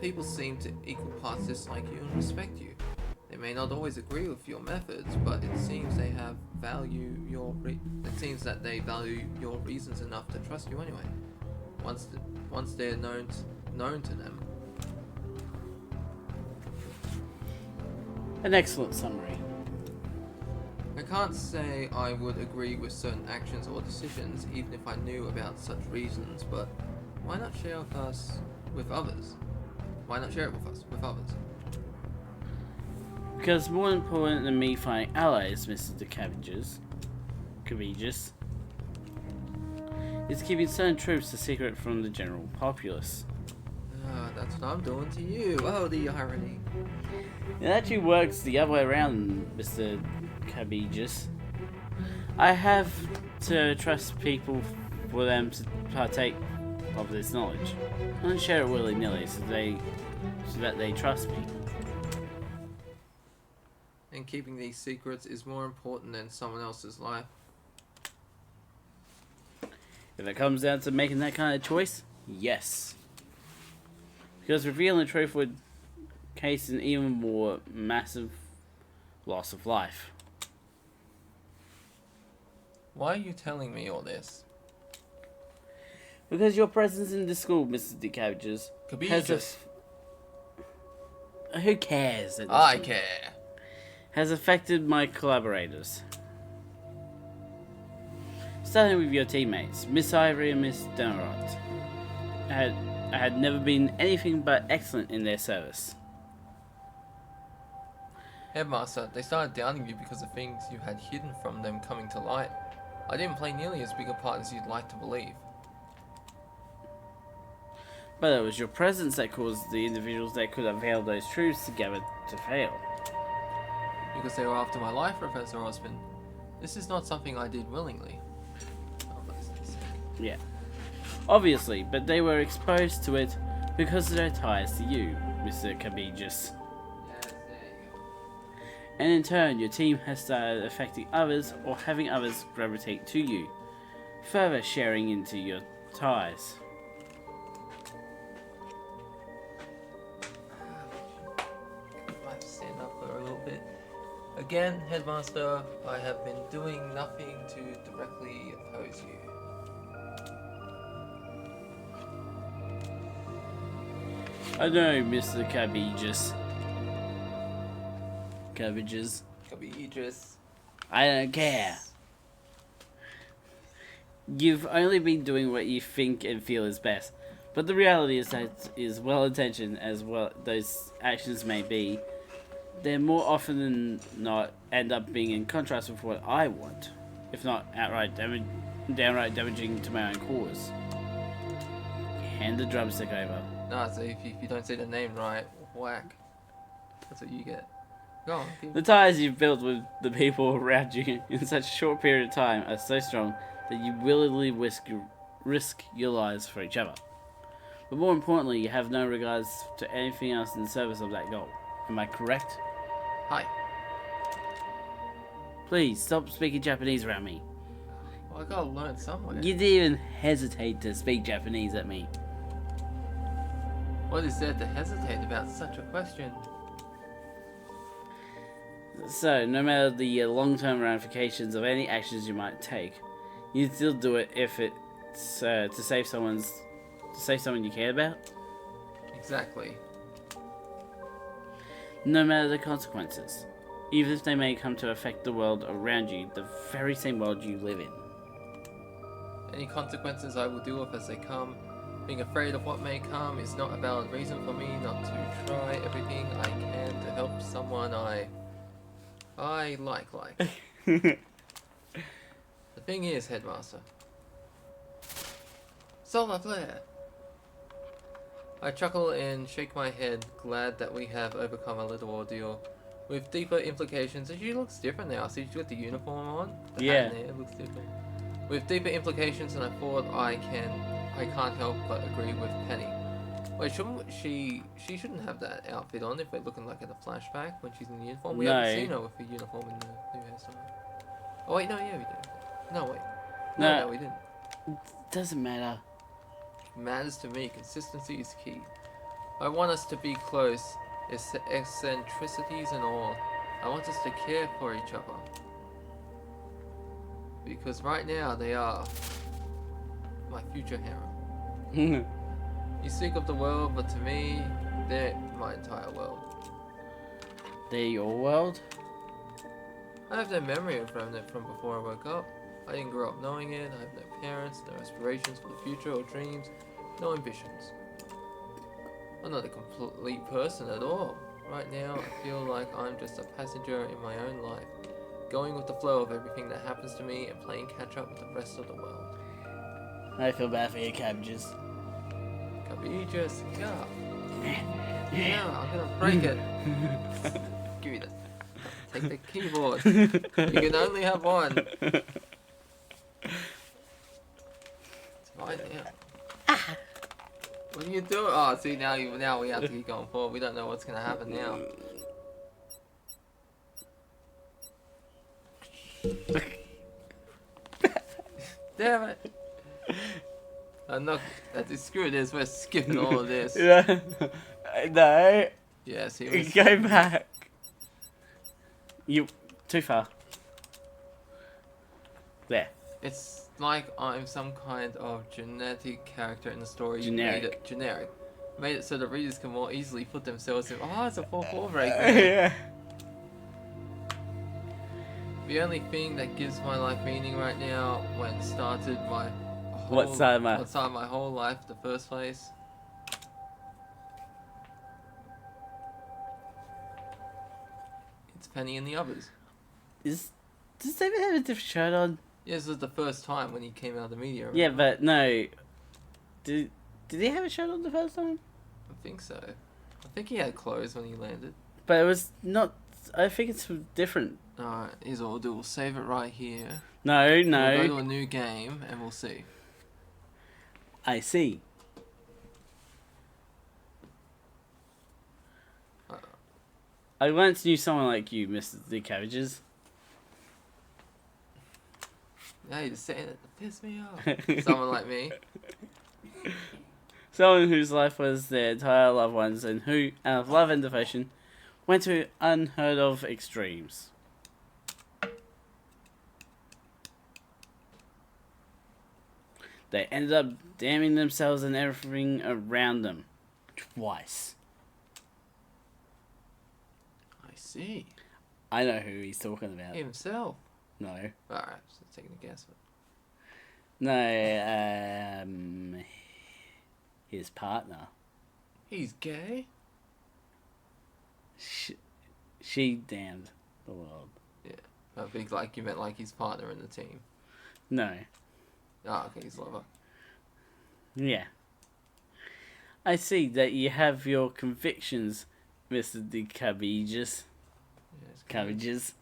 People seem to equal parts dislike you and respect you. They may not always agree with your methods, but it seems they have it seems that they value your reasons enough to trust you anyway. Once they're known to them. An excellent summary. I can't say I would agree with certain actions or decisions, even if I knew about such reasons, but why not share with us with others? Why not share it with us, with others? Because more important than me finding allies, Mr. Cabbages, is keeping certain troops a secret from the general populace. Ah, that's what I'm doing to you. Oh, the irony. It actually works the other way around, Mr. Cabbages. I have to trust people for them to partake of this knowledge. I don't share it willy-nilly so that they trust me. And keeping these secrets is more important than someone else's life. If it comes down to making that kind of choice, yes. Because revealing the truth would case an even more massive loss of life. Why are you telling me all this? Because your presence in the school, Mr. Cabbages, Cabbages. Who cares? I care. Has affected my collaborators. Starting with your teammates, Miss Ivory and Miss Demerot. I had never been anything but excellent in their service. Headmaster, they started downing you because of things you had hidden from them coming to light. I didn't play nearly as big a part as you'd like to believe. But it was your presence that caused the individuals that could unveil those truths together to fail. Because they were after my life, Professor Osmond. This is not something I did willingly. Oh, Yeah. Obviously, but they were exposed to it because of their ties to you, Mr. Cabbages. yes, there you go. And in turn, your team has started affecting others or having others gravitate to you, further sharing into your ties. Might stand up for a little bit. Again, Headmaster, I have been doing nothing to directly oppose you. I know, Mr. Cabbages. Cabbages. Cabbages. I don't care. You've only been doing what you think and feel is best. But the reality is that is well-intentioned as well those actions may be. They're more often than not end up being in contrast with what I want. If not downright damaging to my own cause. Hand the drumstick over. Nah, so if you don't say the name right, whack. That's what you get. Go on, The ties you've built with the people around you in such a short period of time are so strong that you willingly risk your lives for each other. But more importantly, you have no regards to anything else in the service of that goal. Am I correct? Hi. Please, stop speaking Japanese around me. Well, I gotta learn somewhere. You didn't even hesitate to speak Japanese at me. What is there to hesitate about such a question? So, no matter the long-term ramifications of any actions you might take, you'd still do it if it's to save someone you care about? Exactly. No matter the consequences, even if they may come to affect the world around you, the very same world you live in. Any consequences I will deal with as they come. Being afraid of what may come is not a valid reason for me not to try everything I can to help someone I like. The thing is, Headmaster. Solar flare! I chuckle and shake my head, glad that we have overcome a little ordeal. With deeper implications, and she looks different now. See, she's got the uniform on. The Yeah. hat and hair looks different. With deeper implications than I thought, I can't help but agree with Penny. Wait, shouldn't she shouldn't have that outfit on if we're looking like at a flashback when she's in uniform. We No. haven't seen her with a uniform in the new hairstyle. Oh wait, no, yeah, we did. No, wait. No. No, we didn't. Doesn't matter. Matters to me. Consistency is key. I want us to be close, eccentricities and all. I want us to care for each other. Because right now they are my future harem. You speak of the world, but to me, they're my entire world. They're your world? I have no memory of Remnant from before I woke up. I didn't grow up knowing it. I have no parents, no aspirations for the future or dreams, no ambitions. I'm not a complete person at all. Right now, I feel like I'm just a passenger in my own life, going with the flow of everything that happens to me and playing catch up with the rest of the world. I feel bad for your cabbages. Cabbages, yeah. Yeah, I'm gonna break it. Give me that. Take the keyboard. You can only have one. It's mine now. What are you doing? Oh, see now we have to keep going forward. We don't know what's gonna happen now. Damn it! I'm not. Screw this. We're skipping all of this. Yeah. No. Yes, he was. Go back. You too far. There. It's like I'm some kind of genetic character in the story. Generic. Made it generic. Made it so that readers can more easily put themselves in. Oh, it's a 4/4 break. Yeah. The only thing that gives my life meaning right now, when started my whole, What started my whole life, the first place. It's Penny and the others. Does David have a different shirt on? Yeah, this was the first time when he came out of the media. Remember? Yeah, but no. Did he have a shirt on the first time? I think so. I think he had clothes when he landed. But it was not. I think it's different. Alright, here's what we'll do. We'll save it right here. No. We'll go to a new game and we'll see. I see. I once knew someone like you, Mr. The Cabbages. Now you're saying it to piss me off. Someone like me. Someone whose life was their entire loved ones and who, out of love and devotion, went to unheard of extremes. They ended up damning themselves and everything around them. Twice. I see. I know who he's talking about. Himself. No. Alright, just taking a guess. No, his partner. He's gay? She damned the world. Yeah. I think like you meant like his partner in the team. No. Ah, okay, his lover. Yeah. I see that you have your convictions, Mr. De Cabbages. Yes, Cabbages.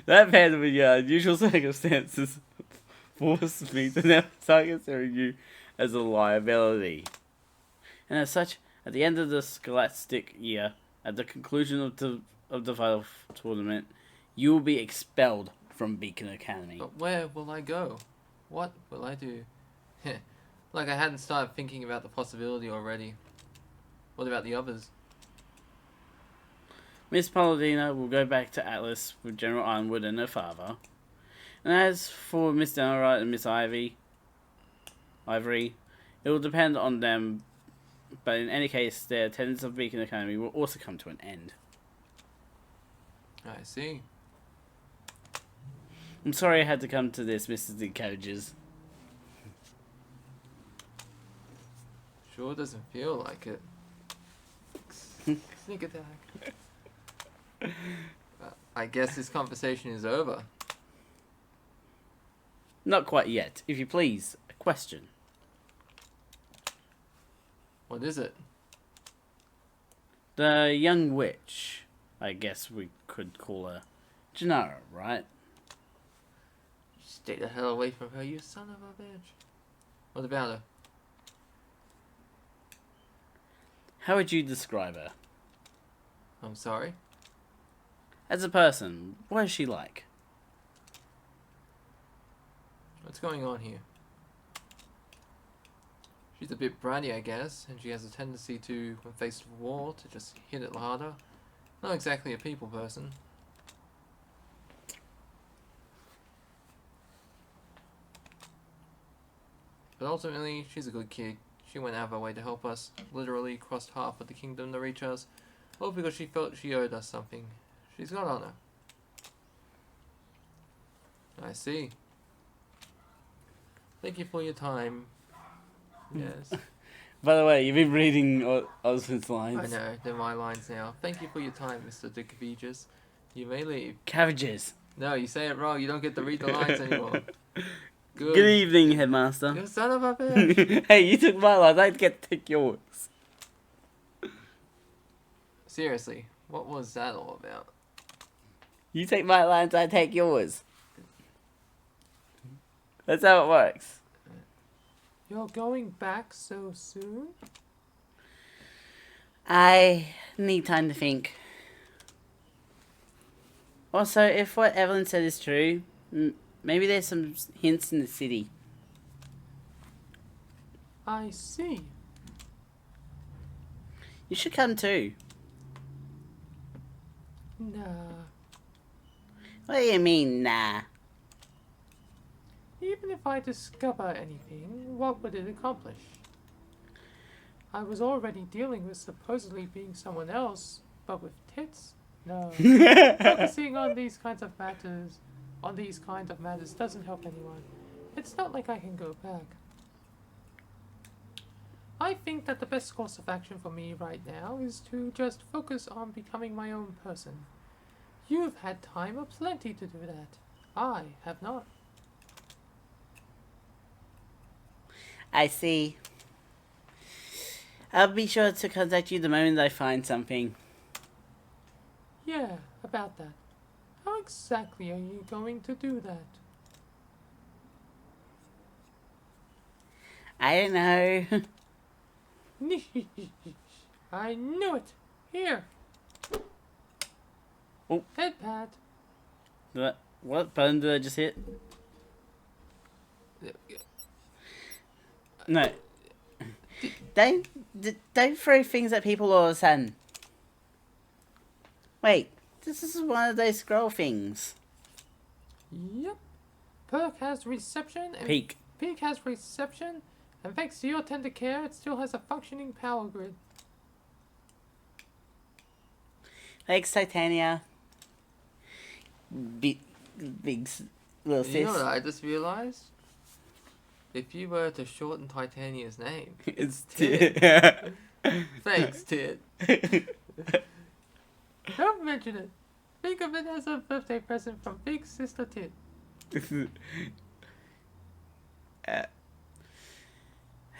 That man with your unusual circumstances forced me to now start considering you as a liability. And as such, at the end of the scholastic year, at the conclusion of the final tournament, you will be expelled from Beacon Academy. But where will I go? What will I do? Like I hadn't started thinking about the possibility already. What about the others? Miss Palladino will go back to Atlas with General Ironwood and her father. And as for Miss Dennerite and Miss Ivory, it will depend on them, but in any case, their attendance of Beacon Academy will also come to an end. I see. I'm sorry I had to come to this, Mr. De Cabbages. Sure doesn't feel like it. Sneak attack. I guess this conversation is over. Not quite yet. If you please, a question. What is it? The young witch, I guess we could call her Gennaro, right? Stay the hell away from her, you son of a bitch. What about her? How would you describe her? I'm sorry. As a person, what is she like? What's going on here? She's a bit bratty, I guess, and she has a tendency to, when faced with a wall, to just hit it harder. Not exactly a people person. But ultimately, she's a good kid. She went out of her way to help us, literally crossed half of the kingdom to reach us, all because she felt she owed us something. She's got honor. I see. Thank you for your time. Yes. By the way, you've been reading Osmond's lines. I know, they're my lines now. Thank you for your time, Mr. Dickaviges. You may leave. Cabbages. No, you say it wrong, you don't get to read the lines anymore. Good evening, Headmaster. You son of a bitch! Hey, you took my lines, I get to take yours. Seriously, what was that all about? You take my lines, I take yours. That's how it works. You're going back so soon? I need time to think. Also, if what Evelyn said is true, maybe there's some hints in the city. I see. You should come too. Nah. What do you mean, nah? Even if I discover anything, what would it accomplish? I was already dealing with supposedly being someone else, but with tits? No. Focusing on these kinds of matters doesn't help anyone. It's not like I can go back. I think that the best course of action for me right now is to just focus on becoming my own person. You've had time aplenty to do that. I have not. I see. I'll be sure to contact you the moment I find something. Yeah, about that. How exactly are you going to do that? I don't know. I knew it. Here. Oh. Head pat. What button did I just hit? No. Don't throw things at people all of a sudden. Wait, this is one of those scroll things. Yep. Perk has reception and Peak. Peak has reception, and thanks to your tender care, it still has a functioning power grid. Thanks, Titania. Big little sis. You know what I just realized? If you were to shorten Titania's name, It's Tit. Thanks, Tit. Don't mention it. Think of it as a birthday present from Big Sister Tit.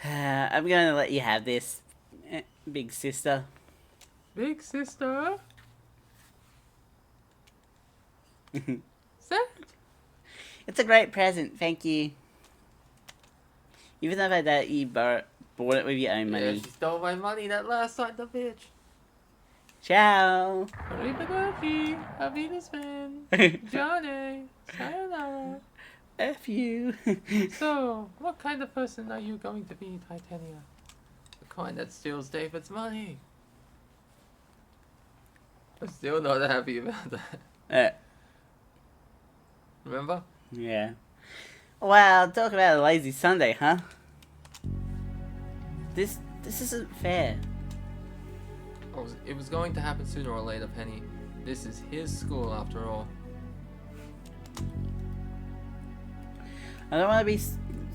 I'm gonna let you have this, big sister. Big Sister? Set? It's a great present, thank you. Even though that you bought it with your own Yeah, money. she stole my money that last night, the bitch. Ciao. Arrivederci, Avidasman, Johnny, sayonara. F you. So, what kind of person are you going to be, Titania? The kind that steals David's money. I'm still not happy about that. Remember? Yeah. Wow, talk about a lazy Sunday, huh? This isn't fair. It was going to happen sooner or later, Penny. This is his school after all. I don't want to be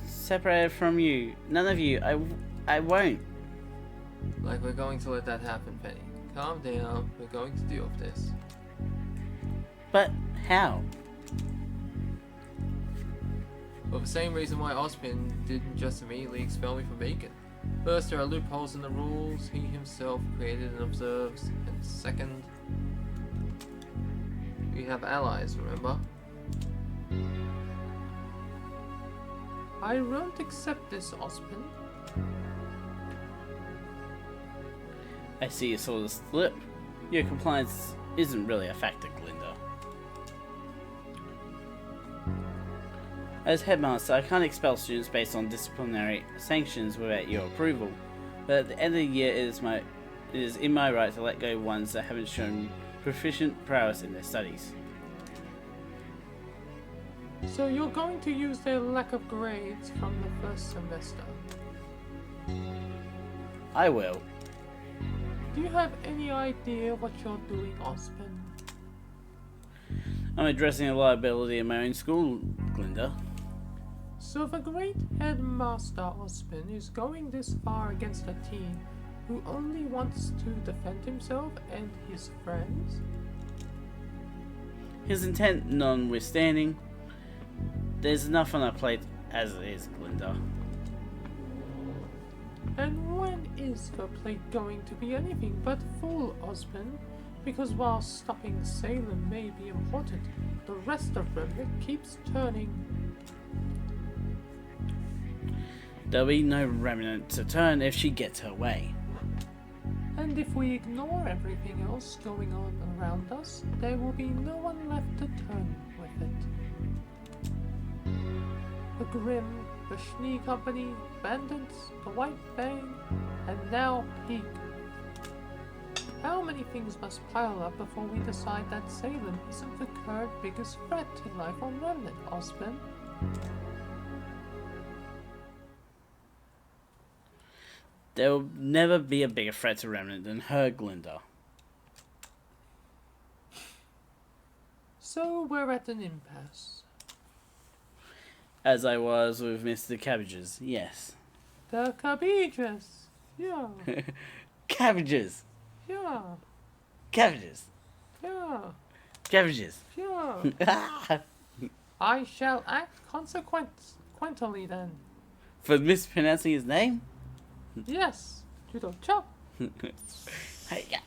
separated from you. None of you. I won't. Like we're going to let that happen, Penny. Calm down. We're going to deal with this. But how? For the same reason why Ozpin didn't just immediately expel me from Beacon. First, there are loopholes in the rules he himself created and observes, and second, we have allies, remember? I won't accept this, Ozpin. I see you saw the slip. Your compliance isn't really a factor, Glinda. As headmaster, I can't expel students based on disciplinary sanctions without your approval. But at the end of the year, it is in my right to let go ones that haven't shown proficient prowess in their studies. So you're going to use their lack of grades from the first semester. I will. Do you have any idea what you're doing, Osmond? I'm addressing a liability in my own school, Glinda. So the great headmaster Osmond is going this far against a teen who only wants to defend himself and his friends? His intent notwithstanding, there's enough on our plate as it is, Glinda. And when is the plate going to be anything but full, Osmond? Because while stopping Salem may be important, the rest of Remnant keeps turning. There'll be no remnant to turn if she gets her way. And if we ignore everything else going on around us, there will be no one left to turn with it. The Grim, the Schnee Company, Bandits, the White Fang, and now Peak. How many things must pile up before we decide that Salem isn't the current biggest threat to life on Remnant, Osmond? There will never be a bigger threat to Remnant than her, Glinda. So we're at an impasse. As I was with Mr. Cabbages, yes. The cabbages. Yeah, Cabbages! yeah, Cabbages! yeah, Cabbages! yeah. I shall act consequently then. For mispronouncing his name? Yes, judo chop. Hey, yeah.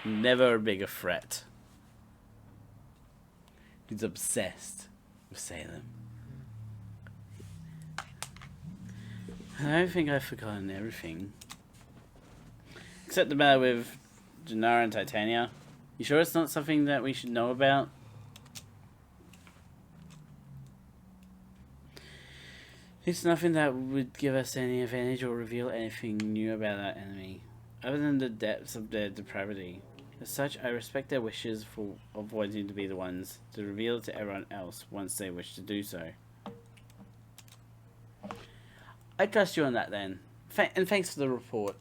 Never a bigger threat. He's obsessed with Salem. I don't think I've forgotten everything. Except the matter with Janara and Titania. You sure it's not something that we should know about? It's nothing that would give us any advantage or reveal anything new about our enemy, other than the depths of their depravity. As such, I respect their wishes of wanting to be the ones to reveal it to everyone else once they wish to do so. I trust you on that then. And thanks for the report.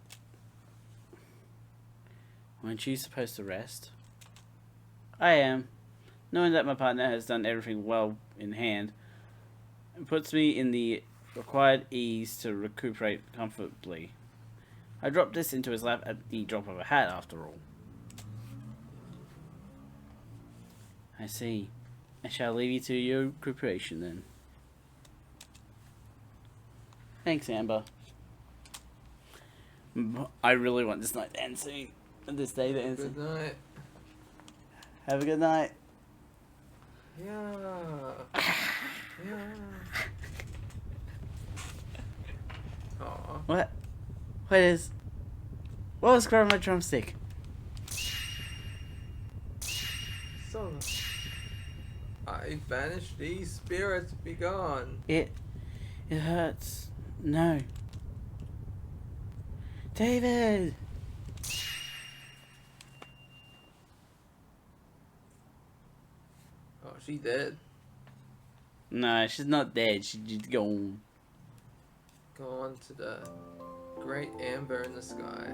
Aren't you supposed to rest? I am. Knowing that my partner has done everything well in hand, it puts me in the required ease to recuperate comfortably. I dropped this into his lap at the drop of a hat, after all. I see. I shall leave you to your recuperation then. Thanks, Amber. I really want this night to end soon. This day to end soon. Good night. Have a good night. Yeah. Yeah. Aw. What? What is? What was grabbing my drumstick? So, I banish these spirits, be gone. It hurts. No. David! Oh, she dead. No, she's not dead. She's just gone. Gone to the great amber in the sky.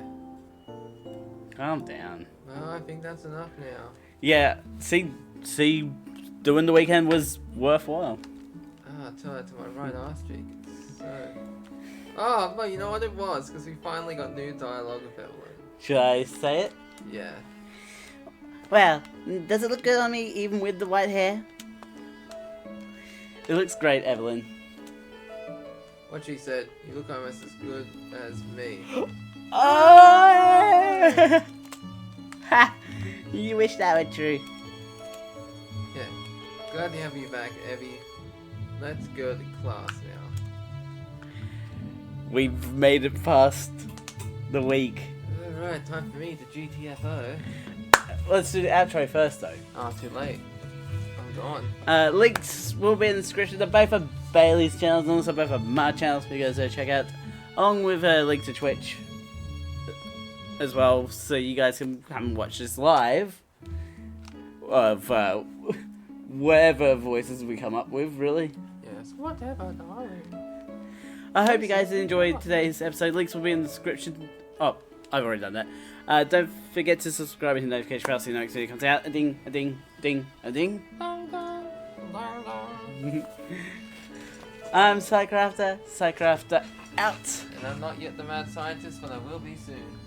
Calm down. Well, I think that's enough now. Yeah, see, doing the weekend was worthwhile. Ah, tell that to my right arse cheek. It's so... Oh, but you know what it was? Because we finally got new dialogue with Evelyn. Should I say it? Yeah. Well, does it look good on me even with the white hair? It looks great, Evelyn. What she said, you look almost as good as me. Oh! Ha! You wish that were true. Yeah. Glad to have you back, Evie. Let's go to class now. We've made it past the week. Alright, time for me to GTFO. Let's do the outro first, though. Oh, too late. I'm gone. Links will be in the description. They're both of Bailey's channels and also both of my channels for you guys to check out. Along with a link to Twitch as well, so you guys can come and watch this live. Of whatever voices we come up with, really. Yes. Whatever, darling. I hope you guys enjoyed today's episode. Links will be in the description. Oh, I've already done that. Don't forget to subscribe and hit the notification bell so you know next video comes out. A ding, a ding, ding, a ding. Dun, dun, dun, dun. I'm Psycrafter out. And I'm not yet the mad scientist, but I will be soon.